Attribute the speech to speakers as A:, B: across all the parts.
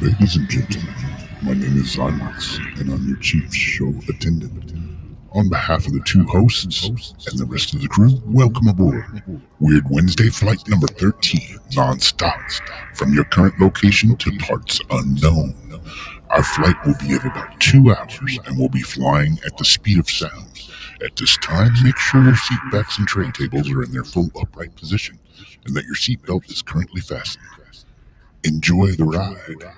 A: Ladies and gentlemen, my name is Zymox, and I'm your chief show attendant. On behalf of the two hosts and the rest of the crew, welcome aboard Weird Wednesday Flight number 13, non-stop, from your current location to parts unknown. Our flight will be at about 2 hours, and we'll be flying at the speed of sound. At this time, make sure your seat backs and tray tables are in their full upright position, and that your seatbelt is currently fastened. Enjoy the ride.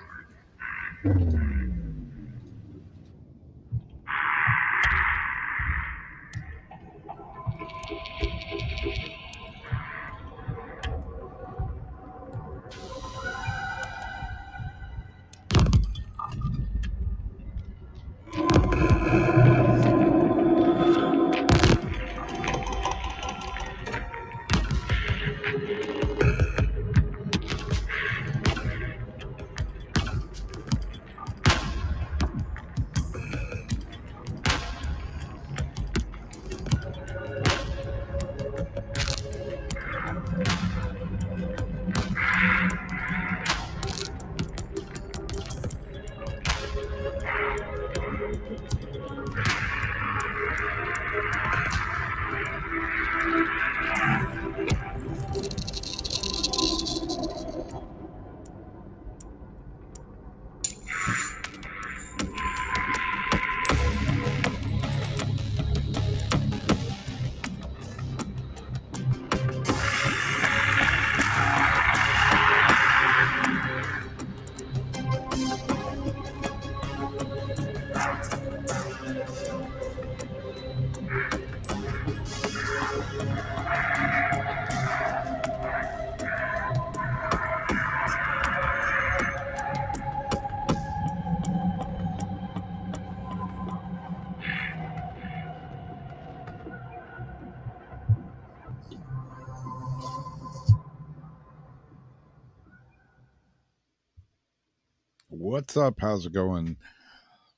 B: What's up? How's it going?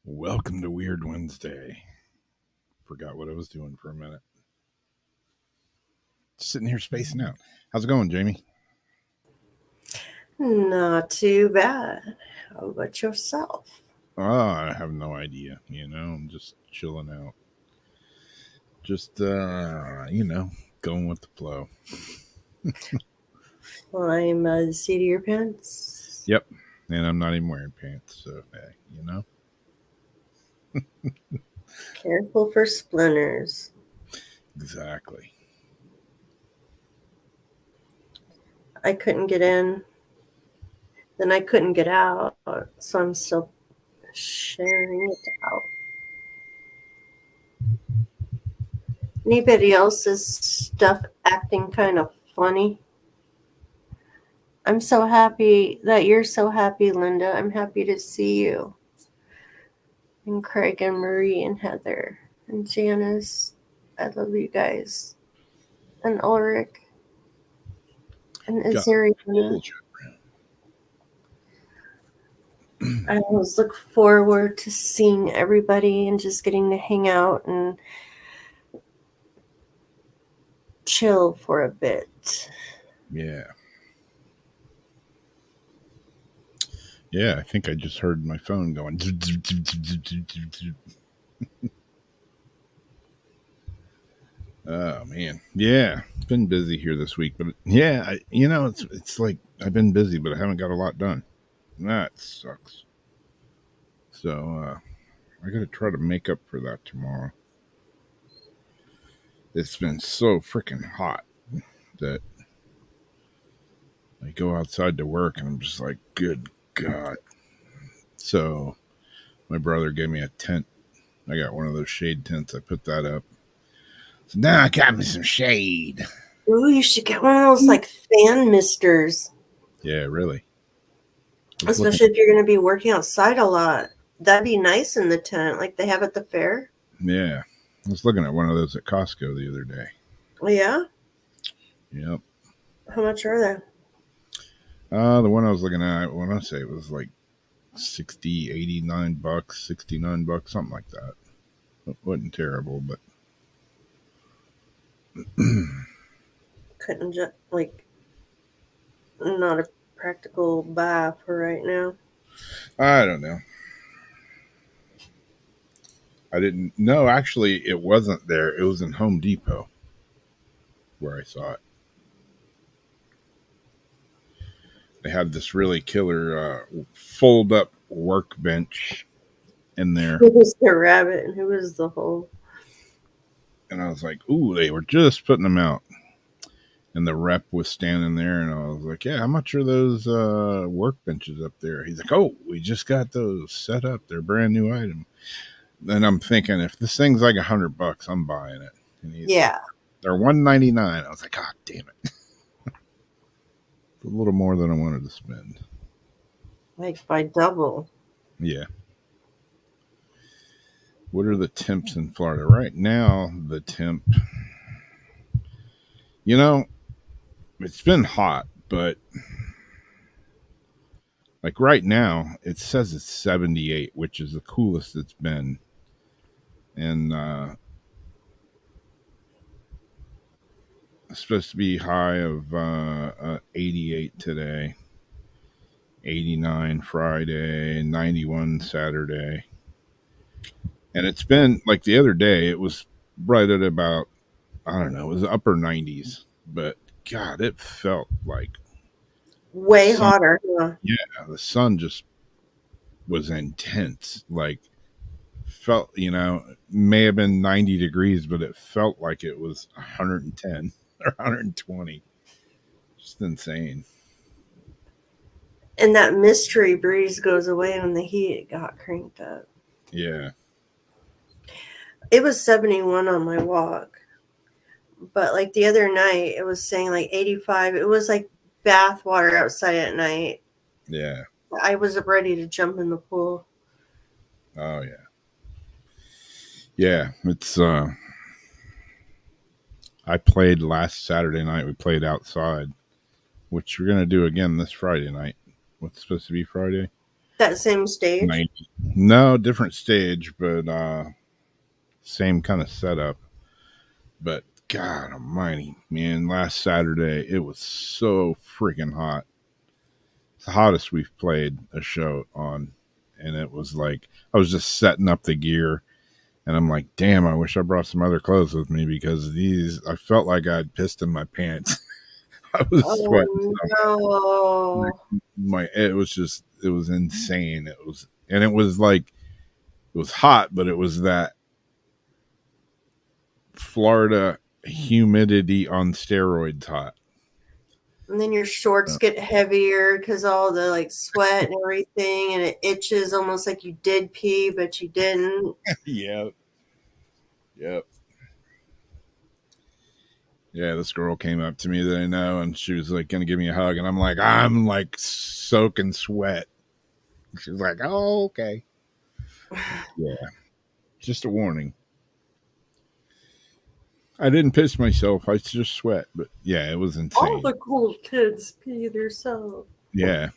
B: Welcome to Weird Wednesday. Forgot what I was doing for a minute. Just sitting here spacing out. How's it going, Jamie?
C: Not too bad. How about yourself?
B: Oh, I have no idea. I'm just chilling out. Just, going with the flow.
C: Flying by the seat of your pants.
B: Yep. And I'm not even wearing pants, so, hey.
C: Careful for splinters.
B: Exactly.
C: I couldn't get in. Then I couldn't get out, so I'm still sharing it out. Anybody else's stuff acting kind of funny? I'm so happy that you're so happy, Linda. I'm happy to see you. And Craig and Marie and Heather and Janice. I love you guys. And Ulrich and Azariana. I always look forward to seeing everybody and just getting to hang out and chill for a bit.
B: Yeah. Yeah, I think I just heard my phone going. Oh man, yeah, been busy here this week, but yeah, it's like I've been busy, but I haven't got a lot done. That sucks. So I got to try to make up for that tomorrow. It's been so freaking hot that I go outside to work and I'm just like, good God. So my brother gave me a tent. I got one of those shade tents. I put that up. So now I got me some shade.
C: Ooh, you should get one of those like fan misters.
B: Yeah, really.
C: Especially if you're going to be working outside a lot. That'd be nice in the tent, like they have at the fair.
B: Yeah. I was looking at one of those at Costco the other day.
C: Oh, yeah?
B: Yep.
C: How much are they?
B: The one I was looking at, when I say it was like 60, 89 bucks, 69 bucks, something like that. It wasn't terrible, but
C: Couldn't just, like, not a practical buy for right now.
B: I don't know. I didn't. No, actually, it wasn't there. It was in Home Depot where I saw it. They had this really killer fold up workbench in there.
C: Who was the rabbit and who was the hole?
B: And I was like, ooh, they were just putting them out. And the rep was standing there, and I was like, yeah, how much are those workbenches up there? He's like, oh, we just got those set up. They're a brand new item. Then I'm thinking, if this thing's like $100, I'm buying it. And he's like,
C: Yeah.
B: they're $199. I was like, God damn it. It's a little more than I wanted to spend.
C: Like by double.
B: Yeah. What are the temps in Florida? Right now, the temp, you know, it's been hot, but like right now, it says it's 78, which is the coolest it's been. And it's supposed to be high of 88 today, 89 Friday, 91 Saturday. And it's been like the other day, it was right at about, I don't know, it was upper 90s. But God, it felt like
C: Way
B: sun,
C: hotter. Huh?
B: yeah, the sun just was intense. Like, felt, may have been 90 degrees, but it felt like it was 110 or 120. Just insane.
C: And that mystery breeze goes away when the heat got cranked up.
B: Yeah.
C: It was 71 on my walk. But like the other night, it was saying like 85. It was like bath water outside at night.
B: Yeah.
C: I was ready to jump in the pool.
B: Oh yeah. Yeah. It's I played last Saturday night. We played outside, which we're gonna do again this Friday night. What's supposed to be Friday?
C: That same stage?
B: 90. No, different stage, but same kind of setup. But God almighty, man, last Saturday it was so freaking hot. It's the hottest we've played a show on. And it was like I was just setting up the gear, and I'm like, damn, I wish I brought some other clothes with me because I felt like I'd pissed in my pants. I was sweating.
C: Oh, no.
B: It was insane. It was like, it was hot, but it was that Florida humidity on steroids hot.
C: And then your shorts get heavier because all the like sweat and everything, and it itches almost like you did pee, but you didn't.
B: Yep. Yeah, this girl came up to me that I know, and she was like, gonna give me a hug, and I'm like soaking sweat. She was like, oh, okay. Yeah. Just a warning. I didn't piss myself. I just sweat. But yeah, it was insane.
C: All the cool kids pee themselves.
B: Yeah.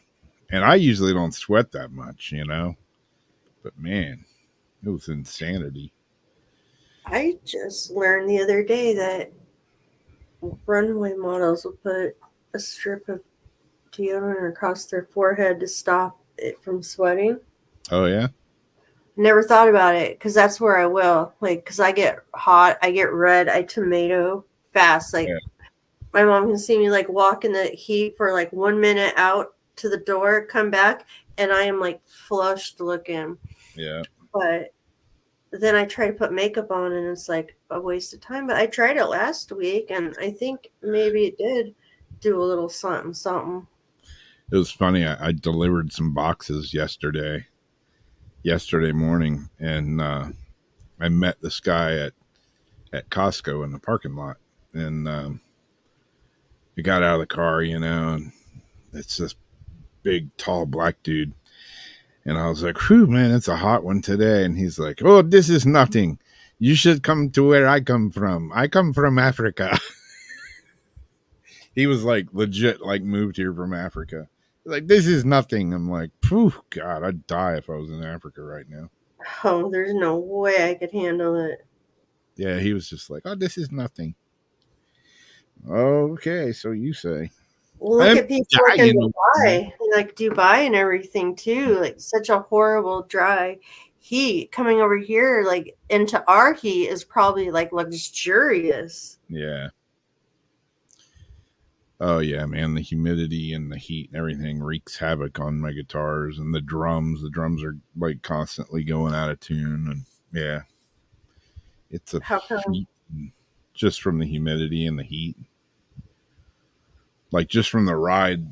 B: And I usually don't sweat that much, But man, it was insanity.
C: I just learned the other day that runway models will put a strip of deodorant across their forehead to stop it from sweating.
B: Oh, yeah?
C: Never thought about it because that's where I will. Like, because I get hot, I get red, I tomato fast. Like,
B: Yeah.
C: my mom can see me like walk in the heat for like 1 minute out to the door, come back, and I am like flushed looking.
B: Yeah.
C: But then I try to put makeup on and it's like a waste of time. But I tried it last week and I think maybe it did do a little something.
B: It was funny. I delivered some boxes yesterday morning, and I met this guy at Costco in the parking lot, and he got out of the car, and it's this big, tall, black dude. And I was like, whew, man, it's a hot one today. And he's like, oh, this is nothing. You should come to where I come from. I come from Africa. He was like legit, like moved here from Africa. Like, this is nothing. I'm like, phew, God, I'd die if I was in Africa right now.
C: Oh, there's no way I could handle it.
B: Yeah, he was just like, oh, this is nothing. Okay, so you say.
C: Look
B: I'm
C: at people like in
B: dying.
C: Dubai, like Dubai and everything too. Like such a horrible dry heat coming over here, like into our heat is probably like luxurious.
B: Yeah. Oh yeah, man. The humidity and the heat and everything wreaks havoc on my guitars and the drums. The drums are like constantly going out of tune, and yeah, it's a
C: How come?
B: feat just from the humidity and the heat. Like just from the ride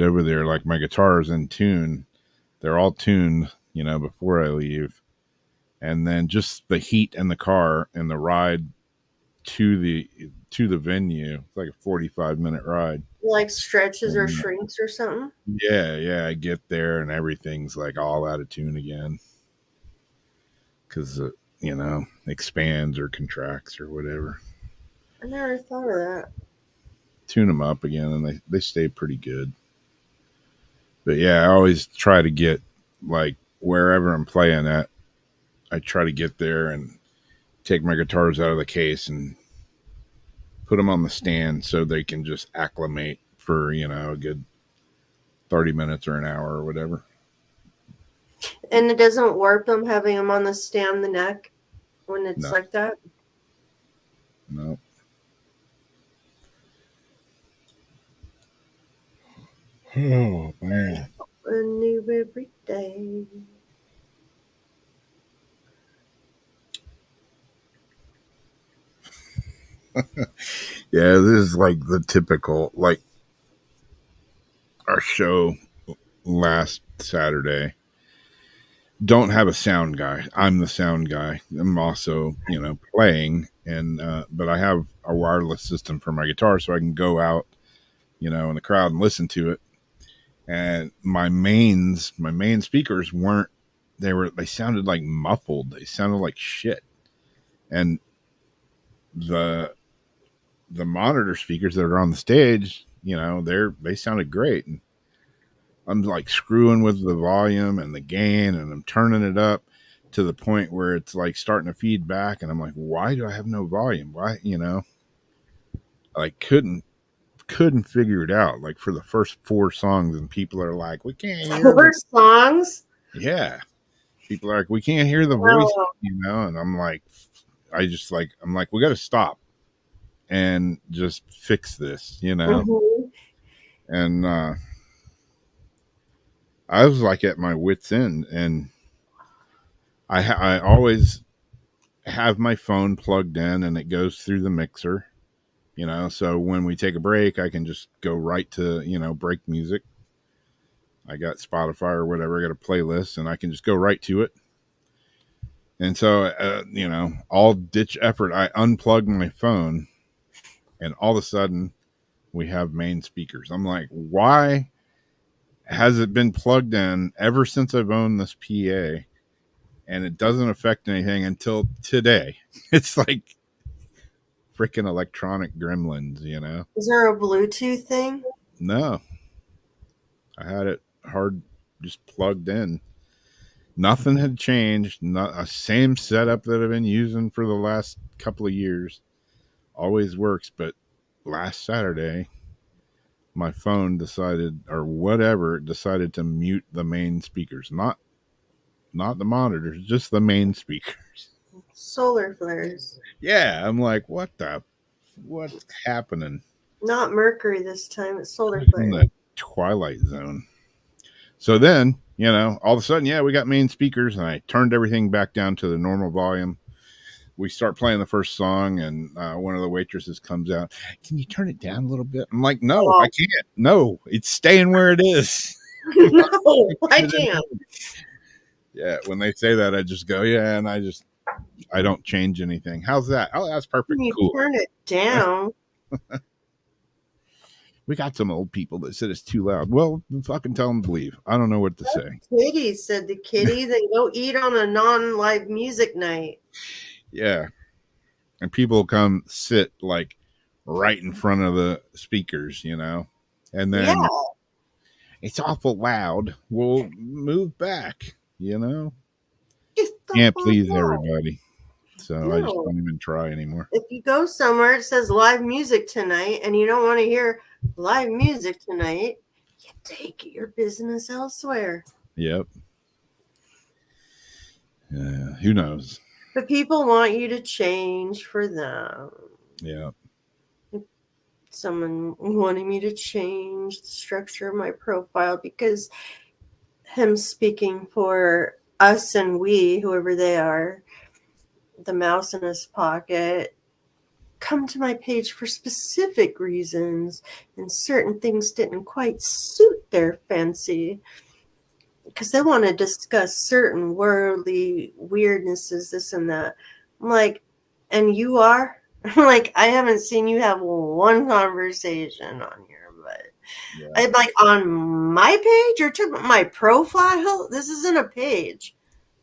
B: over there. Like my guitar is in tune. They're all tuned, before I leave, and then just the heat in the car and the ride to the venue. It's like a 45-minute ride.
C: Like stretches or
B: And,
C: shrinks or something?
B: yeah, I get there and everything's like all out of tune again because it, expands or contracts or whatever.
C: I never thought of that.
B: Tune them up again, and they stay pretty good. But yeah, I always try to get like wherever I'm playing at. I try to get there and take my guitars out of the case and put them on the stand so they can just acclimate for a good 30 minutes or an hour or whatever.
C: And it doesn't warp them having them on the stand the neck when it's
B: No,
C: like that?
B: no. Oh man.
C: A new every day.
B: Yeah, this is like the typical, like our show last Saturday. Don't have a sound guy. I'm the sound guy. I'm also, playing, and but I have a wireless system for my guitar, so I can go out, in the crowd and listen to it. And my main speakers weren't. They sounded like muffled. They sounded like shit. And the monitor speakers that are on the stage, they sounded great. And I'm like screwing with the volume and the gain, and I'm turning it up to the point where it's like starting to feed back, and I'm like, why do I have no volume? Why, I couldn't figure it out. Like for the first 4 songs, and people are like, we can't hear
C: 4 songs?
B: yeah. People are like, we can't hear the voice,
C: Oh.
B: and I'm like, I'm like, we got to stop and just fix this,
C: Mm-hmm.
B: and I was like at my wit's end, and I always have my phone plugged in, and it goes through the mixer, so when we take a break, I can just go right to, break music. I got Spotify or whatever, I got a playlist, and I can just go right to it. And so, all ditch effort, I unplugged my phone, and all of a sudden, we have main speakers. I'm like, why has it been plugged in ever since I've owned this PA? And it doesn't affect anything until today. It's like freaking electronic gremlins,
C: Is there a Bluetooth thing?
B: No, I had it hard, just plugged in. Nothing had changed. Not a same setup that I've been using for the last couple of years. Always works, but last Saturday, my phone decided, or whatever, decided to mute the main speakers. Not the monitors, just the main speakers.
C: Solar flares.
B: Yeah, I'm like, what's happening?
C: Not Mercury this time. It's solar
B: In
C: flares.
B: the Twilight Zone. So then, all of a sudden, yeah, we got main speakers, and I turned everything back down to the normal volume. We start playing the first song, and one of the waitresses comes out. Can you turn it down a little bit? I'm like, no, I can't. No, it's staying where it is.
C: No, I can't.
B: Yeah, when they say that, I just go, yeah, and I don't change anything. How's that? Oh, that's perfect.
C: You
B: Cool.
C: turn it down.
B: We got some old people that said it's too loud. Well, fucking tell them to leave. I don't know what to say.
C: Kitty, said the kitty. Then go eat on a non-live music night.
B: Yeah. And people come sit like right in front of the speakers, and then it's awful loud. We'll move back, Can't please everybody. So I just don't even try anymore.
C: If you go somewhere, it says live music tonight, and you don't want to hear live music tonight, you take your business elsewhere.
B: Yep. Who knows?
C: But people want you to change for them.
B: Yeah.
C: Someone wanting me to change the structure of my profile because him speaking for us and we, whoever they are, the mouse in his pocket, come to my page for specific reasons, and certain things didn't quite suit their fancy because they want to discuss certain worldly weirdnesses, this and that. I'm like, and you are? Like, I haven't seen you have one conversation on here, but
B: Yeah.
C: I'm like, on my page? You're talking about my profile? This isn't a page.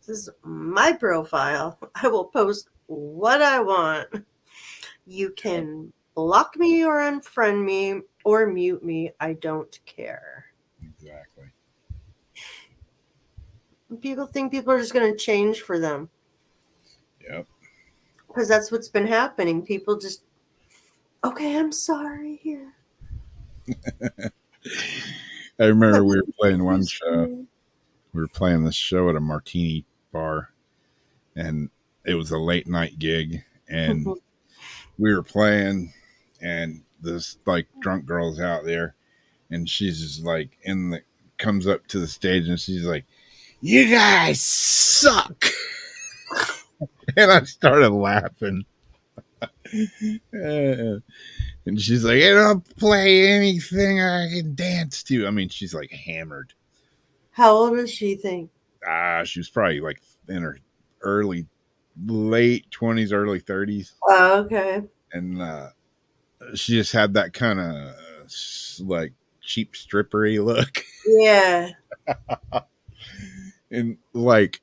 C: This is my profile. I will post what I want. You can block me or unfriend me or mute me. I don't care.
B: Exactly.
C: People think people are just going to change for them.
B: Yep.
C: Because that's what's been happening. People just, okay, I'm sorry here.
B: I remember we were playing one show. We were playing this show at a martini bar, and it was a late night gig, and we were playing, and this like drunk girl's out there, and she's just like comes up to the stage, and she's like, "You guys suck," and I started laughing. And she's like, "I don't play anything I can dance to." I mean, she's like hammered.
C: How old does she think?
B: She was probably like in her late 20s, early 30s.
C: Oh, okay.
B: And she just had that kind of like cheap strippery look.
C: Yeah.
B: And like,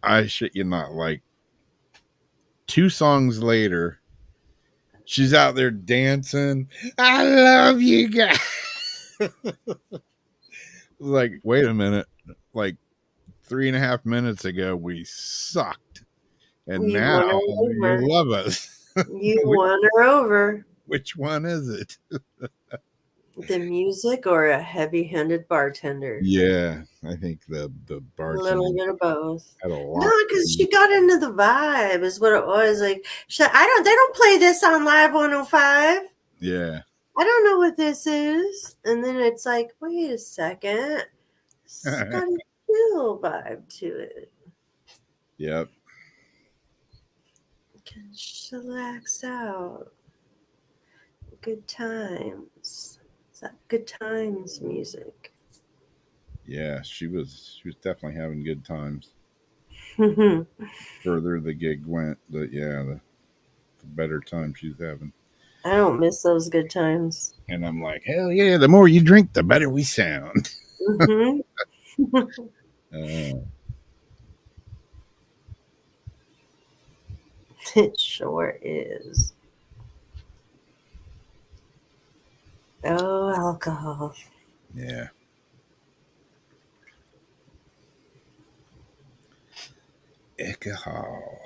B: I shit you not, like 2 songs later, she's out there dancing. I love you guys. Like, wait a minute. Like 3.5 minutes ago, we sucked. And
C: You
B: now
C: won her
B: you
C: over.
B: love us.
C: You won her over.
B: Which one is it?
C: The music or a heavy-handed bartender?
B: Yeah, I think the
C: A
B: bartender
C: little bit of both.
B: had a lot.
C: No, because she got into the vibe is what it was. Like, they don't play this on Live 105.
B: Yeah.
C: I don't know what this is. And then it's like, wait a second. It's got a chill vibe to it.
B: Yep.
C: Can chillax out. Good times. It's that good times music.
B: Yeah, she was definitely having good times.
C: I
B: Further the gig went, but yeah, the better time she's having.
C: don't miss those good times.
B: And I'm like, hell yeah, the more you drink, the better we sound.
C: Mm-hmm. It sure is. Oh, alcohol.
B: Yeah. Alcohol.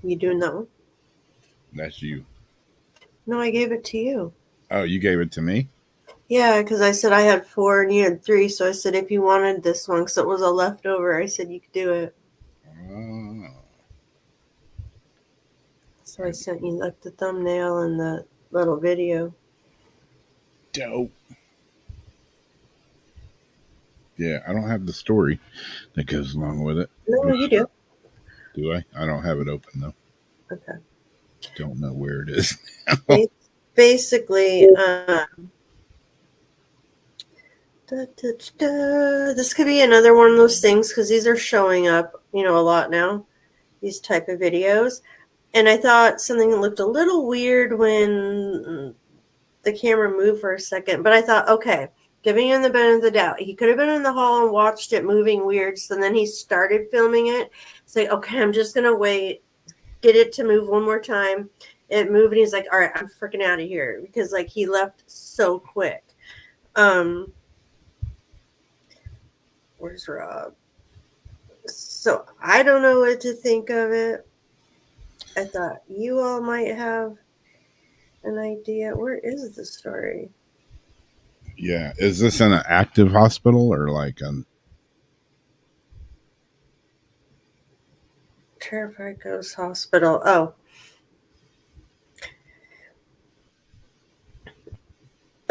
C: You doing that one?
B: That's you.
C: No, I gave it to you.
B: Oh, you gave it to me?
C: Yeah, because I said I had 4 and you had 3. So I said if you wanted this one, because it was a leftover, I said you could do it.
B: Oh.
C: So I sent you like the thumbnail and the little video.
B: Dope. Yeah, I don't have the story that goes along with it.
C: No, you do.
B: Do I? I don't have it open though.
C: Okay.
B: Don't know where it is.
C: Basically, this could be another one of those things because these are showing up, a lot now, these type of videos. And I thought something looked a little weird when the camera moved for a second, but I thought, okay, giving him the benefit of the doubt. He could have been in the hall and watched it moving weird, so then he started filming it. Say, okay, I'm just going to wait, get it to move one more time. it moved, and he's like, all right, I'm freaking out of here, because like he left so quick. Where's Rob? So I don't know what to think of it. I thought you all might have an idea. Where is the story?
B: Yeah. Is this in an active hospital or like an?
C: Terrified Ghost Hospital. Oh.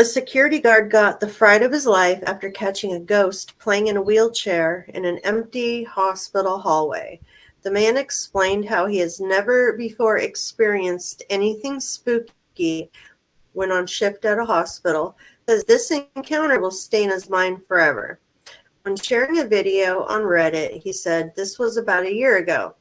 C: A security guard got the fright of his life after catching a ghost playing in a wheelchair in an empty hospital hallway. The man explained how he has never before experienced anything spooky when on shift at a hospital, says this encounter will stay in his mind forever. When sharing a video on Reddit, he said, "This was about a year ago.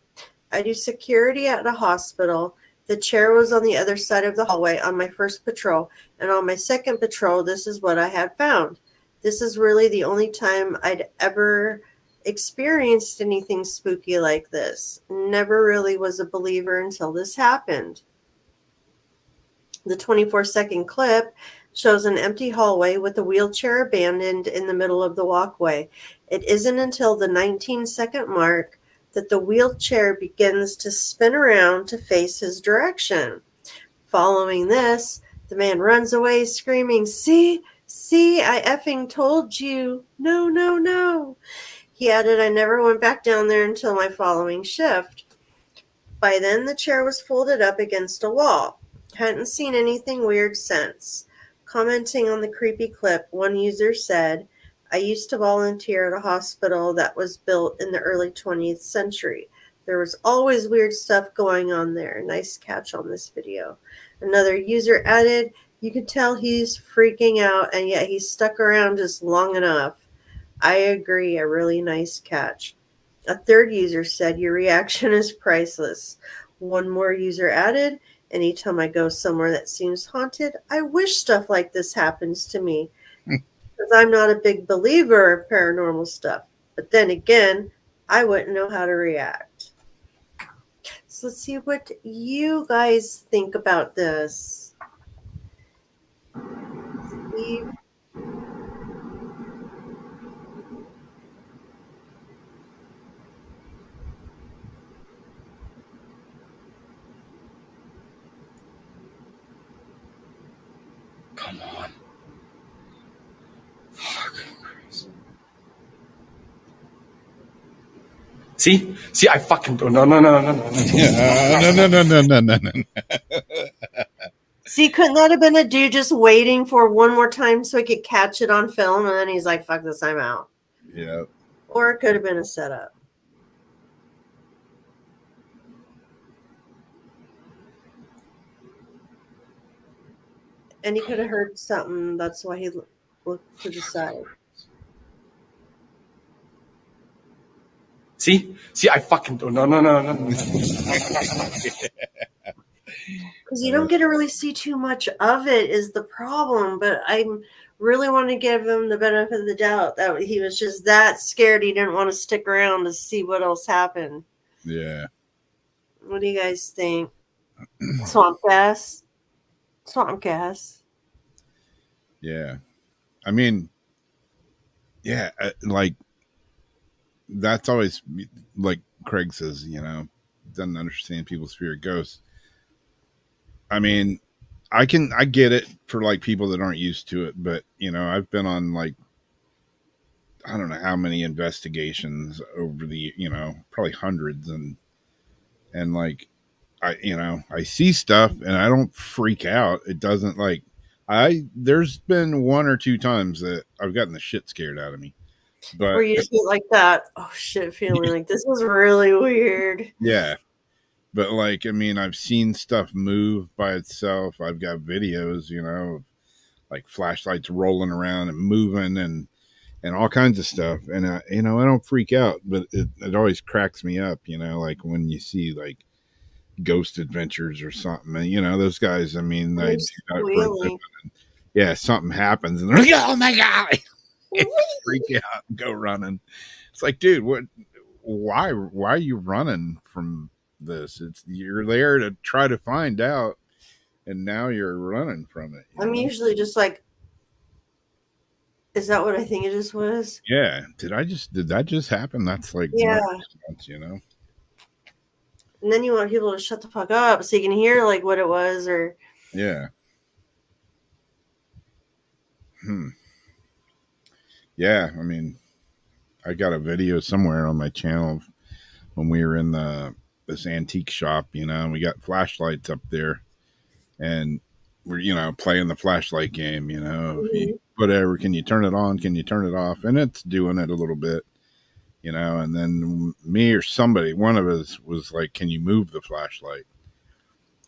C: I do security at a hospital. The chair was on the other side of the hallway on my first patrol, and on my second patrol, this is what I had found. This is really the only time I'd ever experienced anything spooky like this. Never really was a believer until this happened." The 24-second clip shows an empty hallway with a wheelchair abandoned in the middle of the walkway. It isn't until the 19-second mark that the wheelchair begins to spin around to face his direction. Following this, the man runs away screaming, see, I effing told you. No, no, no. He added, I never went back down there until my following shift. By then, the chair was folded up against a wall. Hadn't seen anything weird since. Commenting on the creepy clip, one user said, I used to volunteer at a hospital that was built in the early 20th century. There was always weird stuff going on there. Nice catch on this video. Another user added, you can tell he's freaking out, and yet he stuck around just long enough. I agree, a really nice catch. A third user said, your reaction is priceless. One more user added, anytime I go somewhere that seems haunted, I wish stuff like this happens to me. Because I'm not a big believer of paranormal stuff. But then again, I wouldn't know how to react. So let's see what you guys think about this. Steve?
D: Come on. Fucking Christ. See, I fucking no.
B: Yeah, no.
C: See, couldn't that have been a dude just waiting for one more time so he could catch it on film, and then he's like, fuck this, I'm out.
B: Yeah.
C: Or it could have been a setup. And he could have heard something. That's why he looked to the side.
D: See, I fucking no.
C: Because you don't get to really see too much of it is the problem. But I really want to give him the benefit of the doubt that he was just that scared he didn't want to stick around to see what else happened.
B: Yeah.
C: What do you guys think? Swamp gas? Swamp gas.
B: Yeah. I mean, yeah, like that's always like Craig says, doesn't understand people's fear of ghosts. I mean, I get it for like people that aren't used to it, but I've been on like I don't know how many investigations over the probably hundreds, and like I see stuff and I don't freak out. It doesn't like there's been one or two times that I've gotten the shit scared out of me. But
C: where you just get like that, oh shit, feeling like this is really weird.
B: Yeah. But like, I mean, I've seen stuff move by itself. I've got videos, like flashlights rolling around and moving and all kinds of stuff. And I don't freak out, but it always cracks me up, like when you see like Ghost Adventures or something. And those guys, I mean, they do that for a living. Yeah, something happens and they're like, oh my god, freak out and go running. It's like, dude, why are you running from this? You're there to try to find out and now you're running from it.
C: I'm usually just like, is that what I think it just was?
B: Yeah. Did that just happen? That's like my
C: Yeah.
B: response, you know?
C: And then you want people to shut the fuck up so you can hear like what it was or.
B: Yeah. Yeah. I mean, I got a video somewhere on my channel of when we were in this antique shop, you know, and we got flashlights up there, and we're, you know, playing the flashlight game, you know, whatever, can you turn it on? Can you turn it off? And it's doing it a little bit, you know, and then me or somebody, one of us was like, can you move the flashlight?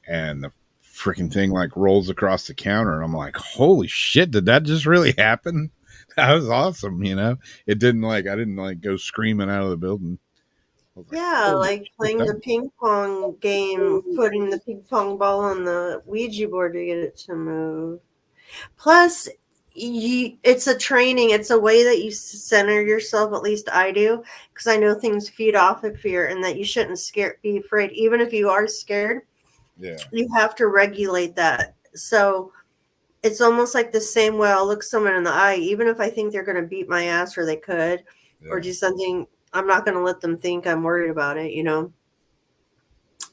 B: And the freaking thing like rolls across the counter. And I'm like, holy shit, did that just really happen? That was awesome, you know. I didn't like go screaming out of the building.
C: Yeah,
B: Holy
C: like
B: shit,
C: playing the ping pong game, putting the ping pong ball on the Ouija board to get it to move. Plus, it's a training. It's a way that you center yourself. At least I do, because I know things feed off of fear, and that you shouldn't be afraid. Even if you are scared,
B: yeah,
C: you have to regulate that. So it's almost like the same way I'll look someone in the eye, even if I think they're going to beat my ass or they could, or do something. I'm not going to let them think I'm worried about it. You know,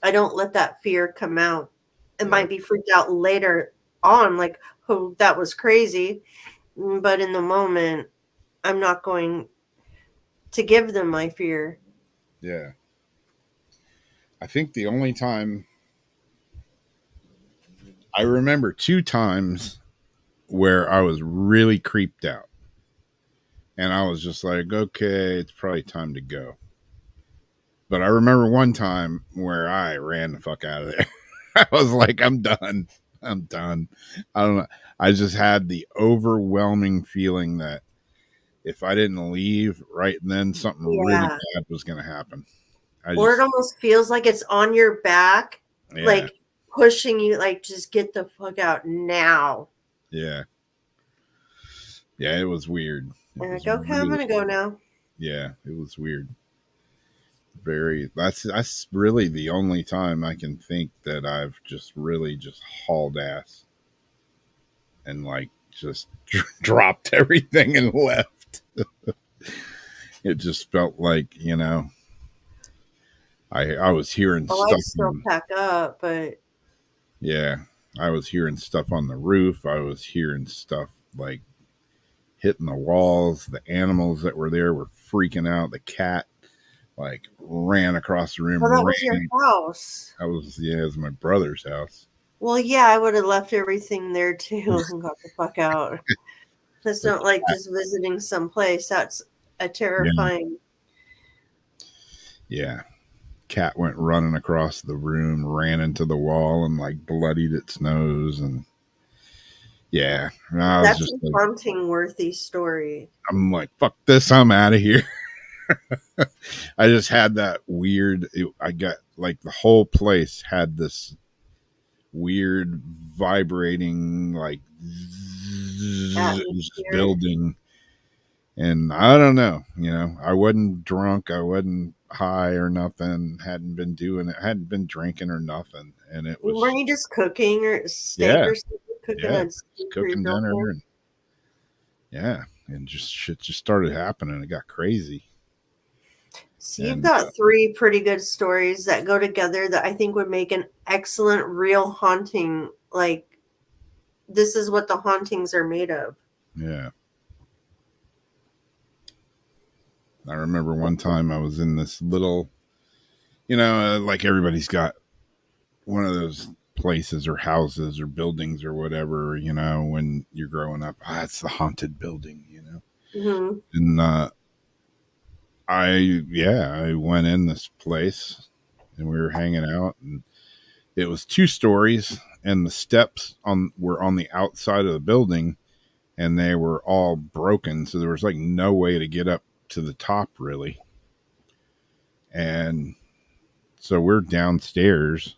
C: I don't let that fear come out. It might be freaked out later on, like, oh, that was crazy. But in the moment, I'm not going to give them my fear.
B: Yeah. I think the only time I remember 2 times where I was really creeped out. And I was just like, okay, it's probably time to go. But I remember one time where I ran the fuck out of there. I was like, I'm done. I'm done. I don't know. I just had the overwhelming feeling that if I didn't leave right then, something really bad was going to happen.
C: Or it almost feels like it's on your back, like pushing you, like, just get the fuck out now.
B: Yeah. Yeah, it was weird.
C: And like, okay, I'm going to go now.
B: Yeah, it was weird. That's really the only time I can think that I've just really just hauled ass and like just dropped everything and left. It just felt like, you know, I was hearing stuff.
C: I'd still pack up, but
B: yeah, I was hearing stuff on the roof. I was hearing stuff like hitting the walls. The animals that were there were freaking out. The cat like ran across the room.
C: Well, that was your house.
B: It was my brother's house.
C: Well, yeah, I would have left everything there too and got the fuck out. That's not like just visiting someplace. That's a terrifying.
B: Yeah. Cat went running across the room, ran into the wall, and like bloodied its nose. And yeah,
C: that's just a haunting worthy story.
B: I'm like, fuck this, I'm out of here. I just had that weird. I got like the whole place had this weird vibrating like building, and I don't know. You know, I wasn't drunk. I wasn't high or nothing. Hadn't been drinking or nothing. And it was.
C: Weren't you just cooking or steak or something?
B: Cooking dinner. And just shit just started happening. It got crazy.
C: So you've got 3 pretty good stories that go together that I think would make an excellent real haunting. Like, this is what the hauntings are made of.
B: Yeah. I remember one time I was in this little, you know, like everybody's got one of those places or houses or buildings or whatever, you know, when you're growing up, it's the haunted building, you know.
C: Mm-hmm.
B: And I went in this place and we were hanging out, and it was 2 stories, and the steps were on the outside of the building, and they were all broken, so there was like no way to get up to the top really. And so we're downstairs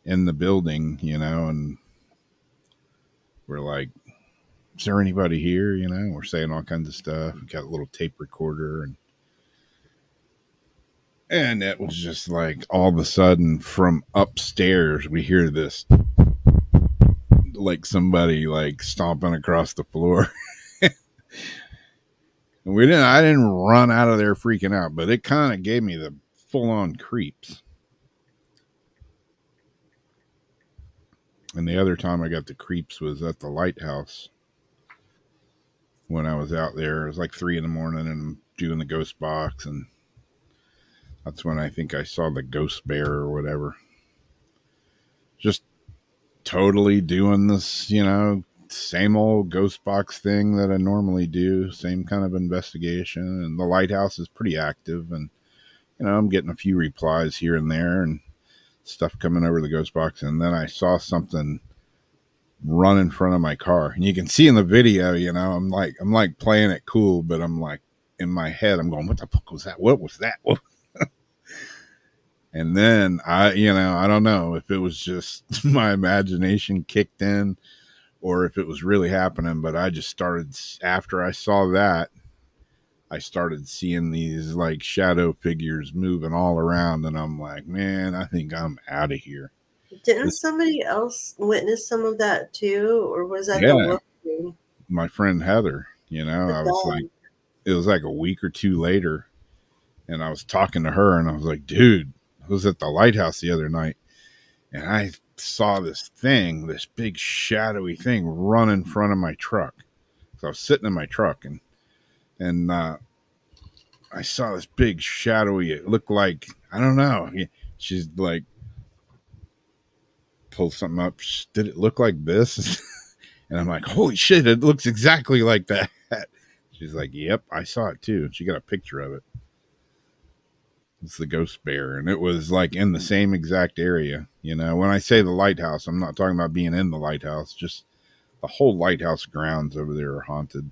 B: in the building, you know, and we're like, is there anybody here? You know, we're saying all kinds of stuff. We got a little tape recorder, and it was just like all of a sudden from upstairs we hear this like somebody like stomping across the floor. And I didn't run out of there freaking out, but it kind of gave me the full on creeps. And the other time I got the creeps was at the lighthouse when I was out there. It was like 3 a.m. and I'm doing the ghost box, and that's when I think I saw the ghost bear or whatever. Just totally doing this, same old ghost box thing that I normally do, same kind of investigation. And the lighthouse is pretty active, and I'm getting a few replies here and there and stuff coming over the ghost box. And then I saw something run in front of my car, and you can see in the video, I'm like playing it cool, but I'm like in my head, I'm going, what the fuck was that? What was that? What? And then I don't know if it was just my imagination kicked in or if it was really happening, but I just started, after I saw that, I started seeing these like shadow figures moving all around, and I'm like, man, I think I'm out of here.
C: Didn't somebody else witness some of that too, or was that
B: Yeah,
C: the wolf?
B: my friend Heather, I was like, it was like a week or two later, and I was talking to her, and I was like, dude, I was at the lighthouse the other night, and I saw this big shadowy thing run in front of my truck. So I was sitting in my truck, and I saw this big shadowy, it looked like, I don't know, she's like, pull something up, did it look like this? And I'm like, holy shit, it looks exactly like that. She's like, yep, I saw it too. She got a picture of it. It's the ghost bear, and it was like in the same exact area. When I say the lighthouse, I'm not talking about being in the lighthouse, just the whole lighthouse grounds over there are haunted.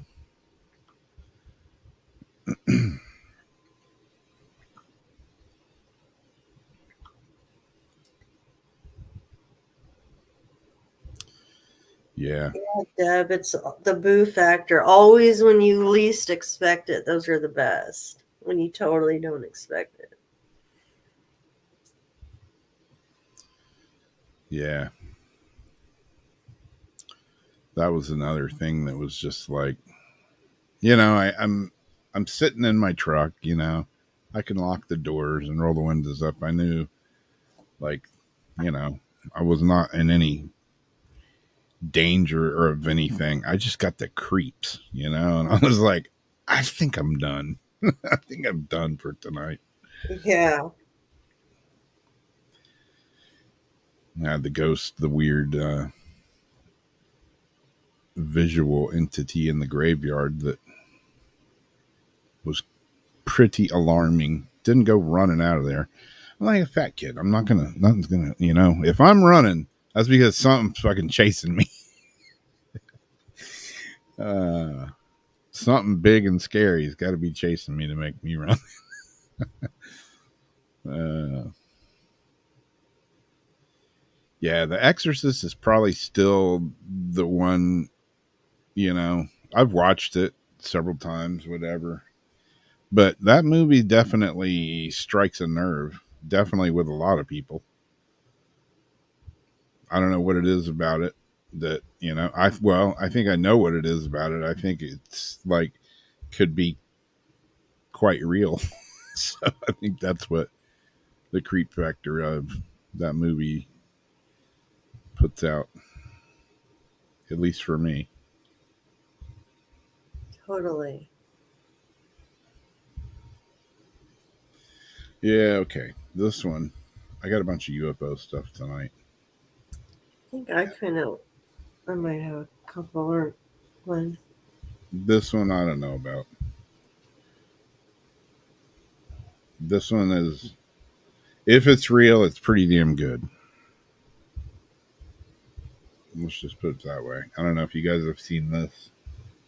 B: Yeah.
C: Deb, it's the boo factor. Always when you least expect it, those are the best. When you totally don't expect it.
B: Yeah. That was another thing that was just like, I'm sitting in my truck, I can lock the doors and roll the windows up. I knew, like, I was not in any danger or of anything. I just got the creeps, and I was like, I think I'm done. I think I'm done for tonight.
C: Yeah.
B: I had the weird visual entity in the graveyard that was pretty alarming. Didn't go running out of there. I'm like a fat kid. Nothing's gonna, if I'm running, that's because something's fucking chasing me. Something big and scary has got to be chasing me to make me run. Yeah, The Exorcist is probably still the one, I've watched it several times, whatever. But that movie definitely strikes a nerve, definitely with a lot of people. I don't know what it is about it that, I think I know what it is about it. I think it's like could be quite real. So I think that's what the creep factor of that movie puts out, at least for me.
C: Totally.
B: Yeah, okay. This one, I got a bunch of UFO stuff tonight.
C: I think I might have a couple or one.
B: This one I don't know about. This one is, if it's real, it's pretty damn good. Let's just put it that way. I don't know if you guys have seen this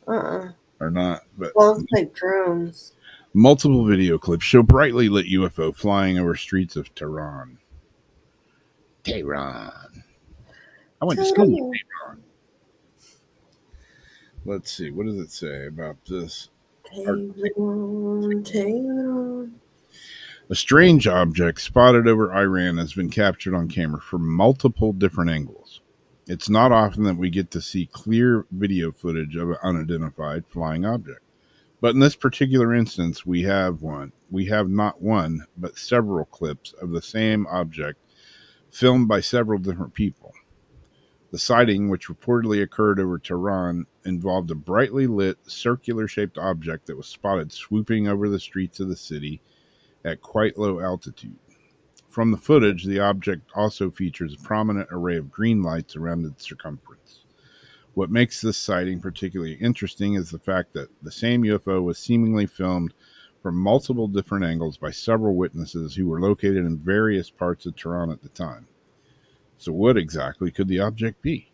B: or not, but
C: Sounds like drones.
B: multiple video clips show brightly lit UFO flying over streets of Tehran. Tehran. I went to school in Tehran. Let's see. What does it say about this?
C: Tehran.
B: A strange object spotted over Iran has been captured on camera from multiple different angles. It's not often that we get to see clear video footage of an unidentified flying object. But in this particular instance, we have one. We have not one, but several clips of the same object filmed by several different people. The sighting, which reportedly occurred over Tehran, involved a brightly lit, circular-shaped object that was spotted swooping over the streets of the city at quite low altitude. From the footage, the object also features a prominent array of green lights around its circumference. What makes this sighting particularly interesting is the fact that the same UFO was seemingly filmed from multiple different angles by several witnesses who were located in various parts of Tehran at the time. So what exactly could the object be?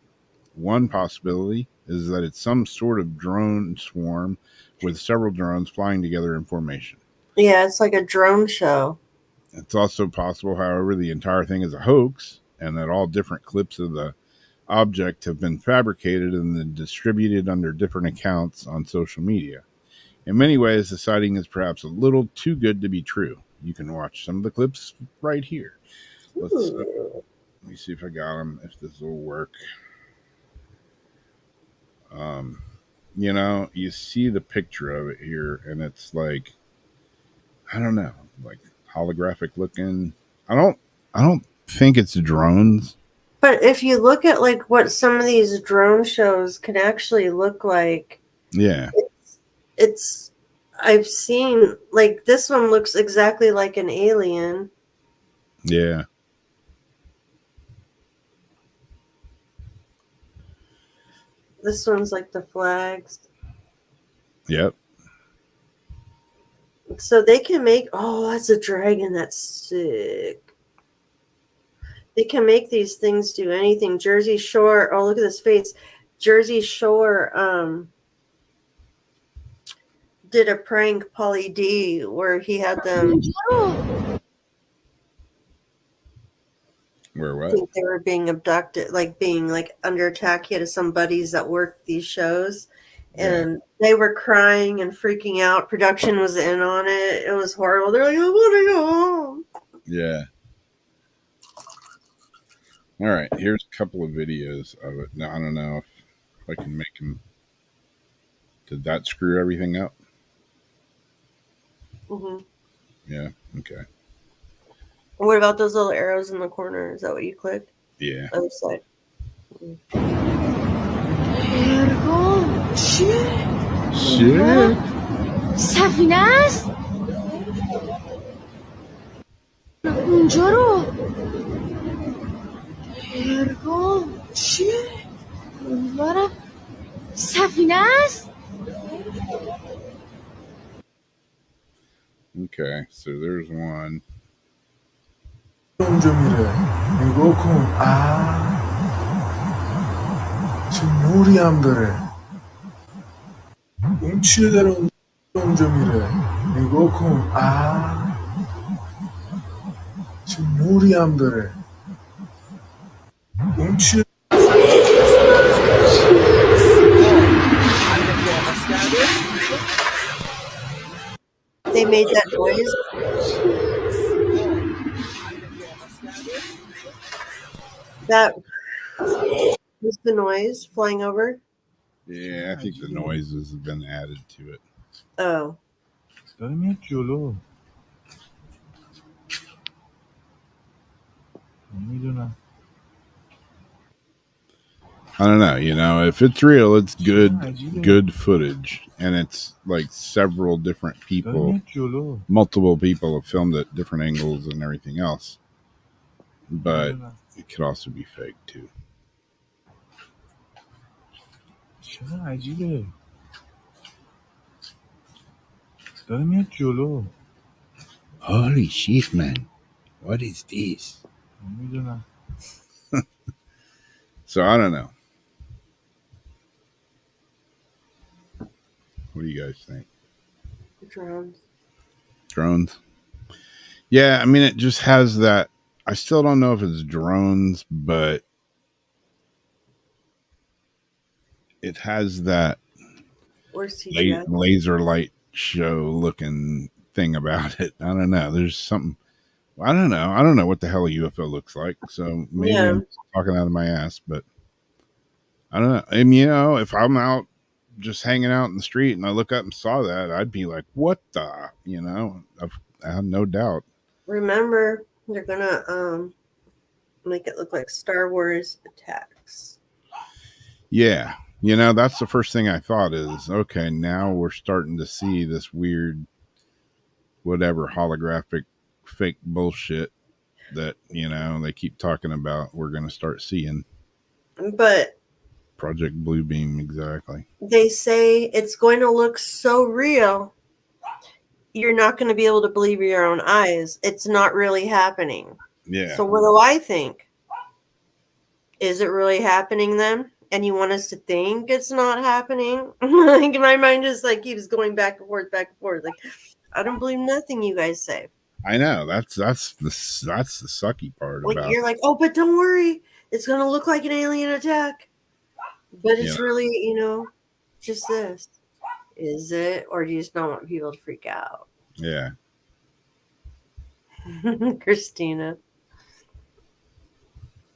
B: One possibility is that it's some sort of drone swarm with several drones flying together in formation.
C: Yeah, it's like a drone show.
B: It's also possible, however, the entire thing is a hoax and that all different clips of the object have been fabricated and then distributed under different accounts on social media. In many ways, the sighting is perhaps a little too good to be true. You can watch some of the clips right here. Let me see if I got them, if this will work. You see the picture of it here, and it's like, I don't know, like holographic looking. I don't think it's drones.
C: But if you look at like what some of these drone shows can actually look like,
B: Yeah.
C: it's I've seen like this one looks exactly like an alien.
B: Yeah.
C: This one's like the flags.
B: Yep.
C: So they can make, oh, that's a dragon. That's sick. They can make these things do anything. Jersey Shore. Oh, look at this face. Jersey Shore did a prank, Pauly D, where he had them
B: Where what?
C: think they were being abducted, like being like under attack. He had some buddies that worked these shows, and they were crying and freaking out. Production was in on it. It was horrible. They're like, I want to go home.
B: Yeah. All right. Here's a couple of videos of it. Now, I don't know if I can make them. Did that screw everything up?
C: Mm-hmm.
B: Yeah. Okay.
C: What about those little arrows in the corner? Is that what you clicked?
B: Yeah.
C: Other side.
B: Shit.
E: سفینه است؟ اونجا رو پرگام چیه؟ اونورم سفینه است؟
B: Okay, so there's one.
F: اونجا میره نگاه کن چه نوری هم داره اون چیه داره اونجا میره نگاه کن چه نوری هم داره اون چیه
C: They made that noise. That was the noise flying over.
B: Yeah, I think the noises have been added to it.
C: Oh.
F: داره میاد جلو نمیدونم
B: I don't know, if it's real, it's good footage. And it's like several different
F: داره
B: people,
F: میاد جلو
B: multiple people have filmed at different angles and everything else. But it could also be fake too.
F: چرا عجیبه داره میاد جلو
B: Holy shit, man. What is this?
F: نمیدونم
B: So I don't know. What do you guys think? Drones? Yeah, I mean, it just has that. I still don't know if it's drones, but it has that laser light show looking thing about it. I don't know. There's something. I don't know. I don't know what the hell a UFO looks like. So maybe I'm talking out of my ass, but I don't know. And you know, if I'm out just hanging out in the street and I look up and saw that, I'd be like, "What the?" You know, I have no doubt.
C: Remember, they're gonna make it look like Star Wars attacks.
B: Yeah, you know, that's the first thing I thought is, okay, now we're starting to see this weird, whatever holographic, fake bullshit that you know they keep talking about. We're going to start seeing
C: But
B: Project Bluebeam exactly.
C: they say it's going to look so real, you're not going to be able to believe your own eyes. It's not really happening.
B: Yeah,
C: So what do I think? Is it really happening then? And you want us to think it's not happening? Like my mind just like keeps going back and forth, back and forth. Like I don't believe nothing you guys say.
B: I know. That's the sucky part
C: Like
B: about
C: you're like, oh, but don't worry, it's gonna look like an alien attack. But
B: you
C: it's
B: know.
C: really, just this. Is it? Or do you just don't want people to freak out?
B: Yeah,
C: Christina.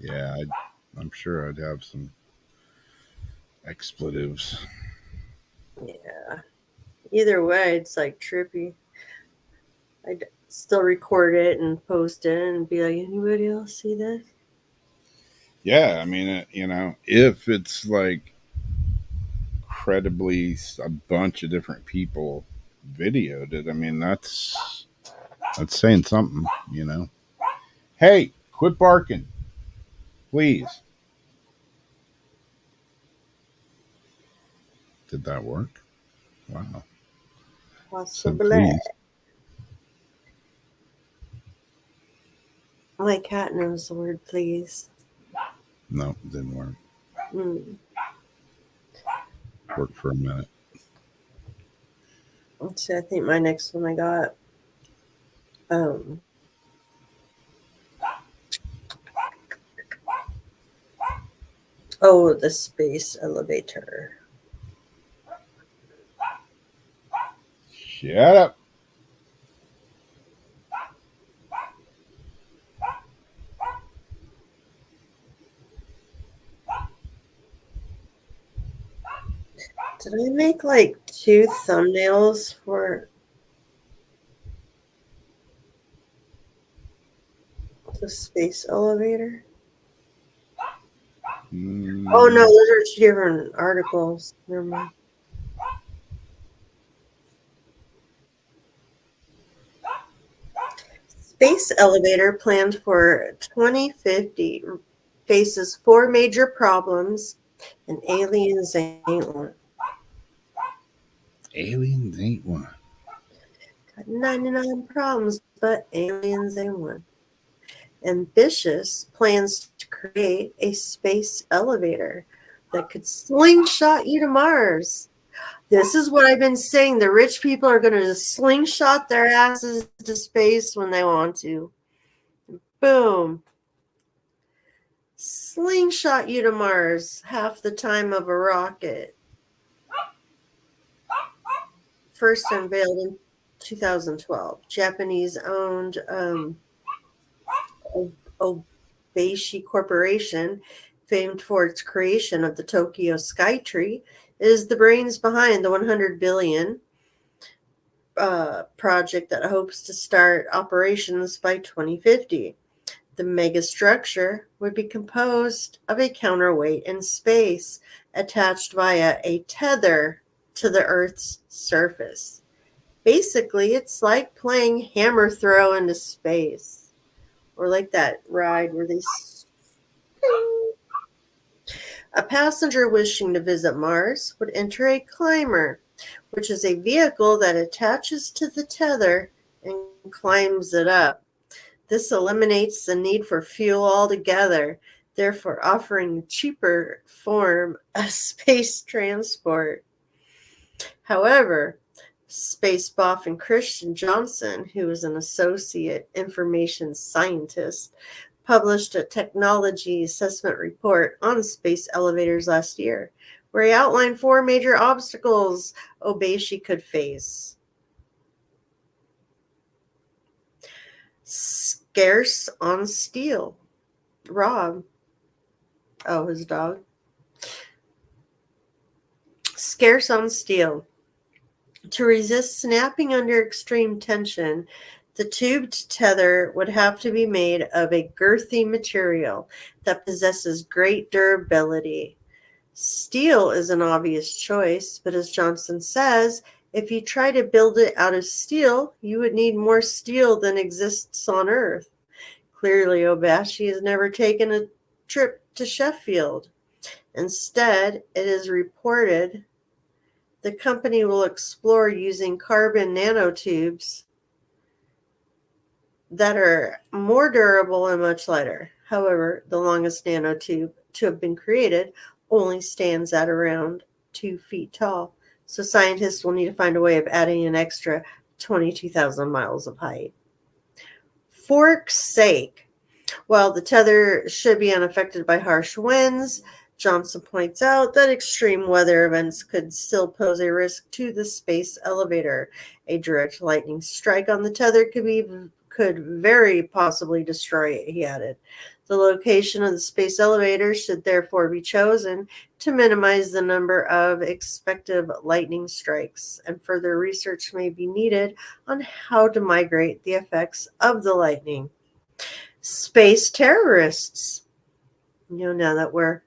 B: yeah. I'm sure I'd have some expletives.
C: Yeah. Either way, it's like trippy. I'd still record it and post it and be like, anybody else see this?
B: Yeah, I mean, you know, if it's like credibly a bunch of different people videoed it, I mean, that's saying something, you know. Hey, quit barking, please. Did that work? Wow. Said
C: Possibly.
B: please.
C: My cat knows the word please.
B: No, didn't work.
C: Mm.
B: Worked for a minute.
C: Let's see, I think my next one I got. Um, the space elevator.
B: Shut up.
C: Did I make like 2 thumbnails for the space elevator? Oh no, those are 2 different articles. Never mind. Space elevator planned for 2050 faces 4 major problems, and aliens ain't one.
B: Aliens ain't one.
C: Got 99 problems, but aliens ain't one. Ambitious plans to create a space elevator that could slingshot you to Mars. This is what I've been saying. The rich people are going to slingshot their asses to space when they want to. Boom. Slingshot you to Mars half the time of a rocket. First unveiled in 2012. Japanese owned Obeishi Corporation, famed for its creation of the Tokyo Skytree, is the brains behind the 100 billion project that hopes to start operations by 2050. The megastructure would be composed of a counterweight in space attached via a tether to the Earth's surface. Basically, it's like playing hammer throw into space, or like that ride where they. A passenger wishing to visit Mars would enter a climber, which is a vehicle that attaches to the tether and climbs it up. This eliminates the need for fuel altogether, therefore offering a cheaper form of space transport. However, space boffin Christian Johnson, who is an associate information scientist, published a technology assessment report on space elevators last year, where he outlined 4 major obstacles Obeishi could face. Scarce on steel. Rob. Oh, his dog. Scarce on steel. To resist snapping under extreme tension, the tubed tether would have to be made of a girthy material that possesses great durability. Steel is an obvious choice, but as Johnson says, if you try to build it out of steel, you would need more steel than exists on Earth. Clearly, Obashi has never taken a trip to Sheffield. Instead, it is reported the company will explore using carbon nanotubes that are more durable and much lighter. However, the longest nanotube to have been created only stands at around 2 feet tall. So scientists will need to find a way of adding an extra 22,000 miles of height. Fork's sake. While the tether should be unaffected by harsh winds, Johnson points out that extreme weather events could still pose a risk to the space elevator. A direct lightning strike on the tether could very possibly destroy it, he added. The location of the space elevator should therefore be chosen to minimize the number of expected lightning strikes, and further research may be needed on how to mitigate the effects of the lightning. Space terrorists. Now that we're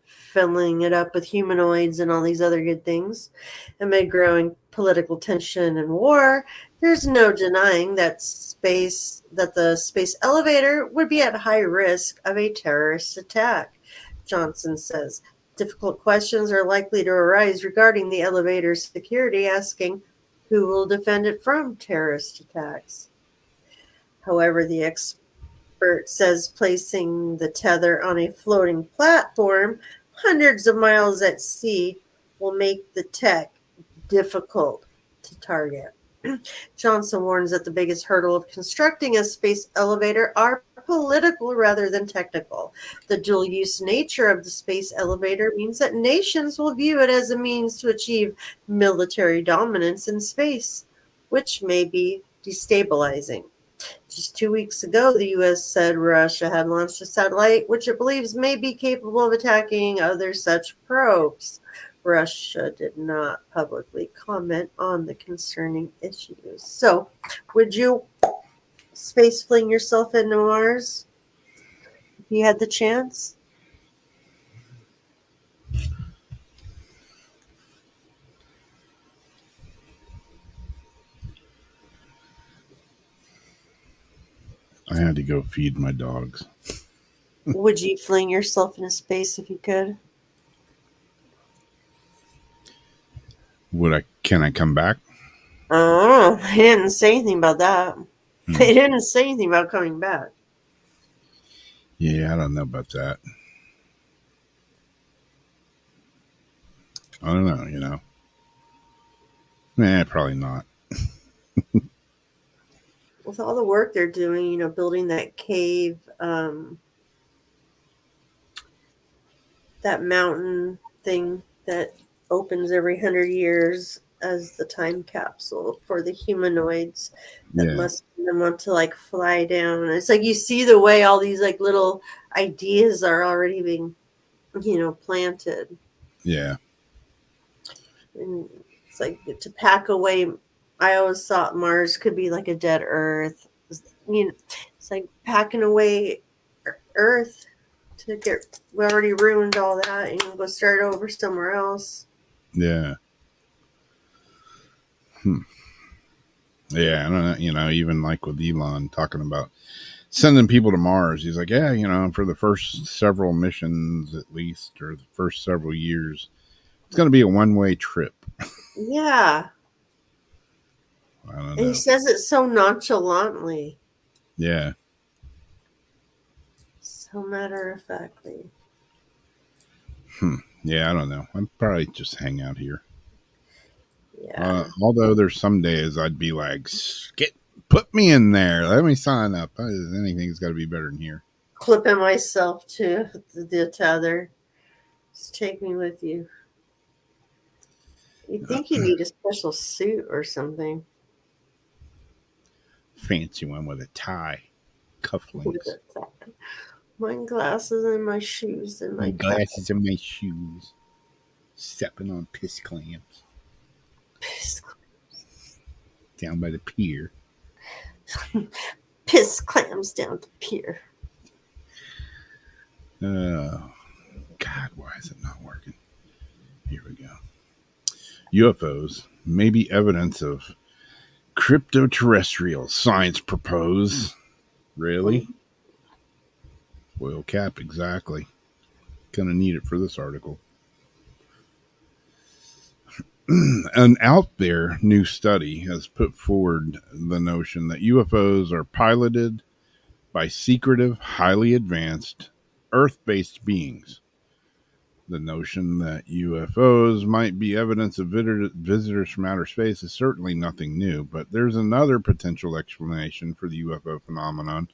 C: filling it up with humanoids and all these other good things, amid growing political tension and war, there's no denying that the space elevator would be at high risk of a terrorist attack. Johnson says difficult questions are likely to arise regarding the elevator's security, asking who will defend it from terrorist attacks. However, the expert says placing the tether on a floating platform hundreds of miles at sea will make the tech difficult to target. Johnson warns that the biggest hurdle of constructing a space elevator are political rather than technical. The dual-use nature of the space elevator means that nations will view it as a means to achieve military dominance in space, which may be destabilizing. Just 2 weeks ago, the U.S. said Russia had launched a satellite which it believes may be capable of attacking other such probes. Russia did not publicly comment on the concerning issues. So, would you space fling yourself into Mars if you had the chance?
B: I had to go feed my dogs.
C: Would you fling yourself into space if you could?
B: Can I come back?
C: I don't know. They didn't say anything about that. They didn't say anything about coming back.
B: Yeah, I don't know about that. I don't know, probably not.
C: With all the work they're doing, building that cave, that mountain thing that opens every 100 years as the time capsule for the humanoids that must want to fly down. It's like you see the way all these little ideas are already being, planted.
B: Yeah.
C: And it's like to pack away. I always thought Mars could be like a dead Earth. It's like packing away Earth to get. We already ruined all that, and go start over somewhere else.
B: Yeah. Yeah, I don't know. Even like with Elon talking about sending people to Mars, he's like, yeah, for the first several missions at least, or the first several years, it's going to be a one-way trip.
C: Yeah.
B: I don't know.
C: And he says it so nonchalantly.
B: Yeah.
C: So matter-of-factly.
B: Yeah, I don't know. I'd probably just hang out here.
C: Yeah.
B: Although there's some days I'd be like, put me in there. Let me sign up. Anything's got to be better than here.
C: Clipping myself to the tether. Just take me with you. You'd think you need a special suit or something.
B: Fancy one with a tie, cufflinks.
C: My glasses and my shoes and my
B: glasses and my shoes. Stepping on piss clams
C: Piss,
B: down by the pier.
C: piss clams down the pier.
B: Oh, God, why is it not working? Here we go. UFOs may be evidence of crypto-terrestrial, science propose. Really? Oil cap, exactly. Gonna need it for this article. An out there new study has put forward the notion that UFOs are piloted by secretive, highly advanced, Earth based beings. The notion that UFOs might be evidence of visitors from outer space is certainly nothing new, but there's another potential explanation for the UFO phenomenon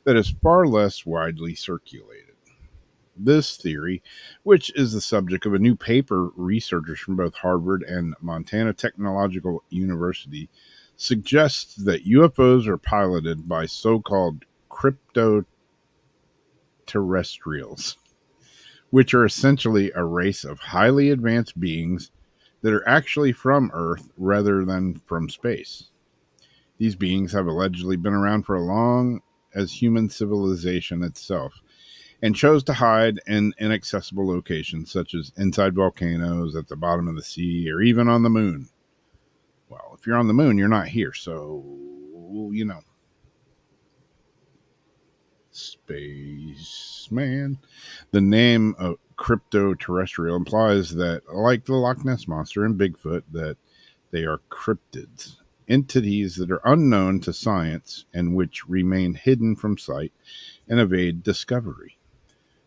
B: that is far less widely circulated. This theory, which is the subject of a new paper researchers from both Harvard and Montana Technological University, suggests that UFOs are piloted by so-called crypto-terrestrials, which are essentially a race of highly advanced beings that are actually from Earth rather than from space. These beings have allegedly been around for as long as human civilization itself, and chose to hide in inaccessible locations such as inside volcanoes, at the bottom of the sea, or even on the moon. Well, if you're on the moon, you're not here, so, you know. Spaceman. The name of crypto-terrestrial implies that, like the Loch Ness Monster and Bigfoot, that they are cryptids, entities that are unknown to science and which remain hidden from sight and evade discovery.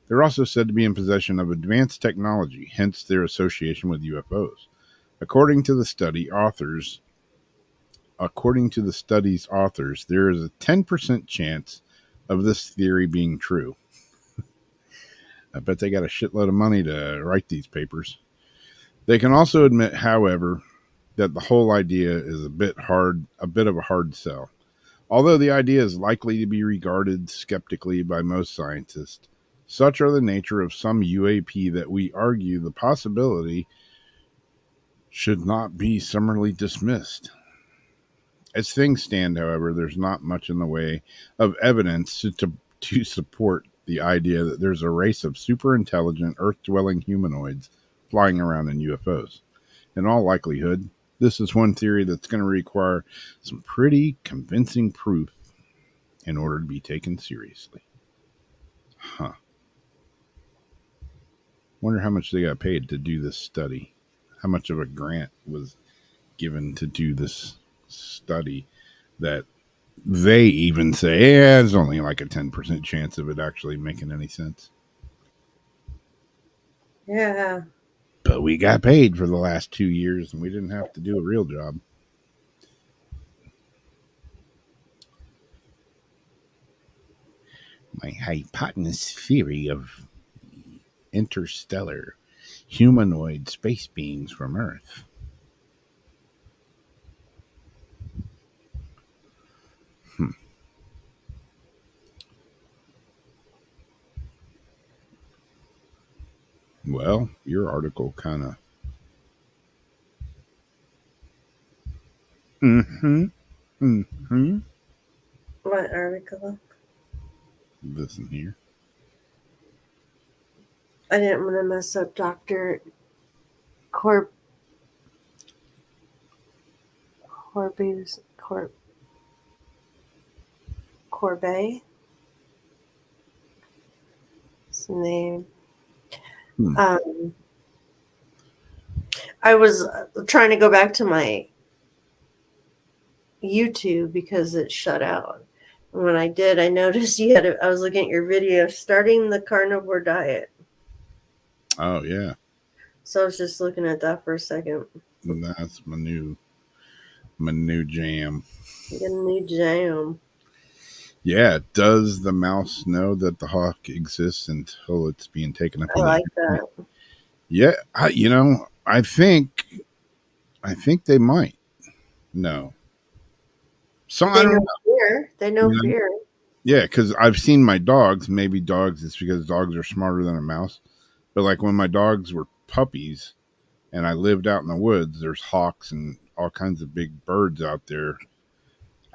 B: They're also said to be in possession of advanced technology, hence their association with UFOs. According to the study's authors, there is a 10% chance of this theory being true. I bet they got a shitload of money to write these papers. They can also admit, however, that the whole idea is a bit of a hard sell. Although the idea is likely to be regarded skeptically by most scientists, such are the nature of some UAP that we argue the possibility should not be summarily dismissed. As things stand, however, there's not much in the way of evidence to support the idea that there's a race of super intelligent, earth-dwelling humanoids flying around in UFOs. In all likelihood, this is one theory that's going to require some pretty convincing proof in order to be taken seriously. Huh. Wonder how much they got paid to do this study. How much of a grant was given to do this study that they even say, yeah, there's only like a 10% chance of it actually making any sense.
C: Yeah.
B: But we got paid for the last 2 years and we didn't have to do a real job. My hypotenuse theory of interstellar humanoid space beings from Earth. Well, your article kind of.
C: What article?
B: Listen here.
C: I didn't want to mess up Dr. Corbet. His name. I was trying to go back to my YouTube because it shut out. And when I did, I noticed I was looking at your video, starting the carnivore diet.
B: Oh, yeah.
C: So I was just looking at that for a second.
B: That's my new jam.
C: You get a new jam.
B: Yeah, does the mouse know that the hawk exists until it's being taken up?
C: I like that.
B: Yeah, I think they might. No. So I don't know.
C: Fear. They know fear.
B: Yeah, because I've seen my dogs. Maybe dogs, it's because dogs are smarter than a mouse. But like when my dogs were puppies, and I lived out in the woods, there's hawks and all kinds of big birds out there,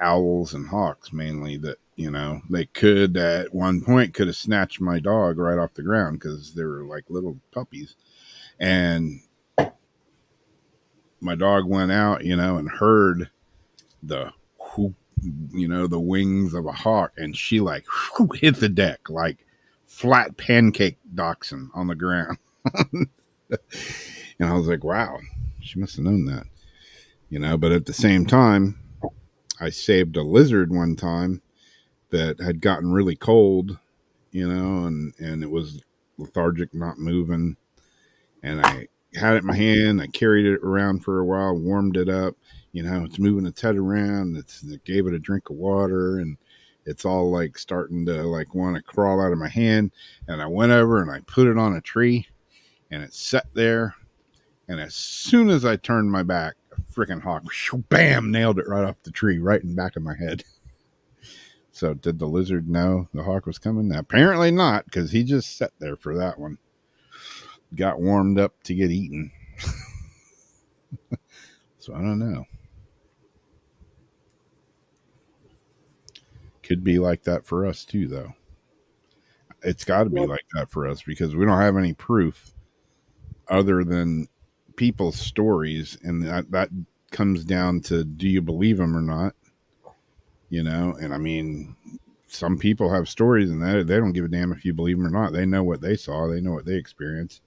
B: owls and hawks mainly, that, you know, they could at one point could have snatched my dog right off the ground because they were like little puppies. And my dog went out, you know, and heard the whoop, you know, the wings of a hawk, and she like hit the deck like flat pancake dachshund on the ground. And I was like, wow, she must have known that, you know. But at the same time, I saved a lizard one time that had gotten really cold, you know, and it was lethargic, not moving. And I had it in my hand. I carried it around for a while, warmed it up. You know, it's moving its head around. It gave it a drink of water, and it's all like starting to like want to crawl out of my hand. And I went over and I put it on a tree, and it sat there. And as soon as I turned my back, a freaking hawk, bam, nailed it right off the tree, right in the back of my head. So did the lizard know the hawk was coming? Apparently not, because he just sat there for that one. Got warmed up to get eaten. So I don't know. Could be like that for us too, though. It's got to be like that for us because we don't have any proof other than people's stories, and that comes down to, do you believe them or not? You know, and I mean, some people have stories and they don't give a damn if you believe them or not. They know what they saw, they know what they experienced.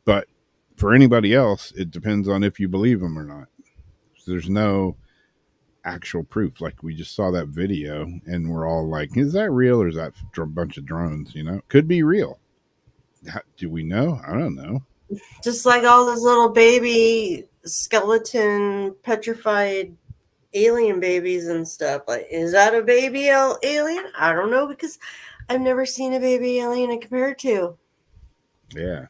B: But for anybody else, it depends on if you believe them or not. So there's no actual proof. Like, we just saw that video and we're all like, is that real or is that a bunch of drones? You know, could be real. Do we know? I don't know.
C: Just like all those little baby skeleton petrified alien babies and stuff. Like, is that a baby alien? I don't know, because I've never seen a baby alien to compare it to.
B: Yeah.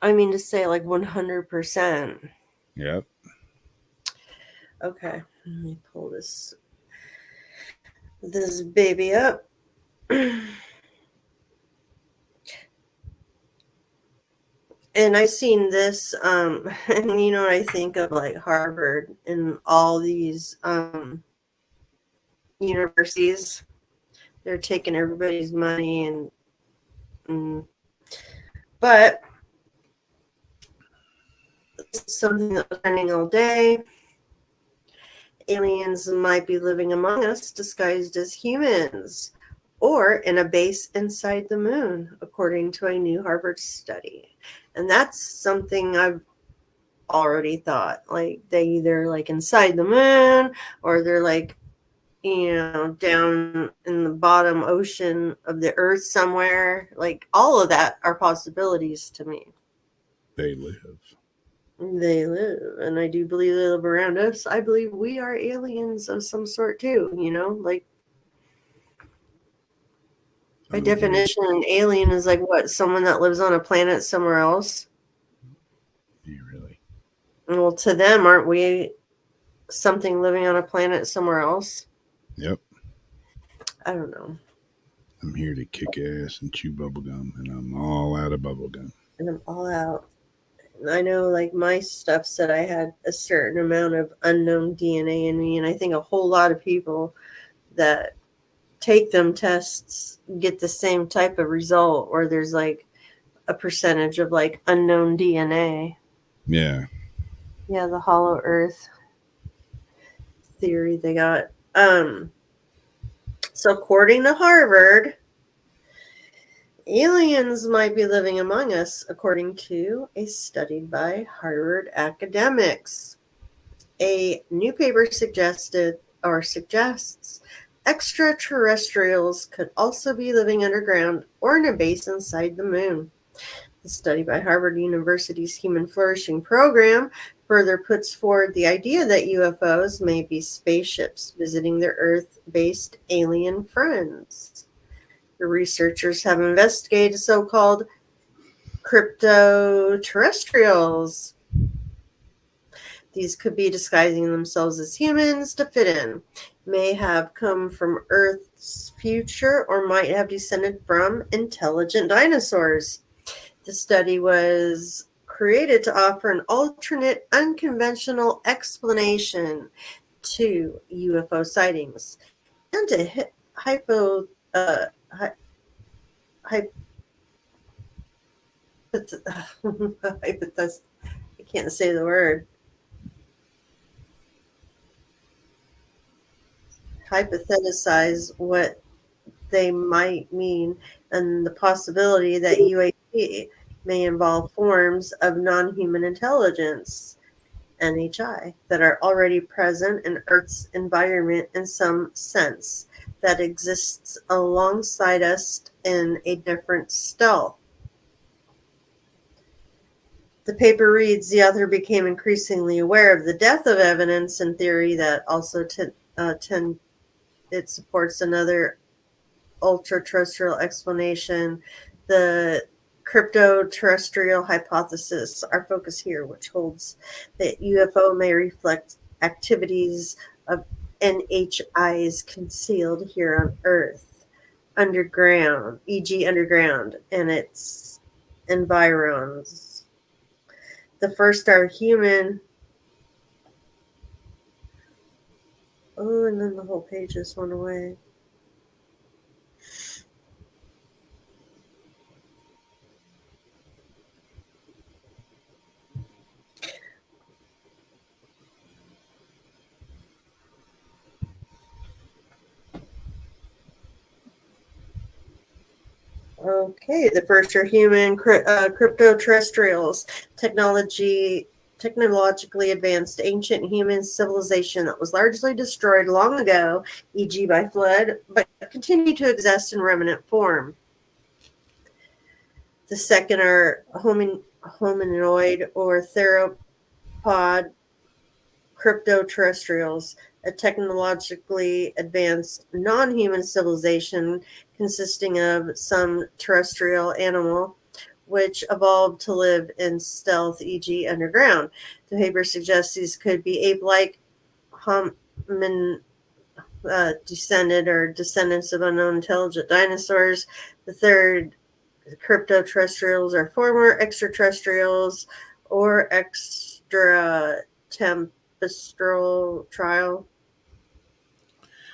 C: I mean, to say like 100%.
B: Yep.
C: Okay, let me pull this baby up. And I've seen this, and you know what I think of, like Harvard and all these universities. They're taking everybody's money, but this is something that was trending all day. Aliens might be living among us disguised as humans, or in a base inside the moon, according to a new Harvard study. And that's something I've already thought. Like, they either like inside the moon, or they're like, you know, down in the bottom ocean of the earth somewhere. Like, all of that are possibilities to me.
B: They live.
C: They live, and I do believe they live around us. I believe we are aliens of some sort too, you know, like, by definition, an alien is like what? Someone that lives on a planet somewhere else.
B: Do you really?
C: Well, to them, aren't we something living on a planet somewhere else?
B: Yep.
C: I don't know.
B: I'm here to kick ass and chew bubblegum, and I'm all out of bubblegum.
C: And I'm all out. I know, like, my stuff said I had a certain amount of unknown DNA in me, and I think a whole lot of people that take them tests get the same type of result, or there's like a percentage of like unknown DNA.
B: Yeah.
C: Yeah, the hollow earth theory they got. So according to Harvard, aliens might be living among us, according to a study by Harvard academics. A new paper suggests extraterrestrials could also be living underground or in a base inside the moon. The study by Harvard University's Human Flourishing Program further puts forward the idea that UFOs may be spaceships visiting their Earth-based alien friends. The researchers have investigated so-called cryptoterrestrials. These could be disguising themselves as humans to fit in, may have come from Earth's future, or might have descended from intelligent dinosaurs. The study was created to offer an alternate, unconventional explanation to UFO sightings and to hy- hypothesize. I can't say the word. Hypothesize what they might mean and the possibility that UAP may involve forms of non-human intelligence, NHI, that are already present in Earth's environment in some sense, that exists alongside us in a different stealth. The paper reads, the author became increasingly aware of the depth of evidence and theory that also it supports another ultra-terrestrial explanation, the crypto-terrestrial hypothesis, our focus here, which holds that UFO may reflect activities of NHIs concealed here on Earth, underground, e.g. underground, and its environs. The first are human. Oh, and then the whole page just went away. Okay, the first are human crypto-terrestrials, technologically advanced ancient human civilization that was largely destroyed long ago, e.g. by flood, but continue to exist in remnant form. The second are hominoid or theropod crypto-terrestrials, a technologically advanced non-human civilization consisting of some terrestrial animal which evolved to live in stealth, e.g. underground. The paper suggests these could be ape-like homin descended or descendants of unknown intelligent dinosaurs. The third, crypto-terrestrials are former extraterrestrials or extraterrestrial trial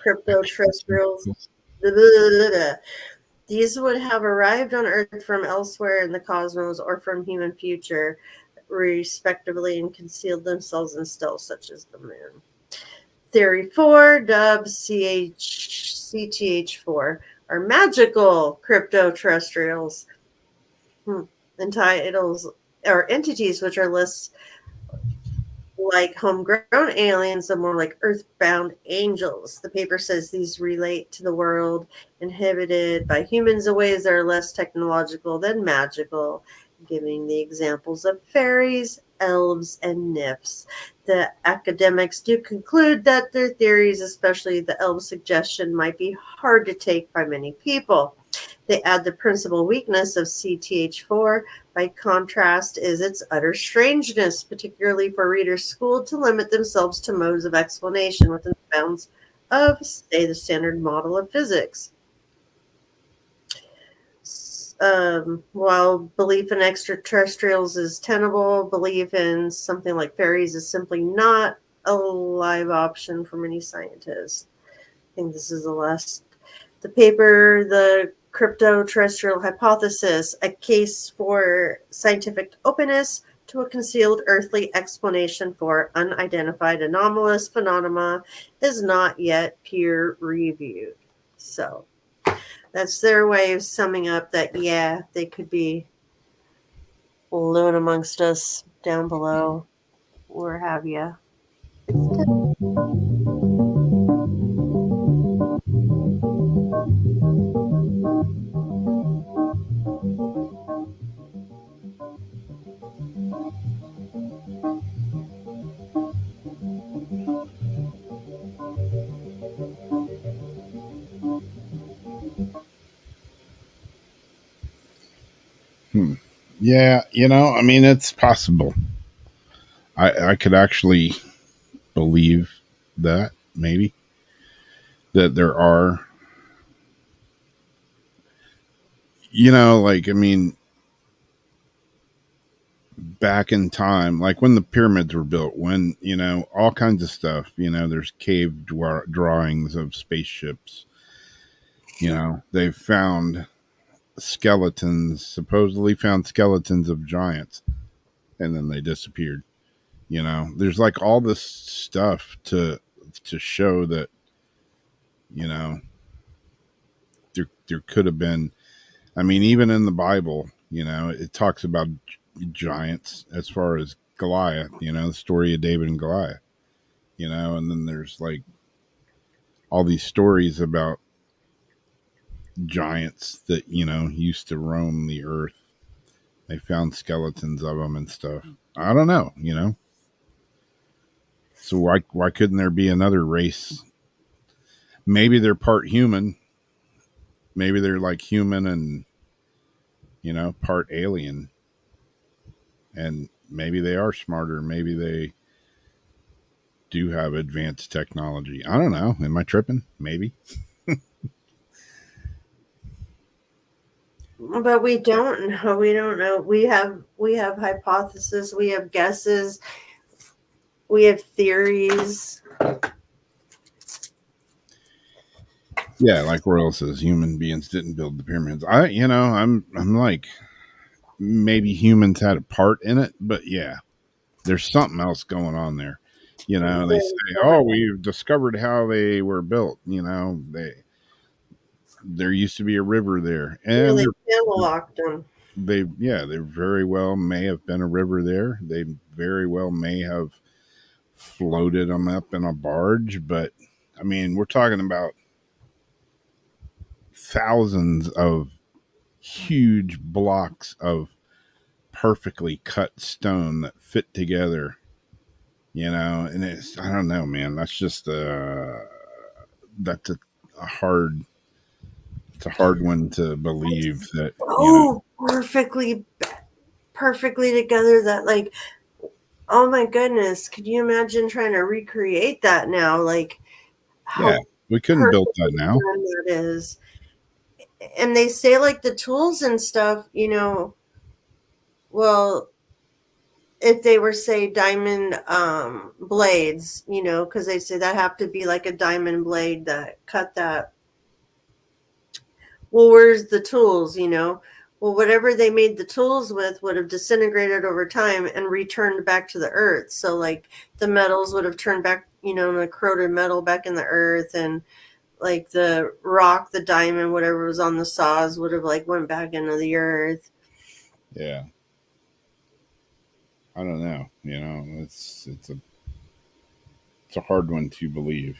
C: crypto-terrestrials. These would have arrived on Earth from elsewhere in the cosmos or from human future, respectively, and concealed themselves in stealth, such as the moon. Theory 4, dubbed CTH4, are magical crypto-terrestrials. Entitles or entities which are less like homegrown aliens and more like earthbound angels. The paper says these relate to the world inhabited by humans in ways that are less technological than magical, giving the examples of fairies, elves, and nymphs. The academics do conclude that their theories, especially the elf suggestion, might be hard to take by many people. They add the principal weakness of CTH4, by contrast, is its utter strangeness, particularly for readers schooled to limit themselves to modes of explanation within the bounds of, say, the standard model of physics. While belief in extraterrestrials is tenable, belief in something like fairies is simply not a live option for many scientists. I think this is the last. The paper, the crypto-terrestrial hypothesis, a case for scientific openness to a concealed earthly explanation for unidentified anomalous phenomena, is not yet peer-reviewed. So that's their way of summing up that, yeah, they could be living amongst us down below, or have you.
B: Yeah, I mean, it's possible. I could actually believe that, maybe, that there are, like, I mean, back in time, like when the pyramids were built, when, all kinds of stuff, there's cave drawings of spaceships, they've found supposedly found skeletons of giants, and then they disappeared. There's like all this stuff to show that, there could have been, I mean, even in the Bible, it talks about giants as far as Goliath, the story of David and Goliath, and then there's like all these stories about giants that, used to roam the earth. They found skeletons of them and stuff. I don't know, So why couldn't there be another race? Maybe they're part human. Maybe they're like human and, part alien. And maybe they are smarter. Maybe they do have advanced technology. I don't know. Am I tripping? Maybe.
C: But we don't know. We don't know. We have hypotheses. We have guesses. We have theories.
B: Yeah, like Royal says, human beings didn't build the pyramids. I'm like, maybe humans had a part in it, but yeah, there's something else going on there. They say, oh, we've discovered how they were built. There used to be a river there, and
C: Really locked them.
B: they very well may have been a river there. They very well may have floated them up in a barge, but I mean, we're talking about thousands of huge blocks of perfectly cut stone that fit together, and I don't know, man, that's just that's a hard it's a hard one to believe that
C: perfectly together, that like, oh my goodness, could you imagine trying to recreate that now? Like, how
B: we couldn't build that now.
C: That is. And they say like the tools and stuff, well, if they were, say, diamond blades, because they say that have to be like a diamond blade that cut that. Well, where's the tools, Well, whatever they made the tools with would have disintegrated over time and returned back to the earth. So like the metals would have turned back, the corroded metal back in the earth, and like the rock, the diamond, whatever was on the saws would have like went back into the earth.
B: Yeah. I don't know. It's a hard one to believe.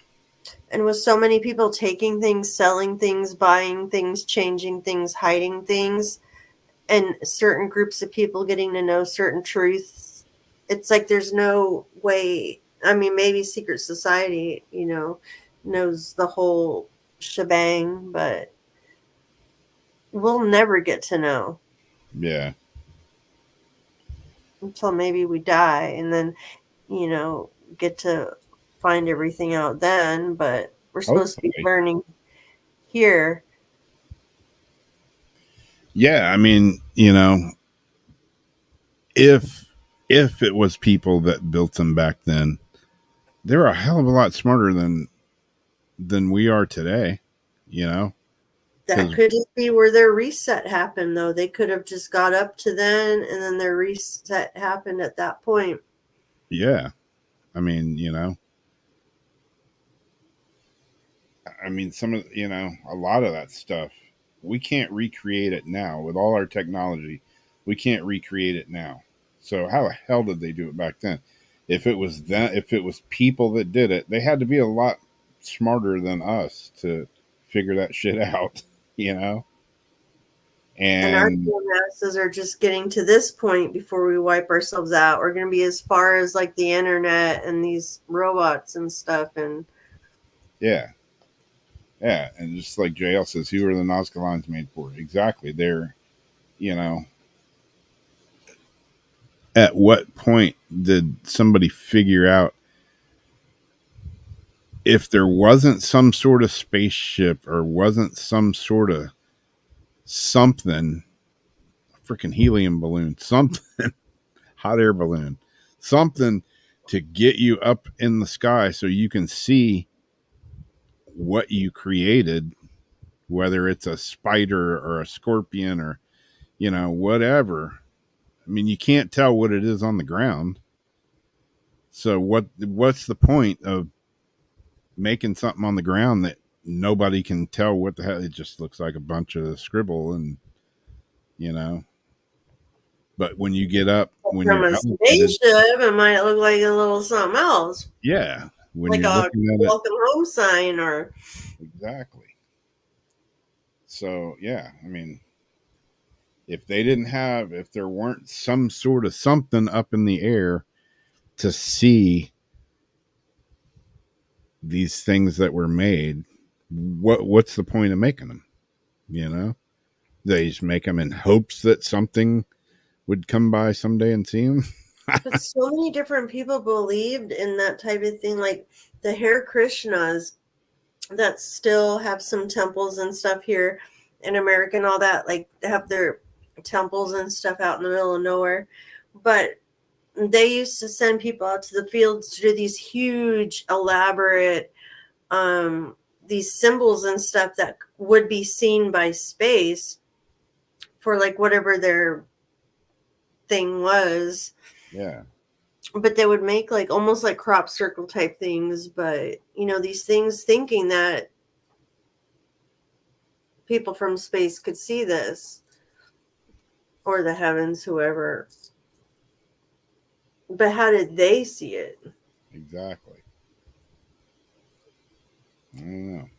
C: And with so many people taking things, selling things, buying things, changing things, hiding things, and certain groups of people getting to know certain truths, it's like there's no way. I mean, maybe secret society, knows the whole shebang, but we'll never get to know.
B: Yeah.
C: Until maybe we die and then, get to find everything out then. But we're supposed to be learning here.
B: Yeah, I mean, if it was people that built them back then, they were a hell of a lot smarter than we are today,
C: That could just be where their reset happened, though. They could have just got up to then, and then their reset happened at that point.
B: Yeah. I mean, some of, a lot of that stuff, we can't recreate it now with all our technology. We can't recreate it now. So how the hell did they do it back then? If it was people that did it, they had to be a lot smarter than us to figure that shit out, And
C: our masses are just getting to this point before we wipe ourselves out. We're going to be as far as like the internet and these robots and stuff. And
B: yeah. And just like JL says, who are the Nazca lines made for? Exactly. They're, at what point did somebody figure out if there wasn't some sort of spaceship or wasn't some sort of something, freaking helium balloon, something hot air balloon, something to get you up in the sky so you can see what you created, whether it's a spider or a scorpion or, whatever. I mean, you can't tell what it is on the ground. So what's the point of making something on the ground that nobody can tell what the hell? It just looks like a bunch of scribble, and but when you get up, when
C: From
B: you're
C: a
B: elevated,
C: spaceship, it might look like a little something else,
B: yeah, when
C: like
B: you're
C: a
B: looking at it,
C: welcome home sign or.
B: exactly. So yeah, I mean, if there weren't some sort of something up in the air to see these things that were made, what's the point of making them? They just make them in hopes that something would come by someday and see them.
C: But so many different people believed in that type of thing, like the Hare Krishnas that still have some temples and stuff here in America and all that, like they have their temples and stuff out in the middle of nowhere. But they used to send people out to the fields to do these huge, elaborate, these symbols and stuff that would be seen by space for like whatever their thing was.
B: Yeah.
C: But they would make like almost like crop circle type things, but these things thinking that people from space could see this or the heavens, whoever. But how did they see it?
B: Exactly. I don't know.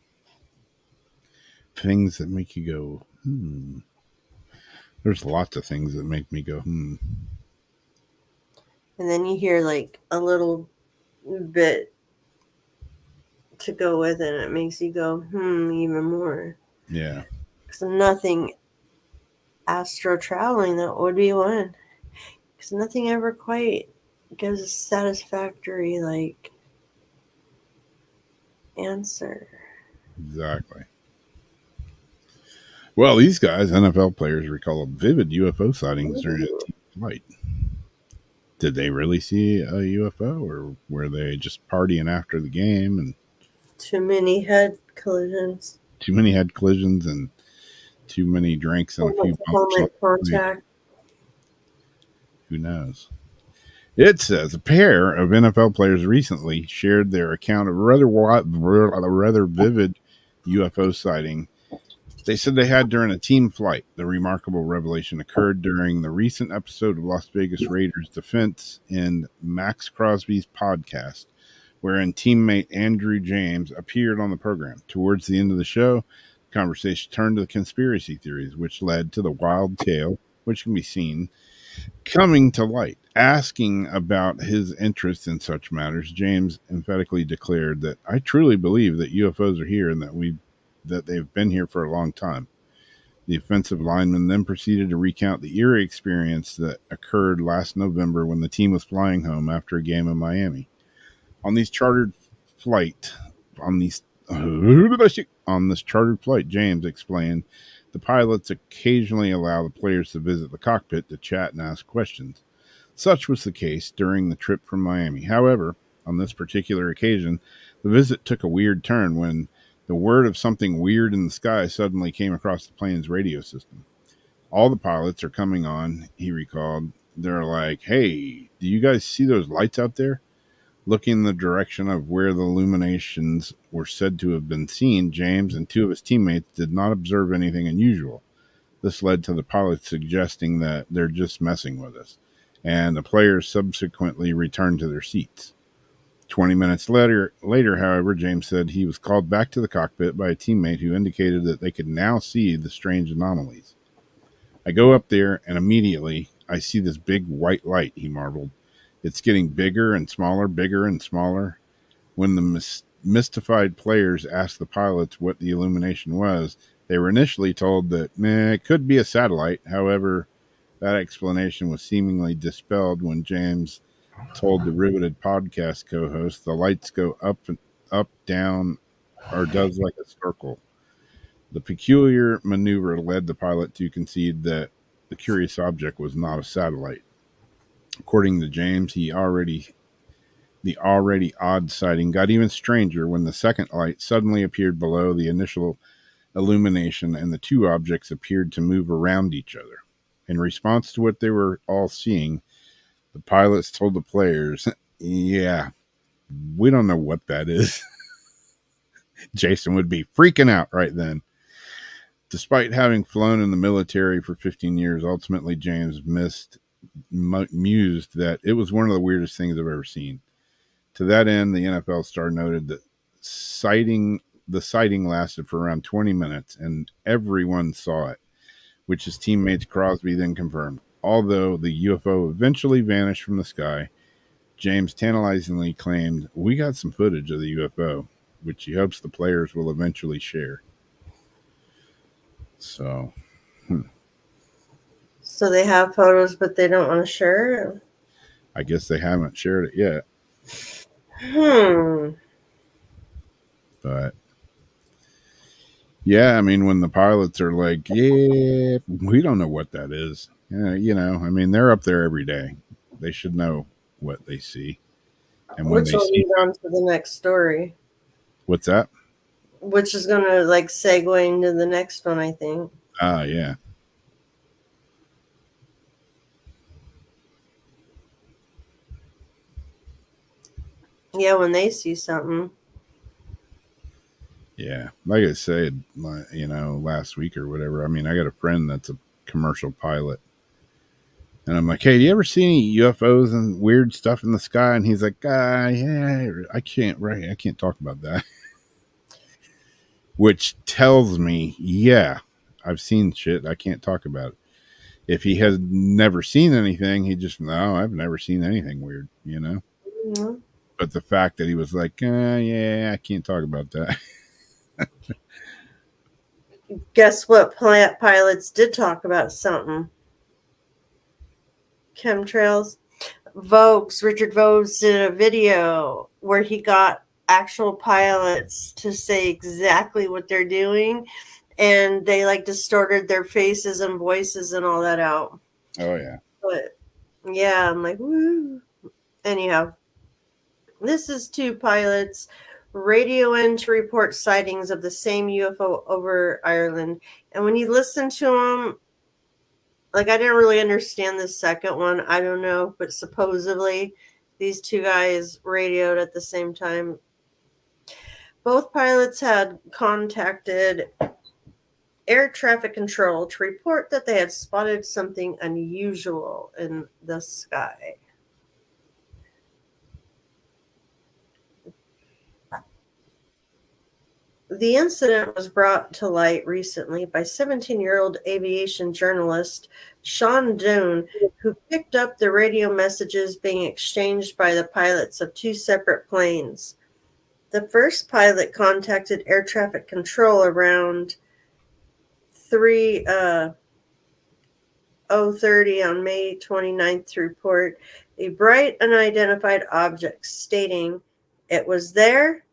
B: Things that make you go, There's lots of things that make me go,
C: And then you hear like a little bit to go with it, and it makes you go, even more.
B: Yeah.
C: Because nothing astro traveling, that would be one. Because nothing ever quite gives a satisfactory, like, answer.
B: Exactly. Well, these guys, NFL players, recall vivid UFO sightings during a team flight. Did they really see a UFO, or were they just partying after the game and
C: Too many head collisions.
B: too many head collisions and too many drinks and a few bumps?
C: Helmet contact.
B: Who knows? It says a pair of NFL players recently shared their account of a rather vivid UFO sighting they said they had during a team flight. The remarkable revelation occurred during the recent episode of Las Vegas Raiders defense in Max Crosby's podcast, wherein teammate Andrew James appeared on the program. Towards the end of the show, the conversation turned to the conspiracy theories, which led to the wild tale, which can be seen coming to light. Asking about his interest in such matters, James emphatically declared that I truly believe that UFOs are here and that they've been here for a long time. The offensive lineman then proceeded to recount the eerie experience that occurred last November when the team was flying home after a game in Miami. On this chartered flight, James explained, the pilots occasionally allow the players to visit the cockpit to chat and ask questions. Such was the case during the trip from Miami. However, on this particular occasion, the visit took a weird turn when the word of something weird in the sky suddenly came across the plane's radio system. All the pilots are coming on, he recalled. They're like, hey, do you guys see those lights out there? Looking in the direction of where the illuminations were said to have been seen, James and two of his teammates did not observe anything unusual. This led to the pilots suggesting that they're just messing with us, and the players subsequently returned to their seats. 20 minutes later, however, James said he was called back to the cockpit by a teammate who indicated that they could now see the strange anomalies. I go up there, and immediately I see this big white light, he marveled. It's getting bigger and smaller, bigger and smaller. When the mystified players asked the pilots what the illumination was, they were initially told that it could be a satellite. However, that explanation was seemingly dispelled when James told the riveted podcast co-host the lights go up and up, down, or does like a circle. The peculiar maneuver led the pilot to concede that the curious object was not a satellite. According to James, the already odd sighting got even stranger when the second light suddenly appeared below the initial illumination and the two objects appeared to move around each other. In response to what they were all seeing, the pilots told the players, yeah, we don't know what that is. Jason would be freaking out right then. Despite having flown in the military for 15 years, ultimately James mused that it was one of the weirdest things I've ever seen. To that end, the NFL star noted that the sighting lasted for around 20 minutes and everyone saw it, which his teammates Crosby then confirmed. Although the UFO eventually vanished from the sky, James tantalizingly claimed, "We got some footage of the UFO," which he hopes the players will eventually share. So,
C: So they have photos, but they don't want to share.
B: I guess they haven't shared it yet. But yeah, I mean, when the pilots are like, "Yeah, we don't know what that is," I mean, they're up there every day. They should know what they see. And when
C: Which
B: they
C: will
B: see,
C: lead on to the next story,
B: what's that?
C: which is going to like segue into the next one, I think.
B: Ah, yeah.
C: Yeah, when they see something.
B: Yeah, like I said, last week or whatever. I mean, I got a friend that's a commercial pilot, and I'm like, "Hey, do you ever see any UFOs and weird stuff in the sky?" And he's like, yeah, I can't talk about that." Which tells me, yeah, I've seen shit. I can't talk about it. If he has never seen anything, he just, no, I've never seen anything weird,
C: Mhm.
B: But the fact that he was like, yeah, I can't talk about that.
C: Guess what? Pilots did talk about something. Chemtrails. Richard Vogues did a video where he got actual pilots to say exactly what they're doing, and they like distorted their faces and voices and all that out.
B: Oh, yeah.
C: But yeah, I'm like, woo. Anyhow, this is two pilots radio in to report sightings of the same UFO over Ireland. And when you listen to them, like, I didn't really understand the second one. I don't know, but supposedly these two guys radioed at the same time. Both pilots had contacted air traffic control to report that they had spotted something unusual in the sky. The incident was brought to light recently by 17-year-old aviation journalist Sean Doan, who picked up the radio messages being exchanged by the pilots of two separate planes. The first pilot contacted air traffic control around 3:30 on May 29th to report a bright unidentified object, stating it was there,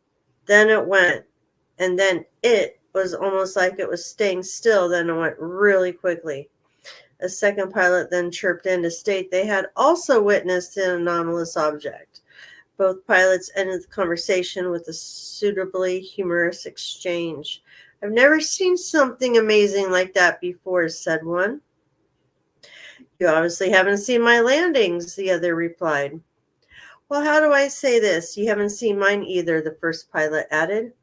C: then it went, and then it was almost like it was staying still, then it went really quickly. A second pilot then chirped in to state they had also witnessed an anomalous object. Both pilots ended the conversation with a suitably humorous exchange. "I've never seen something amazing like that before," said one. "You obviously haven't seen my landings," the other replied. "Well, how do I say this? You haven't seen mine either," the first pilot added.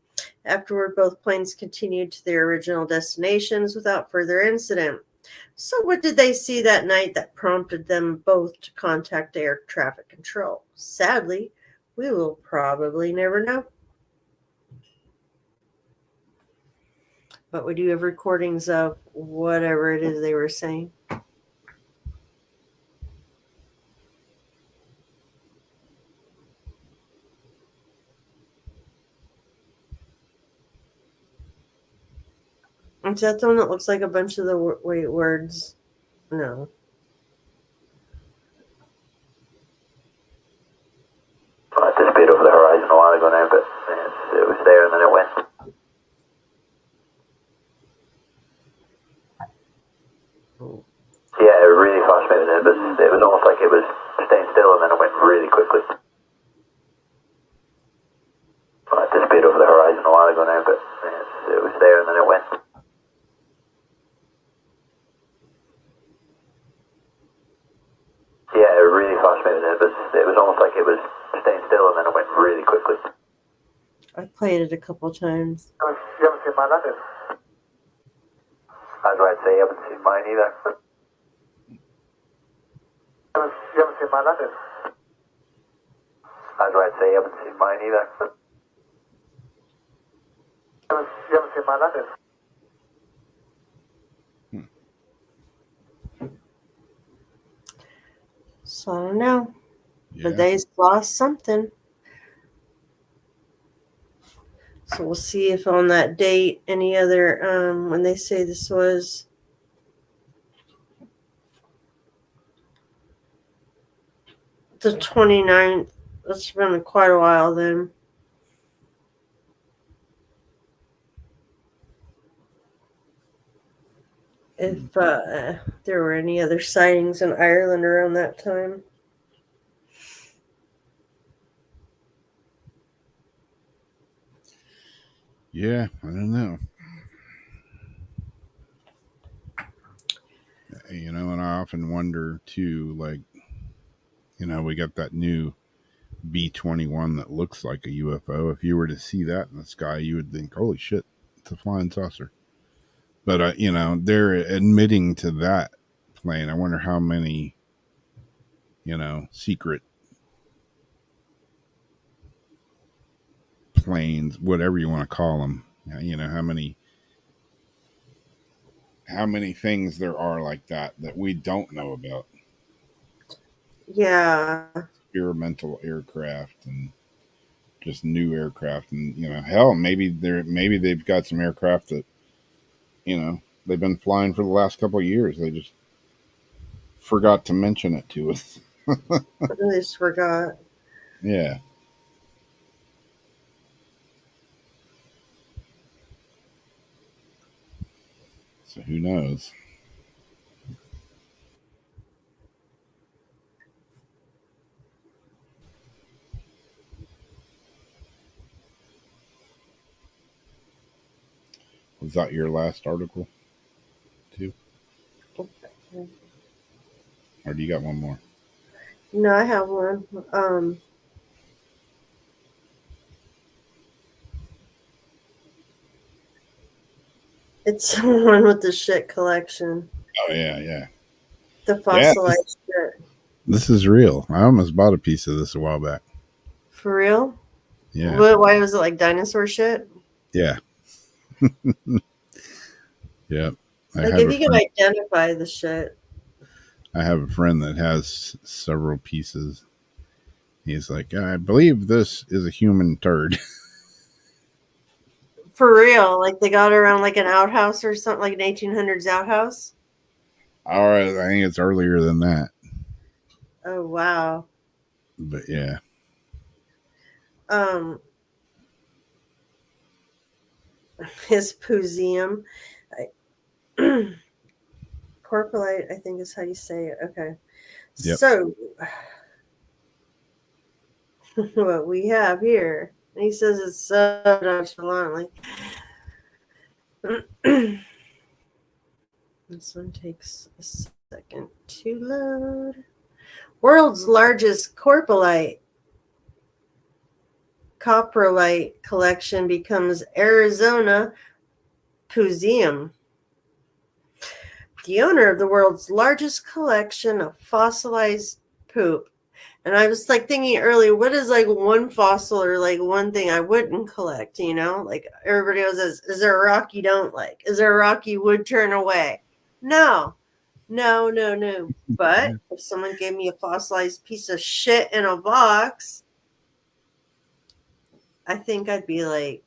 C: Afterward, both planes continued to their original destinations without further incident. So what did they see that night that prompted them both to contact air traffic control? Sadly, we will probably never know. But we do have recordings of whatever it is they were saying. Is that the one that looks like a bunch of the words? No.
G: It disappeared over the horizon a while ago now, but it was there and then it went. Yeah, it really fascinating. It was almost like it was staying fast moving. It was almost like it was staying still and then it went really quickly.
C: I played it a couple times.
G: You haven't seen mine either? I was right to say you haven't seen mine either. You haven't seen mine either? I was right to say you haven't seen mine either. You haven't seen mine either?
C: So I don't know.
B: Yeah.
C: But they lost something. So we'll see if on that date any other when they say this was the 29th. That's been quite a while then. If there were any other sightings in Ireland around that time.
B: Yeah, I don't know. You know, and I often wonder too, like, you know, we got that new B-21 that looks like a UFO. If you were to see that in the sky, you would think, holy shit, it's a flying saucer. But, you know, they're admitting to that plane. I wonder how many, you know, secret planes, whatever you want to call them, you know, how many things there are like that we don't know about.
C: Yeah.
B: Experimental aircraft and just new aircraft, and you know, hell, maybe they've got some aircraft that, you know, they've been flying for the last couple of years. They just forgot to mention it to us.
C: I just forgot.
B: Yeah. So who knows? Was that your last article too? Or do you got one more?
C: No, I have one. It's someone with the shit collection.
B: Oh yeah.
C: The fossilized shit.
B: This is real. I almost bought a piece of this a while back.
C: For real?
B: Yeah.
C: Why was it like dinosaur shit?
B: Yeah. Yep.
C: Like if you can identify the shit.
B: I have a friend that has several pieces. He's like, I believe this is a human turd.
C: For real? Like they got around like an outhouse or something, like an 1800s outhouse?
B: All right, I think it's earlier than that.
C: Oh, wow.
B: But yeah.
C: His museum. Corpulite, I think is how you say it. Okay.
B: Yep.
C: So, what we have here, and he says it's so nonchalantly. This one takes a second to load. World's largest coprolite collection becomes Arizona Museum. The owner of the world's largest collection of fossilized poop. And I was like thinking earlier, what is like one fossil or like one thing I wouldn't collect, you know? Like everybody else says, is there a rock you don't like? Is there a rock you would turn away? No. But if someone gave me a fossilized piece of shit in a box, I think I'd be like,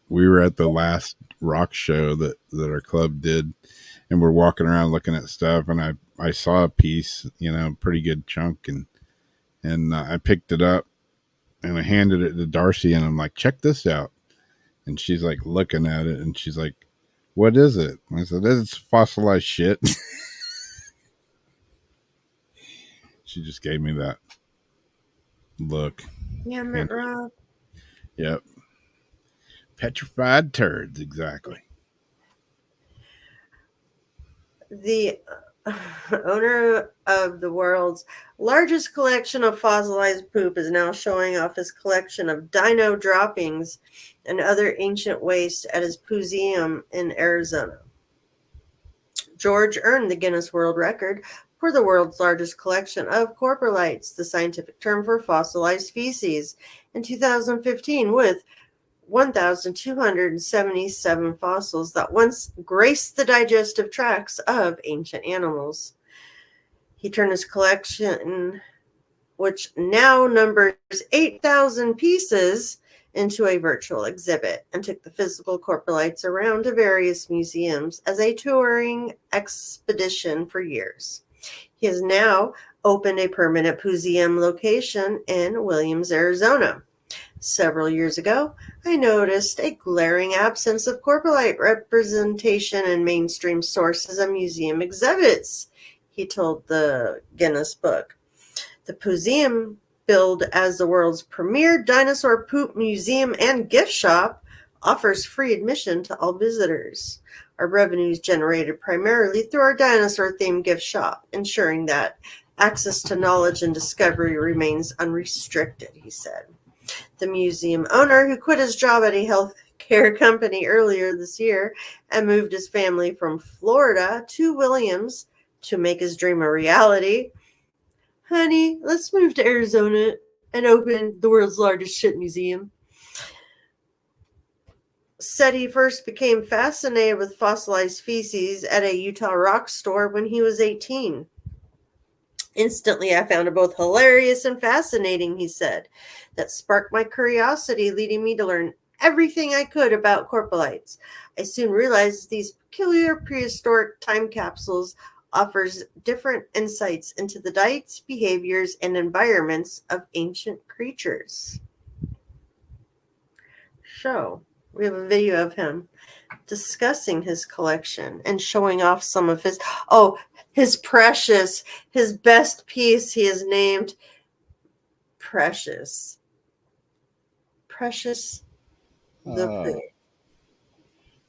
B: we were at the last rock show that our club did, and we're walking around looking at stuff, and I saw a piece, you know, pretty good chunk, and I picked it up and I handed it to Darcy, and I'm like, check this out. And she's like looking at it, and she's like, what is it? I said, it's fossilized shit. She just gave me that look.
C: yeah, Matt Rob.
B: Yep. Petrified turds, exactly.
C: The owner of the world's largest collection of fossilized poop, is now showing off his collection of dino droppings and other ancient waste at his museum in Arizona. George earned the Guinness World Record for the world's largest collection of coprolites, the scientific term for fossilized feces, in 2015 with 1,277 fossils that once graced the digestive tracts of ancient animals. He turned his collection, which now numbers 8,000 pieces, into a virtual exhibit and took the physical coprolites around to various museums as a touring expedition for years. He has now opened a permanent museum location in Williams, Arizona. Several years ago, I noticed a glaring absence of coprolite representation in mainstream sources and museum exhibits, he told the Guinness Book. The museum, billed as the world's premier dinosaur poop museum and gift shop, offers free admission to all visitors. Our revenue is generated primarily through our dinosaur-themed gift shop, ensuring that access to knowledge and discovery remains unrestricted, he said. The museum owner, who quit his job at a healthcare company earlier this year and moved his family from Florida to Williams to make his dream a reality. Honey, let's move to Arizona and open the world's largest shit museum. Said he first became fascinated with fossilized feces at a Utah rock store when he was 18. Instantly, I found it both hilarious and fascinating, he said. That sparked my curiosity, leading me to learn everything I could about coprolites. I soon realized these peculiar prehistoric time capsules offers different insights into the diets, behaviors, and environments of ancient creatures. So, we have a video of him discussing his collection and showing off some of his, his precious, his best piece he has named Precious. Precious the Poo.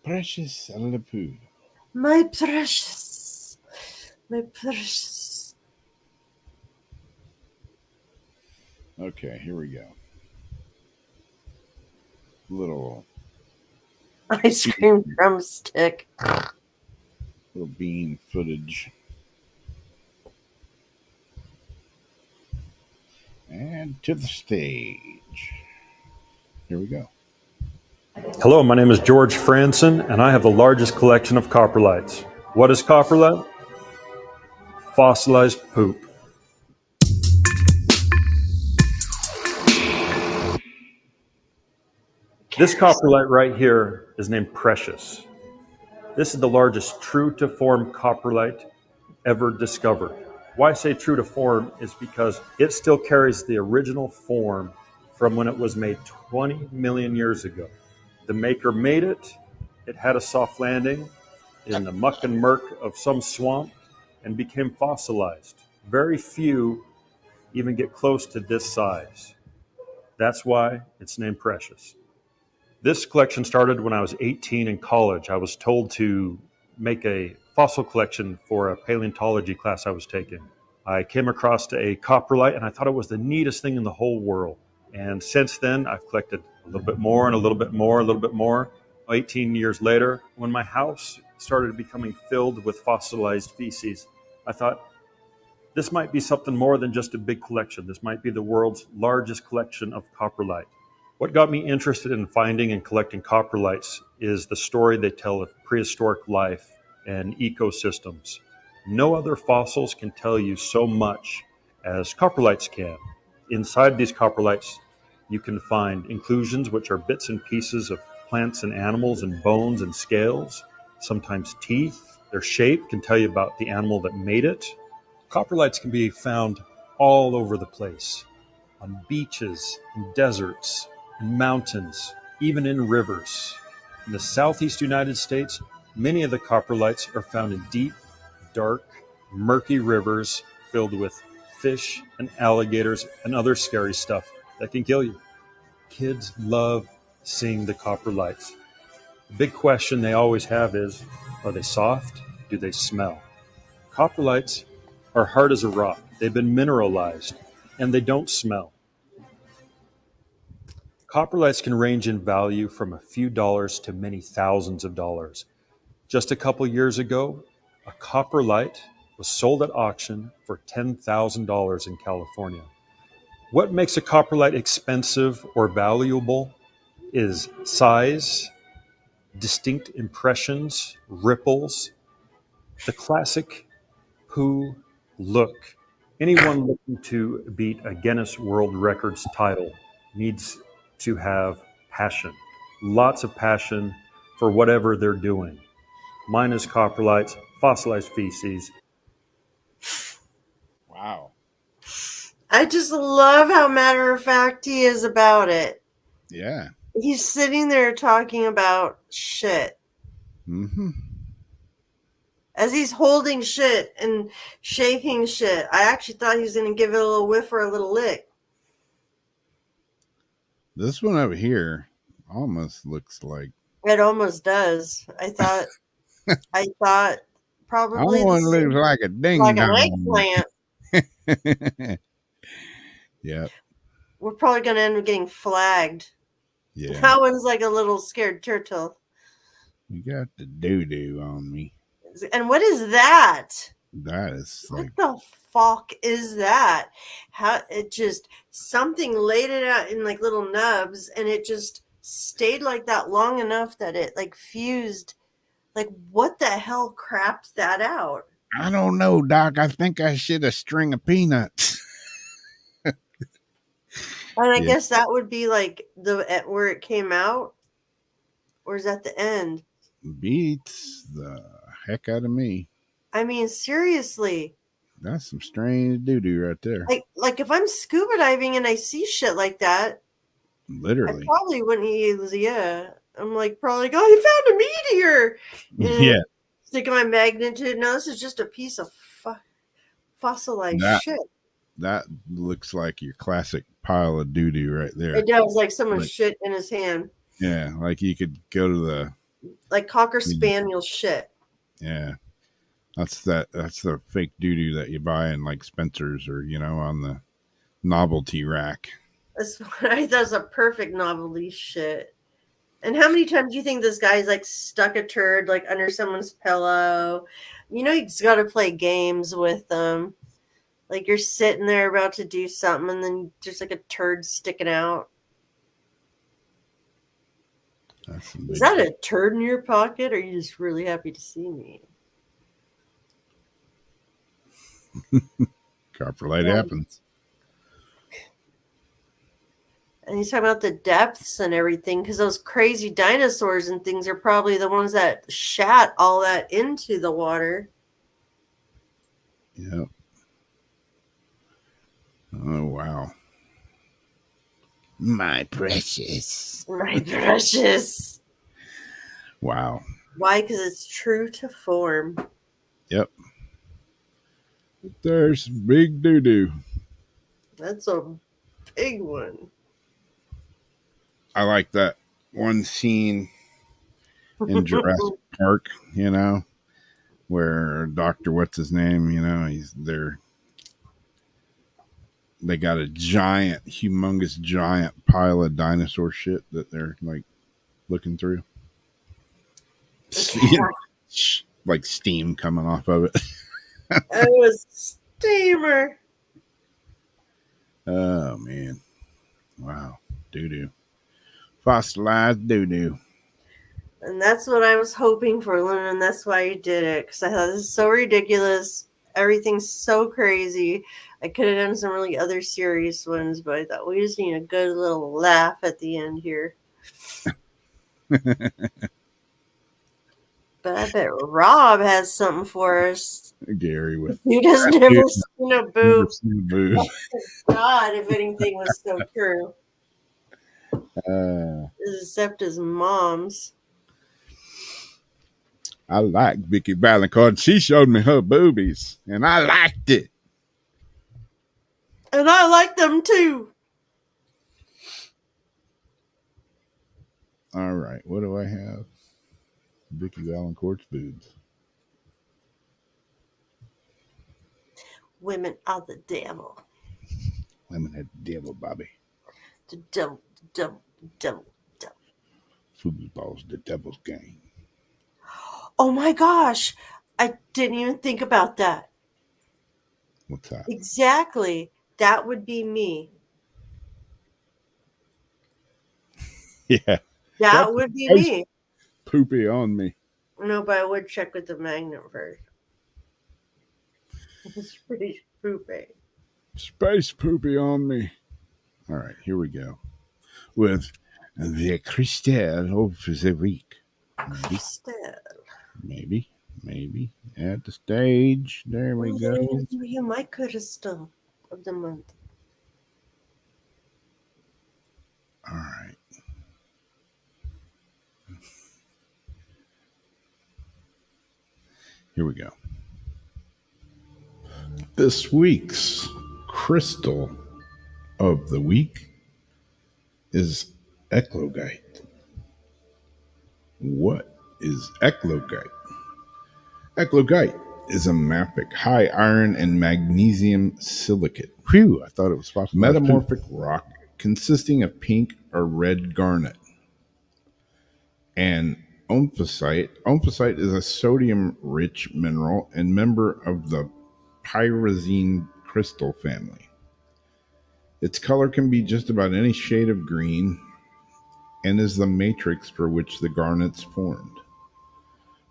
B: Precious Le Poo.
C: My precious. My precious.
B: Okay, here we go. Little
C: Ice cream drumstick.
B: little bean footage. And to the stage. Here we go.
H: Hello, my name is George Franson, and I have the largest collection of coprolites. What is coprolite? Fossilized poop. This coprolite right here is named Precious. This is the largest true-to-form coprolite ever discovered. Why I say true to form is because it still carries the original form from when it was made 20 million years ago. The maker made it, it had a soft landing in the muck and murk of some swamp and became fossilized. Very few even get close to this size. That's why it's named Precious. This collection started when I was 18 in college. I was told to make a fossil collection for a paleontology class I was taking. I came across a coprolite and I thought it was the neatest thing in the whole world. And since then, I've collected a little bit more and a little bit more, a little bit more. 18 years later, when my house started becoming filled with fossilized feces, I thought, this might be something more than just a big collection. This might be the world's largest collection of coprolite. What got me interested in finding and collecting coprolites is the story they tell of prehistoric life and ecosystems. No other fossils can tell you so much as coprolites can. Inside these coprolites, you can find inclusions, which are bits and pieces of plants and animals and bones and scales, sometimes teeth. Their shape can tell you about the animal that made it. Coprolites can be found all over the place, on beaches, in deserts, in mountains, even in rivers. In the southeast United States, many of the coprolites are found in deep, dark, murky rivers filled with fish and alligators and other scary stuff that can kill you. Kids love seeing the coprolites. The big question they always have is, are they soft? Do they smell? Coprolites are hard as a rock. They've been mineralized, and they don't smell. Coprolites can range in value from a few dollars to many thousands of dollars. Just a couple years ago, a coprolite was sold at auction for $10,000 in California. What makes a coprolite expensive or valuable is size, distinct impressions, ripples, the classic Pooh look. Anyone looking to beat a Guinness World Records title needs to have passion, lots of passion for whatever they're doing. Mine is coprolites, fossilized feces.
B: Wow.
C: I just love how matter of fact he is about it.
B: Yeah.
C: He's sitting there talking about shit
B: Mm-hmm.
C: as he's holding shit and shaking shit. I actually thought he was going to give it a little whiff or a little lick.
B: This one over here almost looks like.
C: It almost does. I thought
B: I
C: probably
B: want to
C: this
B: look like a ding
C: like an
B: dong.
C: eggplant.
B: Yep.
C: We're probably going to end up getting flagged.
B: Yeah.
C: That one's like a little scared turtle.
B: You got the doo doo on me.
C: And what is that?
B: That is like.
C: What the fuck is that? How it just something laid it out in like little nubs, and it just stayed like that long enough that it like fused. Like, what the hell crapped that out?
B: I don't know, Doc. I think I should a string of peanuts.
C: And I
B: Yeah.
C: guess that would be like where it came out, or is that the end?
B: Beats the heck out of me.
C: I mean, seriously.
B: That's some strange doo doo right there.
C: Like if I'm scuba diving and I see shit like that, I
B: Literally.
C: probably wouldn't use. Yeah, I'm like probably like, oh, you found a meteor. And
B: Yeah.
C: Sticking my magnitude. No, this is just a piece of fossilized shit.
B: That looks like your classic pile of doo doo right there.
C: It does, like someone's shit in his hand.
B: Yeah, like you could go to the
C: like Cocker Spaniel shit.
B: Yeah, that's the fake doo doo that you buy in like Spencer's or on the novelty rack.
C: That's a perfect novelty shit. And how many times do you think this guy's like stuck a turd like under someone's pillow? He's got to play games with them. Like you're sitting there about to do something, and then there's like a turd sticking out. Is that a turd in your pocket, or are you just really happy to see me?
B: Coprolite happens.
C: And he's talking about the depths and everything, because those crazy dinosaurs and things are probably the ones that shat all that into the water.
B: Yep. Oh, wow. My precious.
C: My precious.
B: Wow.
C: Why? Because it's true to form.
B: Yep. There's big doo-doo.
C: That's a big one.
B: I like that one scene in Jurassic Park, where Dr. What's his name, he's there. They got a humongous giant pile of dinosaur shit that they're like looking through. Like steam coming off of it.
C: It was steamer.
B: Oh, man. Wow. Doo-doo. Fossilized doo-doo.
C: And that's what I was hoping for, Lynn, and that's why you did it. Because I thought this is so ridiculous. Everything's so crazy. I could have done some really other serious ones, but I thought we just need a good little laugh at the end here. But I bet Rob has something for us.
B: Gary with
C: You just never seen a boob.
B: boob.
C: God, if anything was so true. Except his mom's.
B: I like Vicky Valancourt. She showed me her boobies, and I liked it.
C: And I like them too.
B: All right, what do I have? Vicky Valancourt's boobs.
C: Women are the devil.
B: Women had the devil, Bobby.
C: The devil, the devil, the devil, the devil.
B: Foosball's the devil's game.
C: Oh my gosh. I didn't even think about that.
B: What's that?
C: Exactly. That would be me.
B: Yeah.
C: That
B: That's
C: would be
B: nice.
C: me.
B: Poopy on me.
C: No, but I would check with the magnet first. It's pretty poopy.
B: Space poopy on me. All right, here we go. With the Crystal of the Week. Maybe. At the stage. There we go.
C: You my crystal of the month.
B: All right. Here we go. This week's crystal of the week is eclogite. What is eclogite? Eclogite is a mafic high iron and magnesium silicate. Phew, I thought it was possible. Metamorphic rock consisting of pink or red garnet. And omphacite. Omphacite is a sodium-rich mineral and member of the pyrazine crystal family. Its color can be just about any shade of green and is the matrix for which the garnets formed.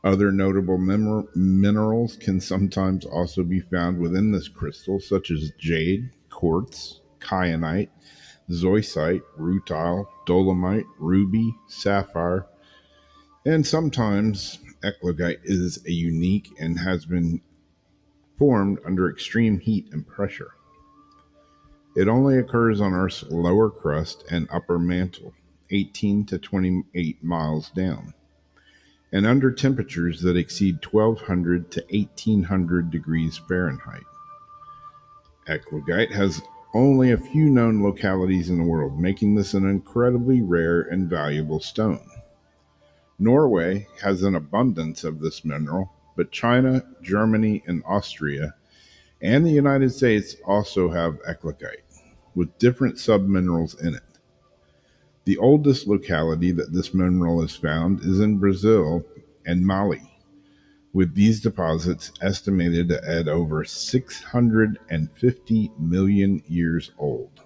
B: Other notable minerals can sometimes also be found within this crystal, such as jade, quartz, kyanite, zoisite, rutile, dolomite, ruby, sapphire, and sometimes eclogite is a unique and has been formed under extreme heat and pressure. It only occurs on Earth's lower crust and upper mantle, 18 to 28 miles down, and under temperatures that exceed 1200 to 1800 degrees Fahrenheit. Eclogite has only a few known localities in the world, making this an incredibly rare and valuable stone. Norway has an abundance of this mineral, but China, Germany, and Austria, and the United States also have eclogite, with different subminerals in it. The oldest locality that this mineral is found is in Brazil and Mali, with these deposits estimated at over 650 million years old.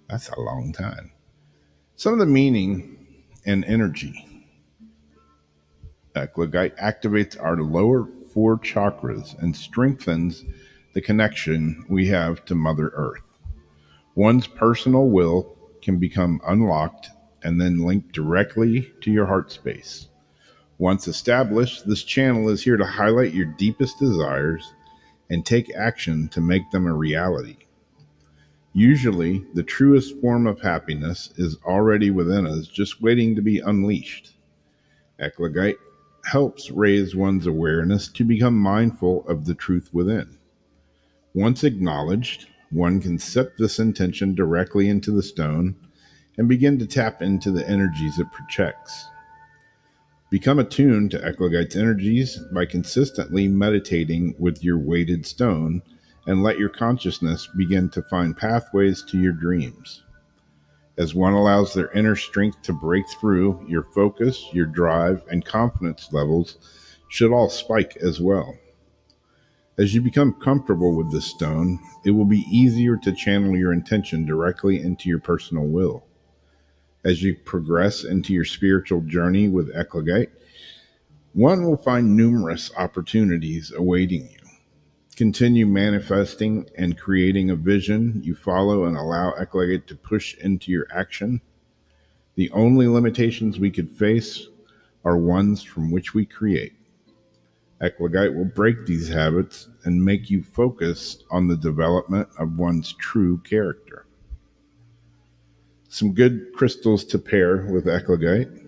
B: That's a long time. Some of the meaning and energy. Eclogite activates our lower four chakras and strengthens the connection we have to Mother Earth. One's personal will can become unlocked and then linked directly to your heart space. Once established, this channel is here to highlight your deepest desires and take action to make them a reality. Usually, the truest form of happiness is already within us, just waiting to be unleashed. Eclogite helps raise one's awareness to become mindful of the truth within. Once acknowledged, one can set this intention directly into the stone and begin to tap into the energies it projects. Become attuned to eclogite's energies by consistently meditating with your weighted stone and let your consciousness begin to find pathways to your dreams. As one allows their inner strength to break through, your focus, your drive, and confidence levels should all spike as well. As you become comfortable with this stone, it will be easier to channel your intention directly into your personal will. As you progress into your spiritual journey with eclogite, one will find numerous opportunities awaiting you. Continue manifesting and creating a vision you follow and allow eclogite to push into your action. The only limitations we could face are ones from which we create. Eclogite will break these habits and make you focus on the development of one's true character. Some good crystals to pair with eclogite.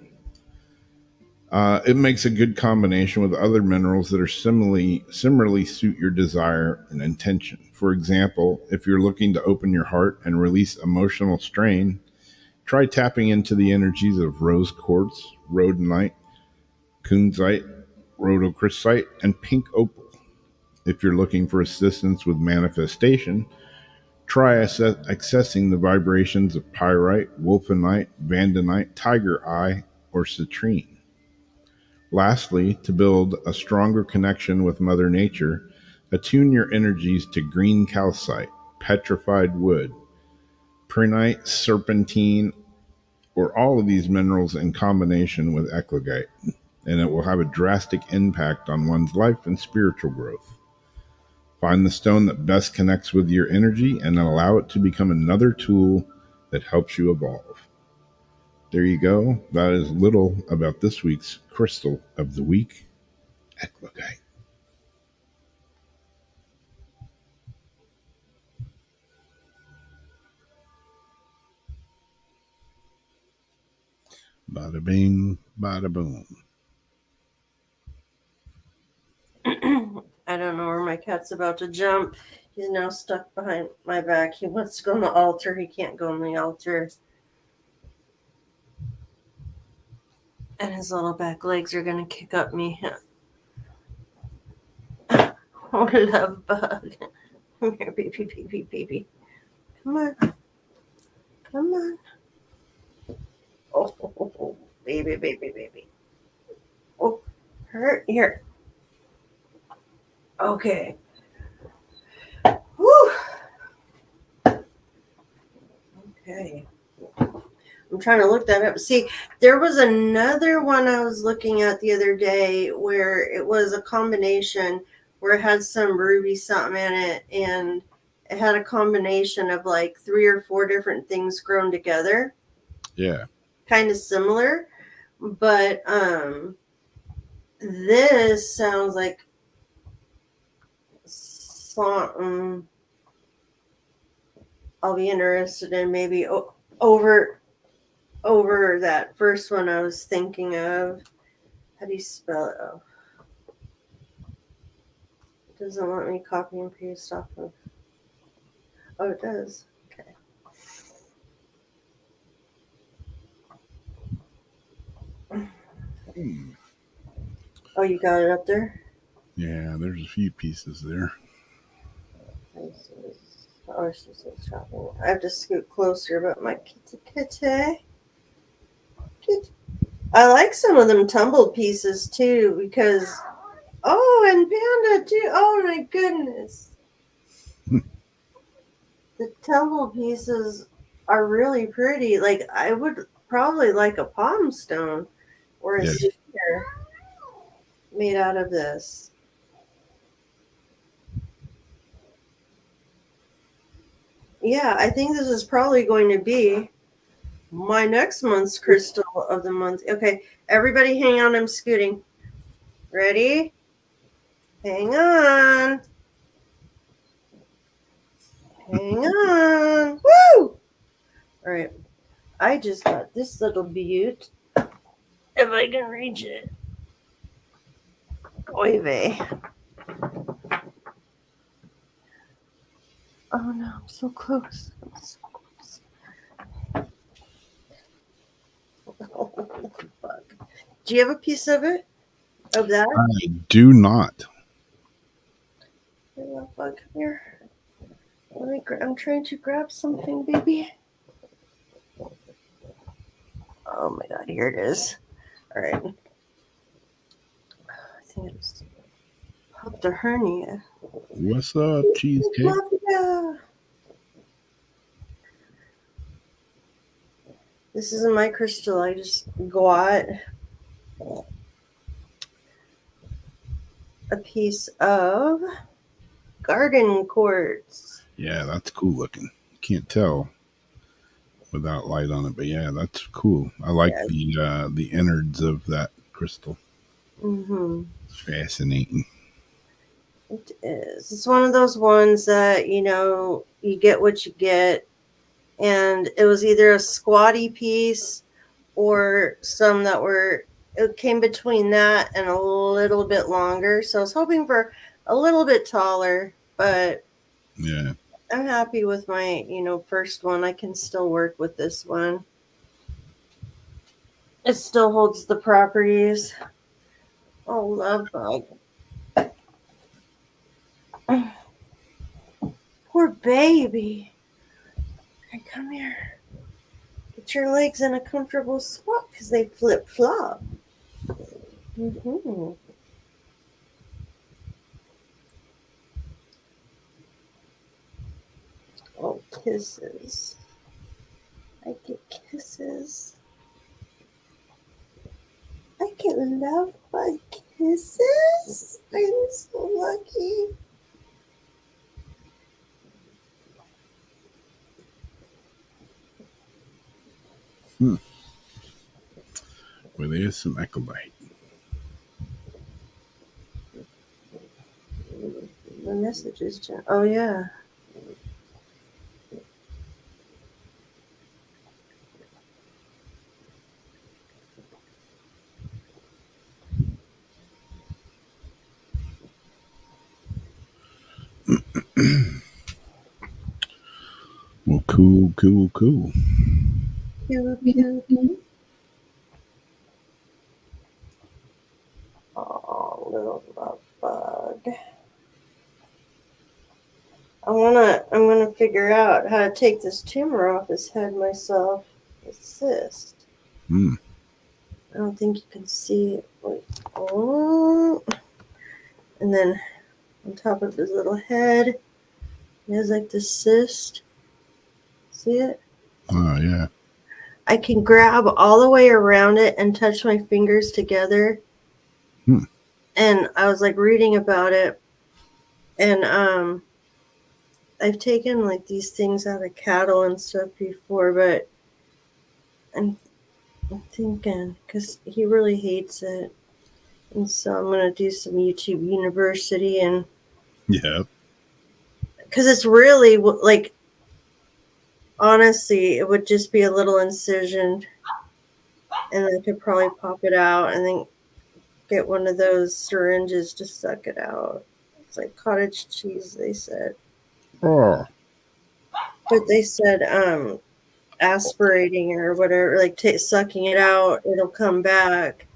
B: It makes a good combination with other minerals that are similarly suit your desire and intention. For example, if you're looking to open your heart and release emotional strain, try tapping into the energies of rose quartz, rhodonite, kunzite, rhodochrosite, and pink opal. If you're looking for assistance with manifestation, try accessing the vibrations of pyrite, wolfenite, vandonite, tiger eye, or citrine. Lastly, to build a stronger connection with Mother Nature, attune your energies to green calcite, petrified wood, prehnite, serpentine, or all of these minerals in combination with eclogite, and it will have a drastic impact on one's life and spiritual growth. Find the stone that best connects with your energy and then allow it to become another tool that helps you evolve. There you go. That is little about this week's crystal of the week, eclogite. Bada bing, bada boom.
C: I don't know where my cat's about to jump. He's now stuck behind my back. He wants to go on the altar. He can't go on the altar. And his little back legs are going to kick up me. Oh, love bug. Come here, baby, baby, baby. Come on. Come on. Oh, baby, baby, baby. Oh, hurt. Here. Okay. Whew. Okay. I'm trying to look that up. See, there was another one I was looking at the other day where it was a combination where it had some ruby something in it, and it had a combination of like 3 or 4 different things grown together.
B: Yeah.
C: Kind of similar, but this sounds like something I'll be interested in maybe over that first one I was thinking of. How do you spell it? Oh, it doesn't let me copy and paste off of. Oh, it does. Okay. Oh, you got it up there?
B: Yeah, there's a few pieces there.
C: Oh, she's shopping. I have to scoot closer, but my kitty. I like some of them tumbled pieces too because. Oh, and panda too. Oh my goodness. The tumble pieces are really pretty. Like I would probably like a palm stone or a
B: Yeah.
C: sphere made out of this. Yeah, I think this is probably going to be my next month's crystal of the month. Okay, everybody hang on, I'm scooting. Ready? Hang on. Hang on. Woo! All right. I just got this little beaut. If I can reach it. Oy vey. Oh no, I'm so close. I'm so close. Oh, fuck. Do you have a piece of it? Of that?
B: I do not.
C: Oh, fuck. Come here. I'm trying to grab something, baby. Oh my god, here it is. Alright. I think I just popped a hernia.
B: What's up, cheesecake?
C: Yeah. This isn't my crystal. I just got a piece of garden quartz.
B: Yeah, that's cool looking. Can't tell without light on it, but yeah, that's cool. I like the innards of that crystal.
C: Mm-hmm.
B: It's fascinating.
C: It is. It's one of those ones that, you get what you get. And it was either a squatty piece or some that it came between that and a little bit longer. So I was hoping for a little bit taller, but
B: yeah,
C: I'm happy with my, first one. I can still work with this one. It still holds the properties. Oh, love bug. Poor baby. Okay, come here. Get your legs in a comfortable spot because they flip flop. Mm-hmm. Oh, kisses. I get kisses. I get love by kisses. I'm so lucky.
B: Well, there's some acolyte.
C: The message is oh yeah.
B: Well, cool.
C: Pew, pew, pew. Oh, little love bug. I'm gonna figure out how to take this tumor off his head myself. It's cyst.
B: Hmm.
C: I don't think you can see it. Wait. Oh. And then on top of his little head, he has like this cyst. See it?
B: Oh, yeah.
C: I can grab all the way around it and touch my fingers together. And I was like reading about it, and I've taken like these things out of cattle and stuff before, but I'm thinking because he really hates it, and so I'm gonna do some YouTube University, and
B: Yeah.
C: because it's really like honestly, it would just be a little incision, and I could probably pop it out and then get one of those syringes to suck it out. It's like cottage cheese, they said.
B: Oh.
C: But they said aspirating or whatever, like sucking it out, it'll come back.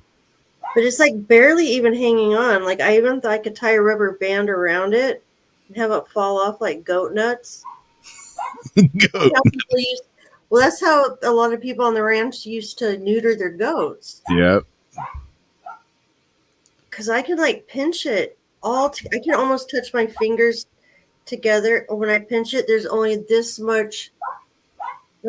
C: But it's like barely even hanging on. Like I even thought I could tie a rubber band around it and have it fall off like goat nuts.
B: Goat.
C: Well, that's how a lot of people on the ranch used to neuter their goats.
B: Yep.
C: Because I can like pinch it I can almost touch my fingers together. When I pinch it, there's only this much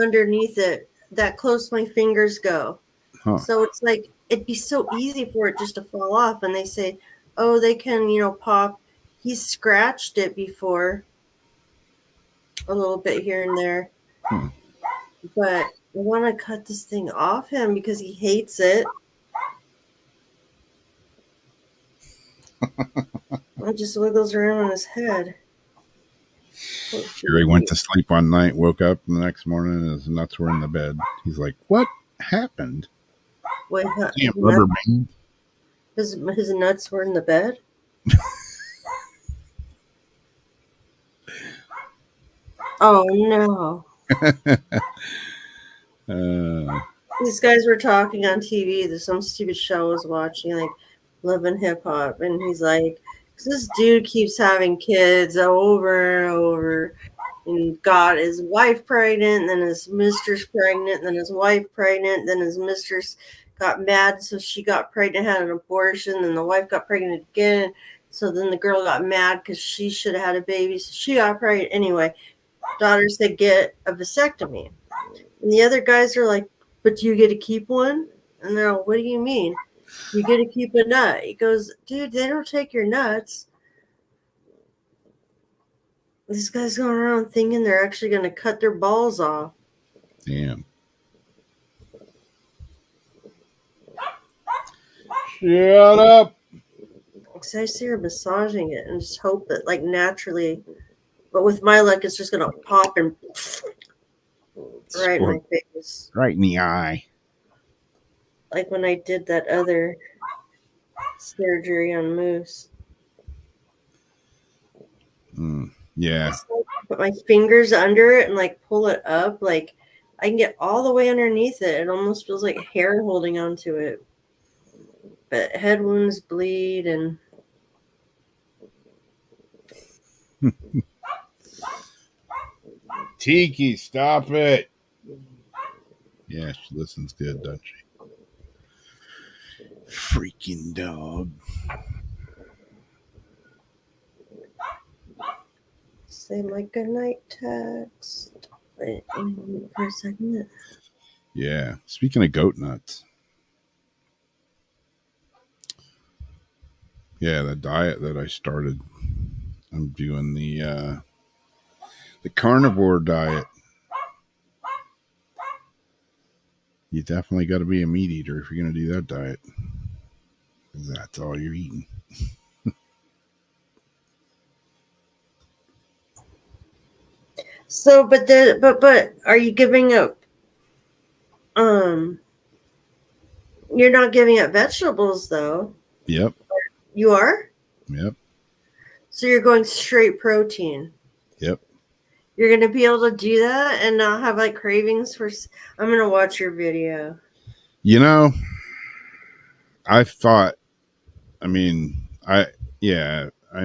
C: underneath it, that close my fingers go.
B: Huh.
C: So it's like it'd be so easy for it just to fall off. And they say, oh, they can, pop. He's scratched it before a little bit here and there. But I want to cut this thing off him because he hates it. It just wiggles around on his head.
B: Sure, he went to sleep one night, woke up the next morning, and his nuts were in the bed. He's like, "What happened?"
C: Wait,
B: Damn rubber band.
C: His nuts were in the bed? Oh, no. These guys were talking on TV. Some stupid show I was watching, like Love and Hip Hop. And he's like, this dude keeps having kids over and over. And got his wife pregnant, then his mistress pregnant, then his wife pregnant, then his mistress got mad, so she got pregnant, had an abortion, then the wife got pregnant again, so then the girl got mad because she should have had a baby, so she got pregnant. Anyway, daughter said get a vasectomy. And the other guys are like, but do you get to keep one? And they're like, what do you mean? You get to keep a nut. He goes, dude, they don't take your nuts. These guys going around thinking they're actually going to cut their balls off.
B: Damn. Shut up.
C: Because I see her massaging it and just hope that, like, naturally, but with my luck, it's just going to pop and right in my face.
B: Right in the eye.
C: Like when I did that other surgery on Moose.
B: Yeah.
C: So I put my fingers under it and like pull it up. Like I can get all the way underneath it. It almost feels like hair holding onto it. But head wounds bleed and
B: Tiki, stop it. Yeah, she listens good, doesn't she? Freaking dog.
C: Say my goodnight text. Wait for a second.
B: Yeah. Speaking of goat nuts. Yeah, the diet that I started. I'm doing the carnivore diet. You definitely got to be a meat eater if you're going to do that diet. That's all you're eating.
C: So, but are you giving up? You're not giving up vegetables though.
B: Yep.
C: You are.
B: Yep.
C: So you're going straight protein.
B: Yep.
C: You're gonna be able to do that and not have like cravings for. I'm gonna watch your video.
B: You know, I thought. I mean, I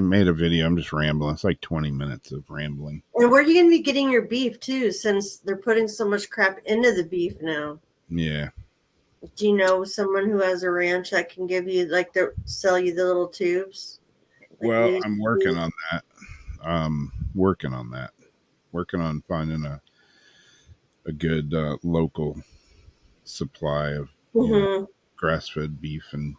B: made a video. I'm just rambling. It's like 20 minutes of rambling.
C: And where are you gonna be getting your beef too? Since they're putting so much crap into the beef now.
B: Yeah.
C: Do you know someone who has a ranch that can give you like sell you the little tubes? Like
B: Well, I'm working on that. Working on that. Working on finding a good local supply of grass-fed beef and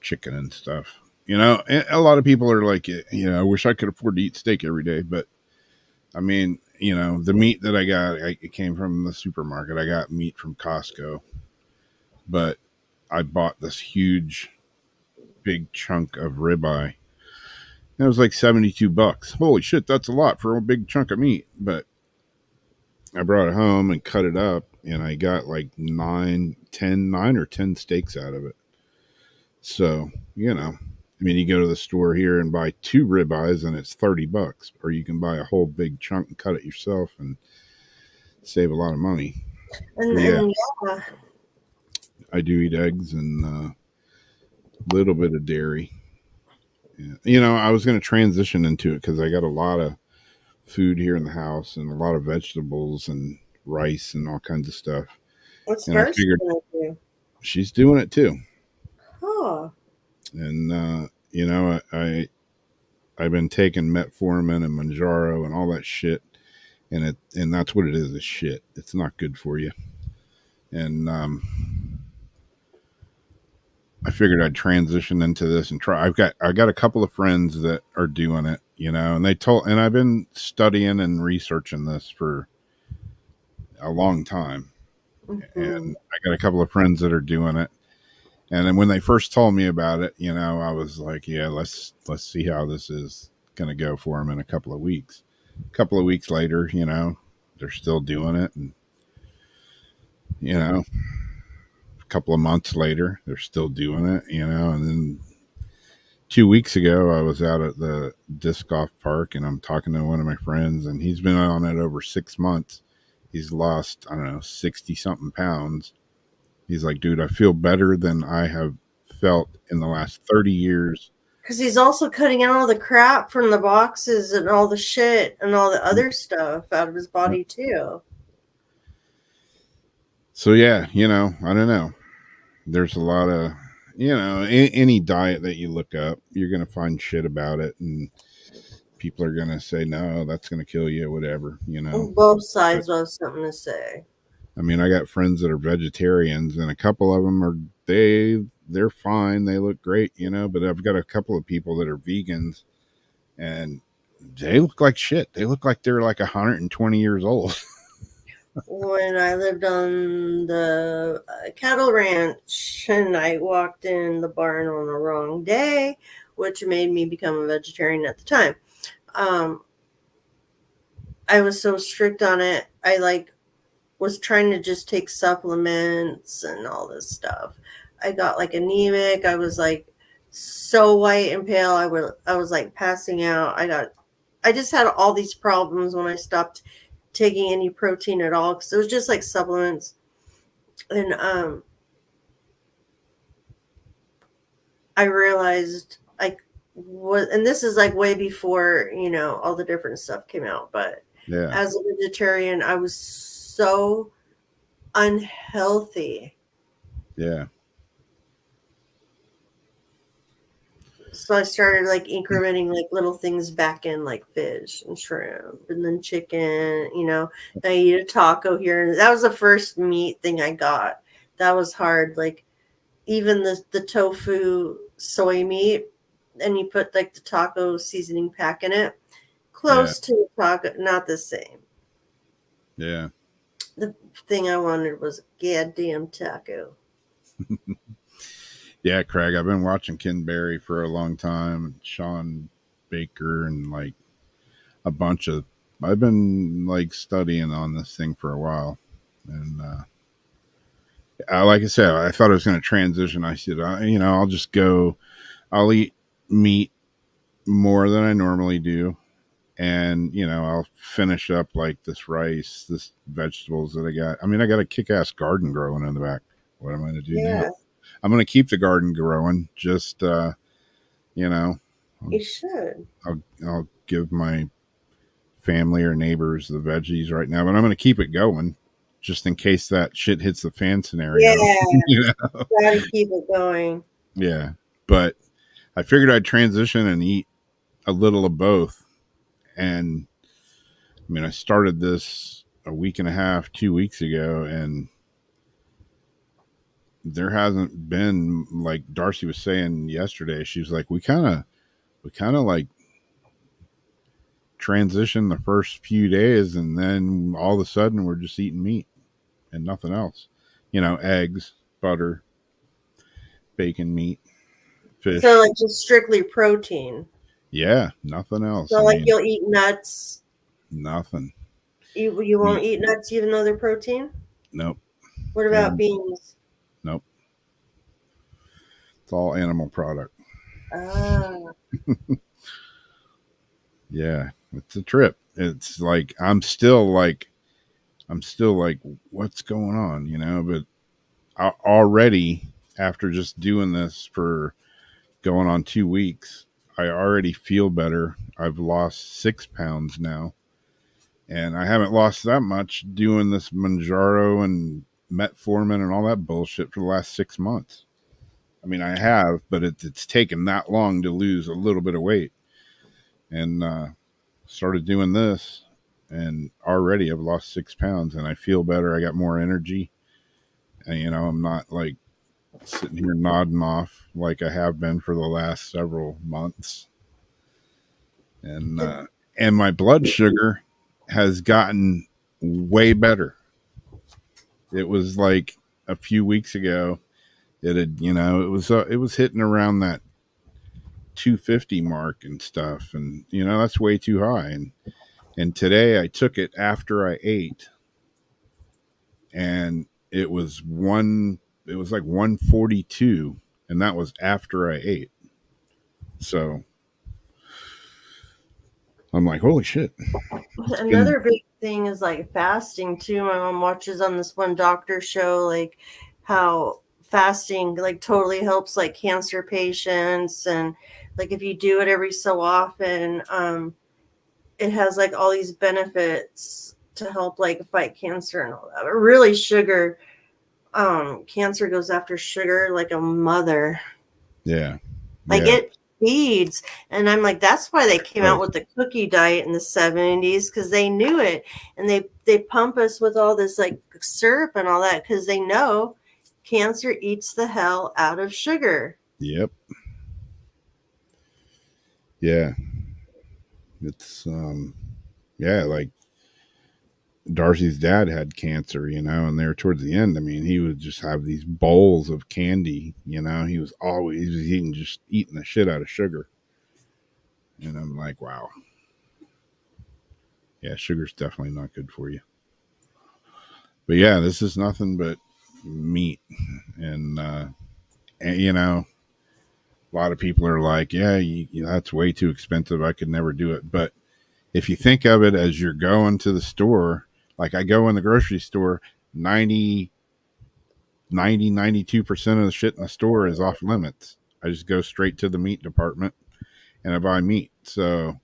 B: chicken and stuff. You know, a lot of people are like, I wish I could afford to eat steak every day, but I mean, the meat that I got, it came from the supermarket. I got meat from Costco, but I bought this huge, big chunk of ribeye. It was like $72. Holy shit, that's a lot for a big chunk of meat. But I brought it home and cut it up, and I got like 9 or 10 steaks out of it. So, I mean, you go to the store here and buy 2 ribeyes and it's $30, or you can buy a whole big chunk and cut it yourself and save a lot of money.
C: And
B: I do eat eggs and a little bit of dairy. Yeah. I was going to transition into it because I got a lot of food here in the house and a lot of vegetables and rice and all kinds of stuff.
C: What's
B: and I figured she's doing it too.
C: Oh.
B: And I've been taking metformin and Manjaro and all that shit, and that's what it is shit. It's not good for you. And I figured I'd transition into this and try. I got a couple of friends that are doing it, and and I've been studying and researching this for a long time. And I got a couple of friends that are doing it. And then when they first told me about it, I was like, yeah, let's see how this is going to go for them in a couple of weeks. A couple of weeks later, they're still doing it. And, a couple of months later, they're still doing it, and then 2 weeks ago, I was out at the disc golf park and I'm talking to one of my friends, and he's been on it over 6 months. He's lost, I don't know, 60 something pounds. He's like, dude, I feel better than I have felt in the last 30 years.
C: Because he's also cutting out all the crap from the boxes and all the shit and all the other stuff out of his body too.
B: So yeah, I don't know. There's a lot of, any diet that you look up, you're going to find shit about it, and people are going to say, no, that's going to kill you, whatever,
C: On both sides will have something to say.
B: I mean, I got friends that are vegetarians, and a couple of them they're fine. They look great, but I've got a couple of people that are vegans, and they look like shit. They look like they're like 120 years old.
C: When I lived on the cattle ranch and I walked in the barn on the wrong day, which made me become a vegetarian at the time. I was so strict on it. I was trying to just take supplements and all this stuff. I got like anemic. I was like so white and pale. I was like passing out. I just had all these problems when I stopped taking any protein at all, because it was just like supplements. And I realized and this is like way before all the different stuff came out, but
B: Yeah.
C: As a vegetarian, I was so unhealthy.
B: Yeah.
C: So I started like incrementing like little things back in, like fish and shrimp and then chicken, you know. I eat a taco here. That was the first meat thing I got. That was hard. Like even the tofu soy meat, and you put like the taco seasoning pack in it.
B: Yeah.
C: Close to a taco, not the same.
B: Yeah.
C: The thing I wanted was a goddamn taco.
B: Yeah, Craig, I've been watching Ken Berry for a long time, and Sean Baker, and like a bunch of. I've been like studying on this thing for a while, and like I said, I thought I was going to transition. I said, I'll just go. I'll eat meat more than I normally do, and I'll finish up like this rice, this vegetables that I got. I mean, I got a kick-ass garden growing in the back. What am I going to do now?
C: Yeah,
B: I'm going to keep the garden growing. Just you know,
C: you should.
B: I'll give my family or neighbors the veggies right now, but I'm going to keep it going just in case that shit hits the fan scenario.
C: Yeah,
B: You know?
C: gotta keep it going.
B: Yeah, but I figured I'd transition and eat a little of both. And I mean, I started this a week and a half, 2 weeks ago, and there hasn't been, like Darcy was saying yesterday, she was like, we kind of like transition the first few days, and then all of a sudden we're just eating meat and nothing else. Eggs, butter, bacon, meat, fish.
C: So like just strictly protein.
B: Yeah, nothing else.
C: So like you'll eat nuts.
B: Nothing.
C: You won't eat nuts even though they're protein?
B: Nope.
C: What about beans?
B: Nope. It's all animal product.
C: Ah.
B: Yeah, it's a trip. It's like I'm still like what's going on, but already after just doing this for going on 2 weeks, I already feel better. I've lost 6 pounds now, and I haven't lost that much doing this Manjaro and metformin and all that bullshit for the last 6 months. I mean, I have, but it's taken that long to lose a little bit of weight, and started doing this, and already I've lost 6 pounds, and I feel better. I got more energy, and I'm not like sitting here nodding off like I have been for the last several months. And my blood sugar has gotten way better. It was like a few weeks ago, it was hitting around that 250 mark and stuff, and that's way too high. And today I took it after I ate, and it was like 142, and that was after I ate. So I'm like, holy shit.
C: Another big thing is like fasting too. My mom watches on this one doctor show like how fasting like totally helps like cancer patients, and like if you do it every so often, it has like all these benefits to help like fight cancer and all that. But really sugar, cancer goes after sugar like a mother.
B: Yeah.
C: Like it feeds. And I'm like, that's why they came out with the cookie diet in the 70s, because they knew it. And they pump us with all this like syrup and all that because they know cancer eats the hell out of sugar.
B: Yep. Yeah. It's like Darcy's dad had cancer, and there towards the end, I mean, he would just have these bowls of candy, he was eating the shit out of sugar. And I'm like, wow. Yeah, sugar's definitely not good for you. But yeah, this is nothing but meat. And a lot of people are like, yeah, that's way too expensive. I could never do it. But if you think of it as you're going to the store, like I go in the grocery store, 92% of the shit in the store is off limits. I just go straight to the meat department and I buy meat. So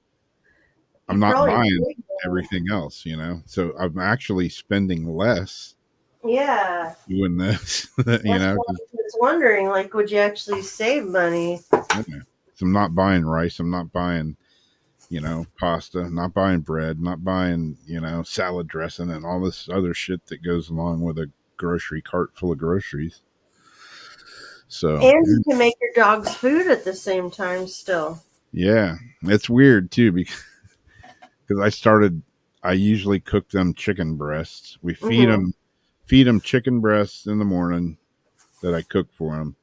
B: I'm not buying everything else, you know. So I'm actually spending less
C: Yeah.
B: doing this, you
C: That's
B: know.
C: what I was wondering. Like, would you actually save money?
B: Yeah. So I'm not buying rice. I'm not buying, you know, pasta. Not buying bread. Not buying, you know, salad dressing and all this other shit that goes along with a grocery cart full of groceries. So
C: And you can make your dog's food at the same time still.
B: yeah, it's weird too because I usually cook them chicken breasts. We feed them chicken breasts in the morning that I cook for them,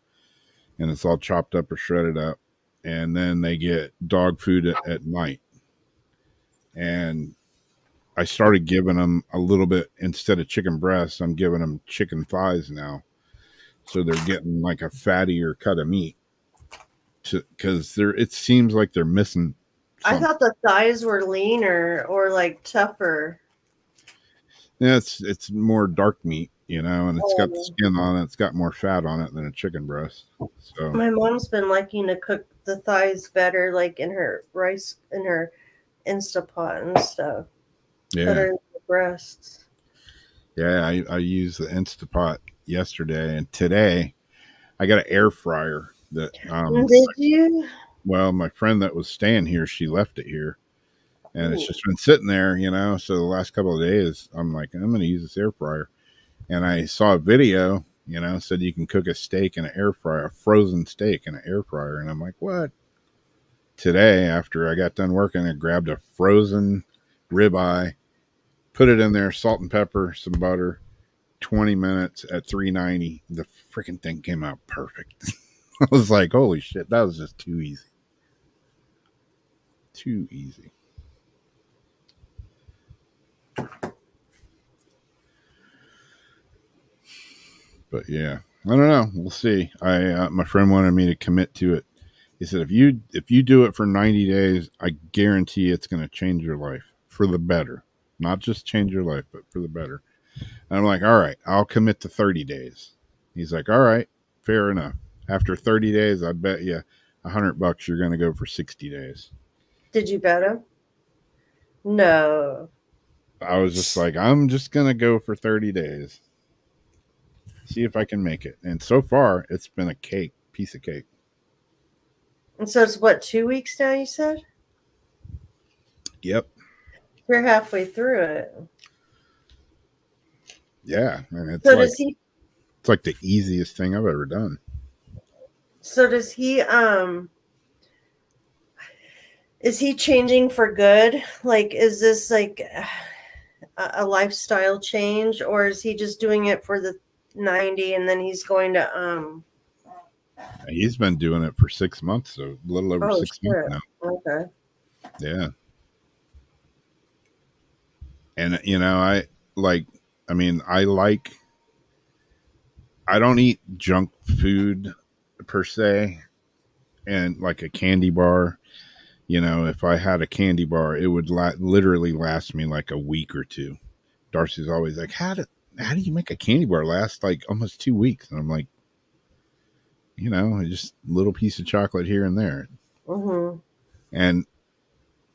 B: and it's all chopped up or shredded up, and then they get dog food at night. And I started giving them a little bit instead of chicken breasts. I'm giving them chicken thighs now, so they're getting like a fattier cut of meat. Because it seems like they're missing
C: I
B: something.
C: thought the thighs were leaner or like tougher.
B: Yeah, it's more dark meat, you know, and it's got the skin on it. It's got more fat on it than a chicken breast. So
C: My mom's been liking to cook the thighs better, like in her rice, in her Instapot and stuff.
B: yeah,
C: Better than the breasts.
B: yeah. I used the Instapot yesterday, and today I got an air fryer that
C: Did you?
B: well, my friend that was staying here, she left it here, and it's just been sitting there, you know. So the last couple of days, I'm like, I'm going to use this air fryer, and I saw a video, you know, said you can cook a steak in an air fryer, a frozen steak in an air fryer, and I'm like, what? Today, after I got done working, I grabbed a frozen ribeye, put it in there, salt and pepper, some butter, 20 minutes at 390. The freaking thing came out perfect. I was like, holy shit, that was just too easy. Too easy. But yeah, I don't know. We'll see. My friend wanted me to commit to it. He said, if you do it for 90 days, I guarantee it's going to change your life for the better. Not just change your life, but for the better. And I'm like, all right, I'll commit to 30 days. He's like, all right, fair enough. After 30 days, I bet you $100 you're going to go for 60 days.
C: Did you bet him? No.
B: I was just like, I'm just going to go for 30 days. See if I can make it. And so far, it's been a piece of cake.
C: And so it's what, 2 weeks now, you said?
B: Yep.
C: We're halfway through it.
B: Yeah. And it's
C: So
B: like,
C: does he
B: it's like the easiest thing I've ever done.
C: So does he is he changing for good? Like, is this like a lifestyle change, or is he just doing it for the 90 and then he's going to
B: He's been doing it for 6 months, so a little over 6 months now.
C: Okay.
B: Yeah. And you know, I don't eat junk food per se, and like a candy bar, you know, if I had a candy bar, it would literally last me like a week or two. Darcy's always like, how do you make a candy bar last like almost 2 weeks? And I'm like, you know, just a little piece of chocolate here and there.
C: Mm-hmm.
B: And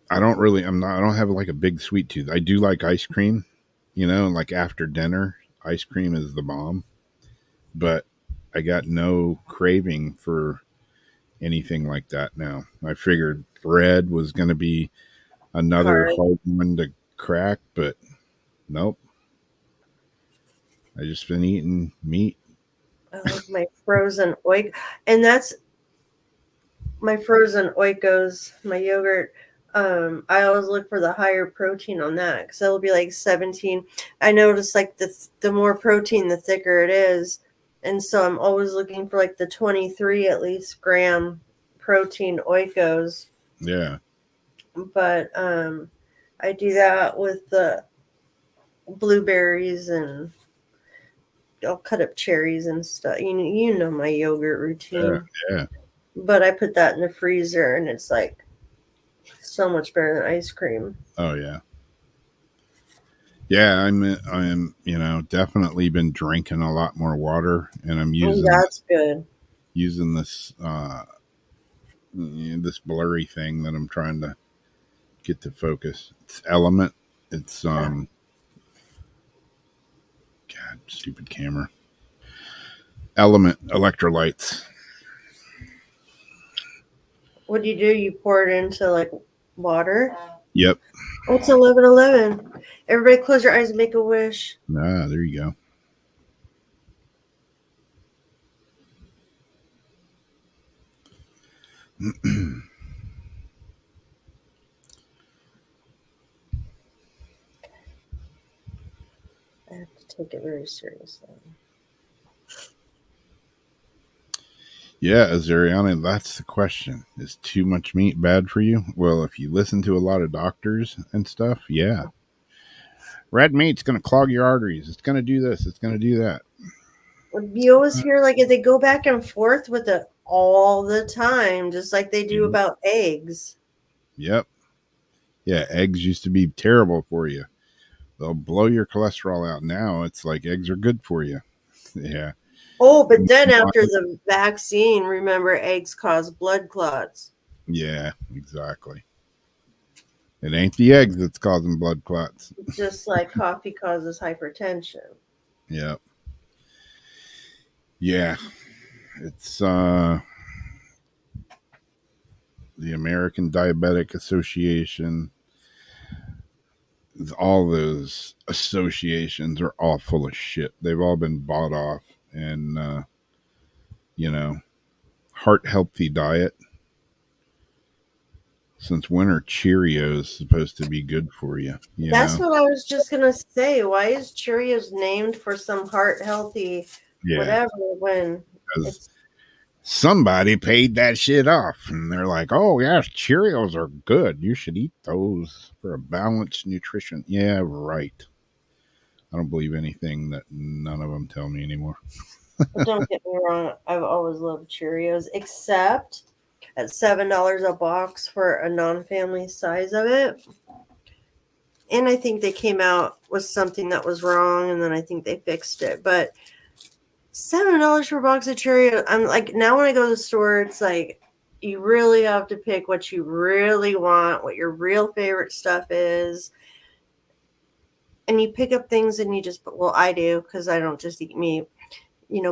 B: I don't have like a big sweet tooth. I do like ice cream, you know, like after dinner, ice cream is the bomb. But I got no craving for anything like that now. I figured bread was going to be another hard one to crack, but nope. I just been eating meat.
C: I like my frozen oik, and that's my frozen oikos, my yogurt. I always look for the higher protein on that because it'll be like 17. I notice like the more protein, the thicker it is, and so I'm always looking for like the 23 at least gram protein oikos.
B: Yeah.
C: But I do that with the blueberries, and I'll cut up cherries and stuff. You know my yogurt routine.
B: Yeah.
C: But I put that in the freezer, and it's like so much better than ice cream.
B: Oh yeah. Yeah, I'm you know, definitely been drinking a lot more water, and I'm using
C: that's good.
B: Using this this blurry thing that I'm trying to get to focus. It's Element. It's God, stupid camera. Element electrolytes.
C: What do? You pour it into like water?
B: Yep.
C: Oh, it's 11:11. Everybody close your eyes and make a wish.
B: Ah, there you go.
C: I have to take it very seriously.
B: Yeah, Azariana, that's the question. Is too much meat bad for you? Well, if you listen to a lot of doctors and stuff, yeah. Red meat's going to clog your arteries. It's going to do this. It's going to do that.
C: You always hear like they go back and forth with it all the time, just like they do about eggs.
B: Yep. Yeah, eggs used to be terrible for you. They'll blow your cholesterol out. Now it's like eggs are good for you. Yeah.
C: Oh, but then after the vaccine, remember eggs cause blood clots.
B: Yeah, exactly. It ain't the eggs that's causing blood clots.
C: Just like coffee causes hypertension.
B: Yep. Yeah. It's the American Diabetic Association. All those associations are all full of shit. They've all been bought off. And heart healthy diet. Since when are Cheerios supposed to be good for you?
C: That's what I was just gonna say. Why is Cheerios named for some heart healthy whatever when it's
B: somebody paid that shit off and they're like, oh yes, Cheerios are good. You should eat those for a balanced nutrition. Yeah, right. I don't believe anything that none of them tell me anymore.
C: Don't get me wrong. I've always loved Cheerios, except at $7 a box for a non-family size of it. And I think they came out with something that was wrong, and then I think they fixed it. But $7 for a box of Cheerios. I'm like, now when I go to the store, it's like you really have to pick what you really want, what your real favorite stuff is. And you pick up things and you just, well, I do, because I don't just eat meat,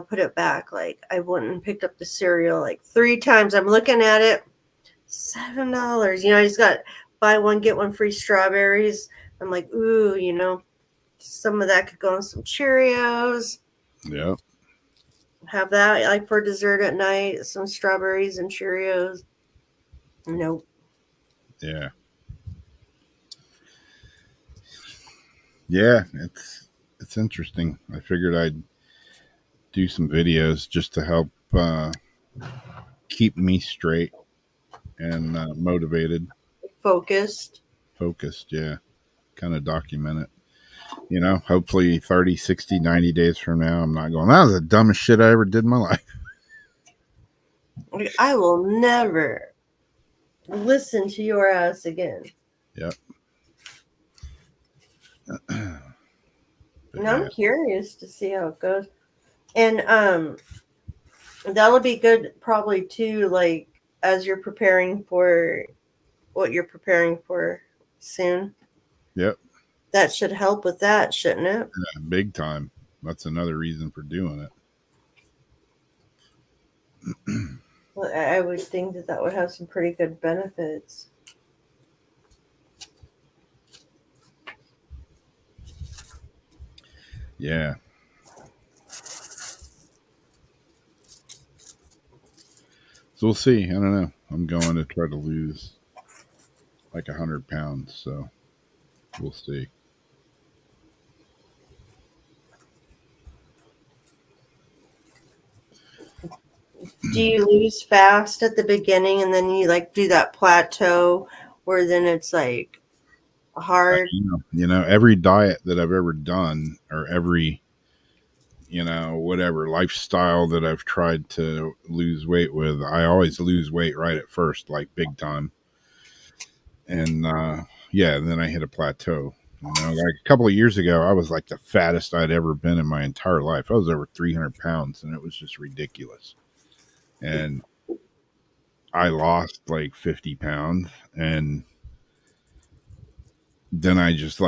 C: put it back. Like I went and picked up the cereal like 3 times. I'm looking at it, $7. I just got buy one, get one free strawberries. I'm like, ooh, some of that could go on some Cheerios.
B: Yep.
C: Have that like for dessert at night, some strawberries and Cheerios. Nope.
B: Yeah. Yeah, it's interesting. I figured I'd do some videos just to help keep me straight and motivated.
C: Focused,
B: yeah. Kind of document it. Hopefully 30, 60, 90 days from now, I'm not going, that was the dumbest shit I ever did in my life.
C: I will never listen to your ass again.
B: Yep.
C: And I'm curious to see how it goes. And that'll be good probably too, like as you're preparing for what you're preparing for soon.
B: Yep.
C: That should help with that, shouldn't it?
B: Yeah, big time. That's another reason for doing it.
C: Well, I would think that would have some pretty good benefits.
B: Yeah. So we'll see. I don't know. I'm going to try to lose like 100 pounds. So we'll see.
C: Do you lose fast at the beginning and then you like do that plateau where then it's like hard?
B: Every diet that I've ever done or every, whatever lifestyle that I've tried to lose weight with, I always lose weight right at first, like big time. And then I hit a plateau. Like a couple of years ago, I was like the fattest I'd ever been in my entire life. I was over 300 pounds and it was just ridiculous. And I lost like 50 pounds and then I just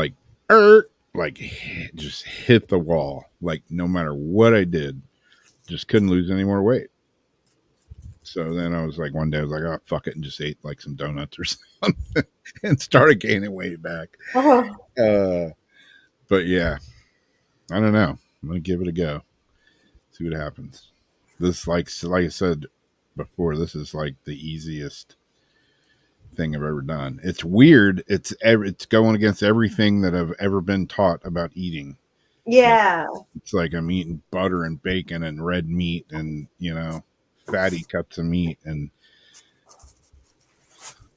B: just hit the wall. Like no matter what I did, just couldn't lose any more weight. So then I was like, one day I was like, oh, fuck it, and just ate like some donuts or something and started gaining weight back.
C: Oh,
B: But yeah, I don't know. I'm gonna give it a go. See what happens. This like I said before, this is like the easiest thing I've ever done. It's weird. It's going against everything that I've ever been taught about eating.
C: yeah.
B: It's like I'm eating butter and bacon and red meat and, fatty cuts of meat. And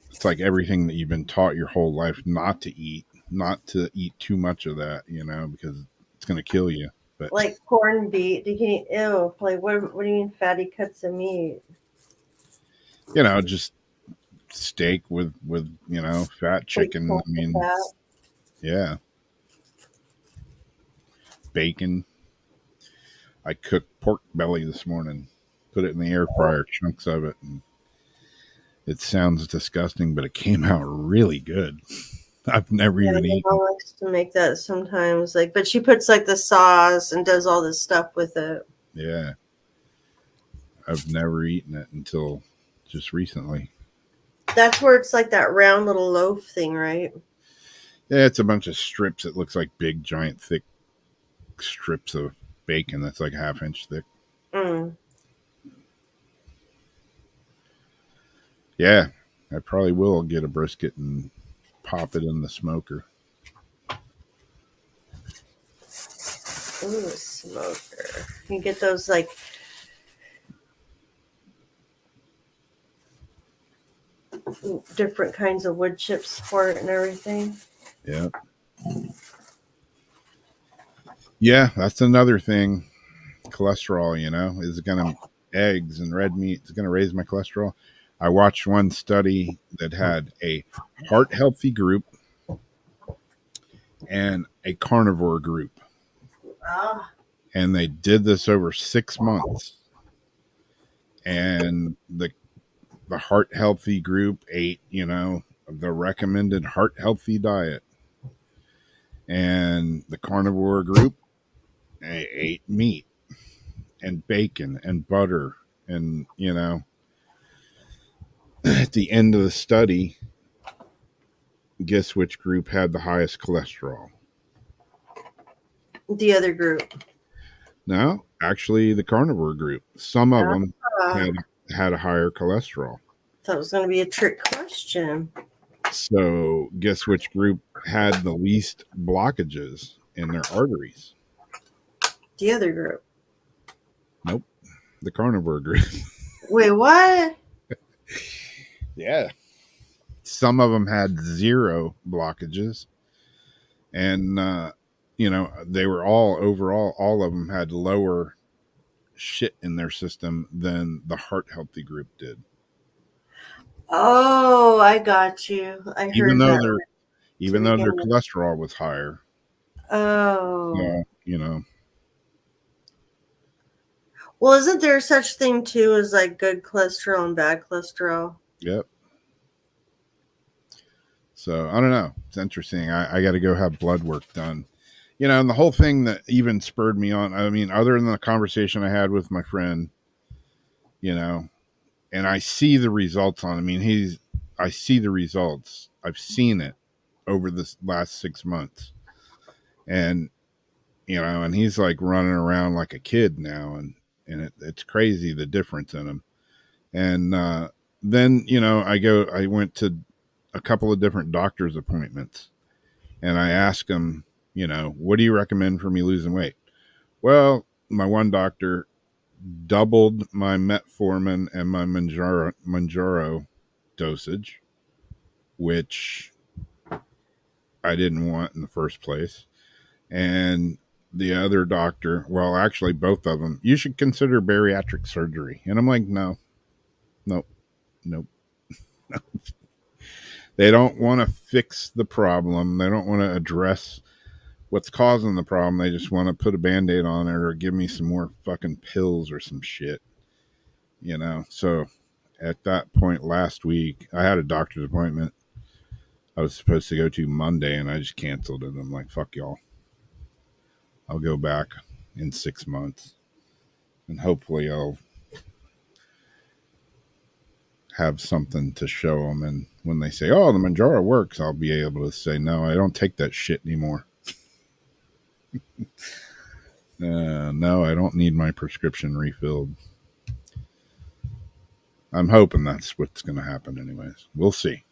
B: it's like everything that you've been taught your whole life not to eat too much of that, because it's going to kill you. But
C: Like corned beef. You can eat, ew. Like, what do you mean fatty cuts of meat?
B: just steak with fat chicken. I mean,
C: Fat.
B: yeah. Bacon. I cooked pork belly this morning, put it in the air fryer, chunks of it, and it sounds disgusting, but it came out really good. I've never
C: Yeah,
B: even
C: my
B: eaten.
C: mom likes to make that sometimes. Like, but she puts like the sauce and does all this stuff with it.
B: Yeah. I've never eaten it until just recently.
C: That's where it's like that round little loaf thing, right?
B: Yeah, it's a bunch of strips. It looks like big, giant, thick strips of bacon that's like a half-inch thick.
C: Mm.
B: Yeah, I probably will get a brisket and pop it in the smoker.
C: Ooh, smoker. You get those like different kinds of wood chips for it and everything.
B: Yeah. Yeah, that's another thing. Cholesterol, is going to, eggs and red meat is going to raise my cholesterol. I watched one study that had a heart healthy group and a carnivore group.
C: Ah.
B: And they did this over 6 months. And the heart healthy group ate, the recommended heart healthy diet. And the carnivore group ate meat and bacon and butter. And, at the end of the study, guess which group had the highest cholesterol?
C: The other group.
B: No, actually the carnivore group. Some of them
C: Ah.
B: had a higher cholesterol.
C: That was going to be a trick question.
B: So guess which group had the least blockages in their arteries?
C: The other group.
B: Nope. The carnivore group.
C: Wait, what?
B: Yeah. Some of them had 0 blockages. And, they were all of them had lower shit in their system than the heart healthy group did.
C: Oh, I got you. I heard
B: Even though
C: that.
B: their cholesterol was higher.
C: Oh.
B: Yeah,
C: Well, isn't there such thing too as like good cholesterol and bad cholesterol?
B: Yep. So I don't know. It's interesting. I got to go have blood work done. And the whole thing that even spurred me on, I mean, other than the conversation I had with my friend, and I see the results on, I see the results. I've seen it over this last 6 months. And, and he's like running around like a kid now. And it's crazy the difference in him. And then, I went to a couple of different doctor's appointments and I asked him, what do you recommend for me losing weight? Well, my one doctor doubled my metformin and my Manjaro dosage, which I didn't want in the first place. And the other doctor, well, actually both of them, you should consider bariatric surgery. And I'm like, nope. They don't want to fix the problem. They don't want to address what's causing the problem. They just want to put a Band-Aid on it or give me some more fucking pills or some shit. So at that point last week, I had a doctor's appointment I was supposed to go to Monday, and I just canceled it. I'm like, fuck y'all. I'll go back in 6 months, and hopefully I'll have something to show them. And when they say, "Oh, the Manjaro works," I'll be able to say, "No, I don't take that shit anymore. No, I don't need my prescription refilled." I'm hoping that's what's going to happen, anyways. We'll see.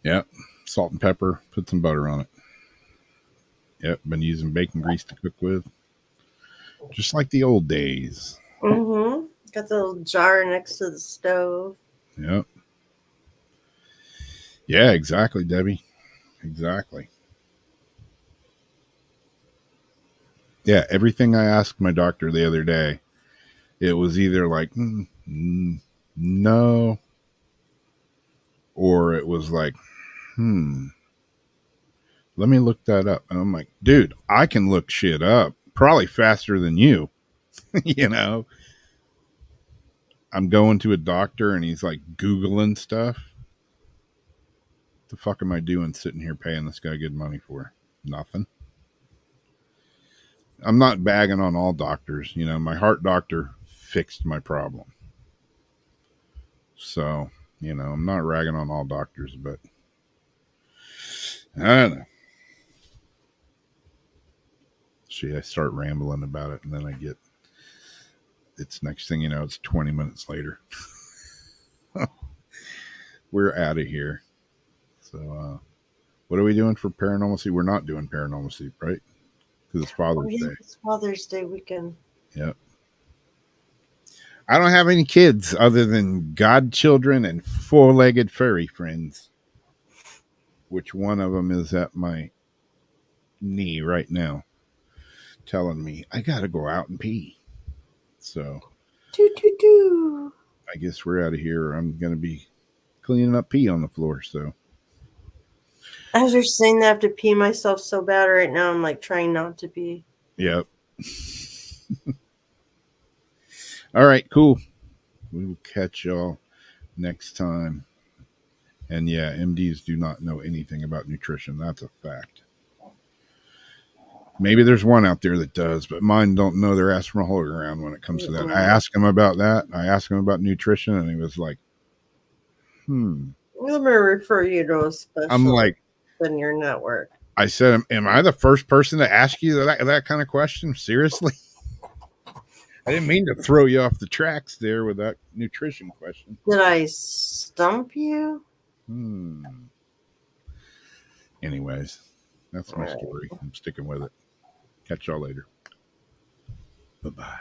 B: Yep, salt and pepper. Put some butter on it. Yep, been using bacon grease to cook with, just like the old days.
C: Mm-hmm. Got the little jar next to the stove.
B: Yep. Yeah, exactly, Debbie. Exactly. Yeah, everything I asked my doctor the other day, it was either like, no, or it was like, let me look that up. And I'm like, dude, I can look shit up probably faster than you. You know, I'm going to a doctor and he's like Googling stuff. What the fuck am I doing sitting here paying this guy good money for? Nothing. I'm not bagging on all doctors. You know, my heart doctor fixed my problem. So, you know, I'm not ragging on all doctors, but I don't know. See, I start rambling about it and then it's next thing you know, it's 20 minutes later. We're out of here. So, what are we doing for Paranormal Sleep? We're not doing Paranormal Sleep, right? Because it's Father's Day.
C: It's Father's Day weekend.
B: Yep. I don't have any kids other than godchildren and four-legged furry friends, which one of them is at my knee right now telling me I got to go out and pee. So I guess we're out of here. I'm going to be cleaning up pee on the floor. So
C: as you're saying that, I have to pee myself so bad right now. I'm like trying not to pee.
B: Yep. All right, cool. We will catch y'all next time. And yeah, MDs do not know anything about nutrition. That's a fact. Maybe there's one out there that does, but mine don't know their ass from a hole around when it comes to that. I asked him about that. I asked him about nutrition, and he was like,
C: Let me refer you to a specialist.
B: I'm like,
C: in your network.
B: I said, am I the first person to ask you that kind of question? Seriously? I didn't mean to throw you off the tracks there with that nutrition question.
C: Did I stump you?
B: Anyways, that's my story. I'm sticking with it. Catch y'all later. Bye-bye.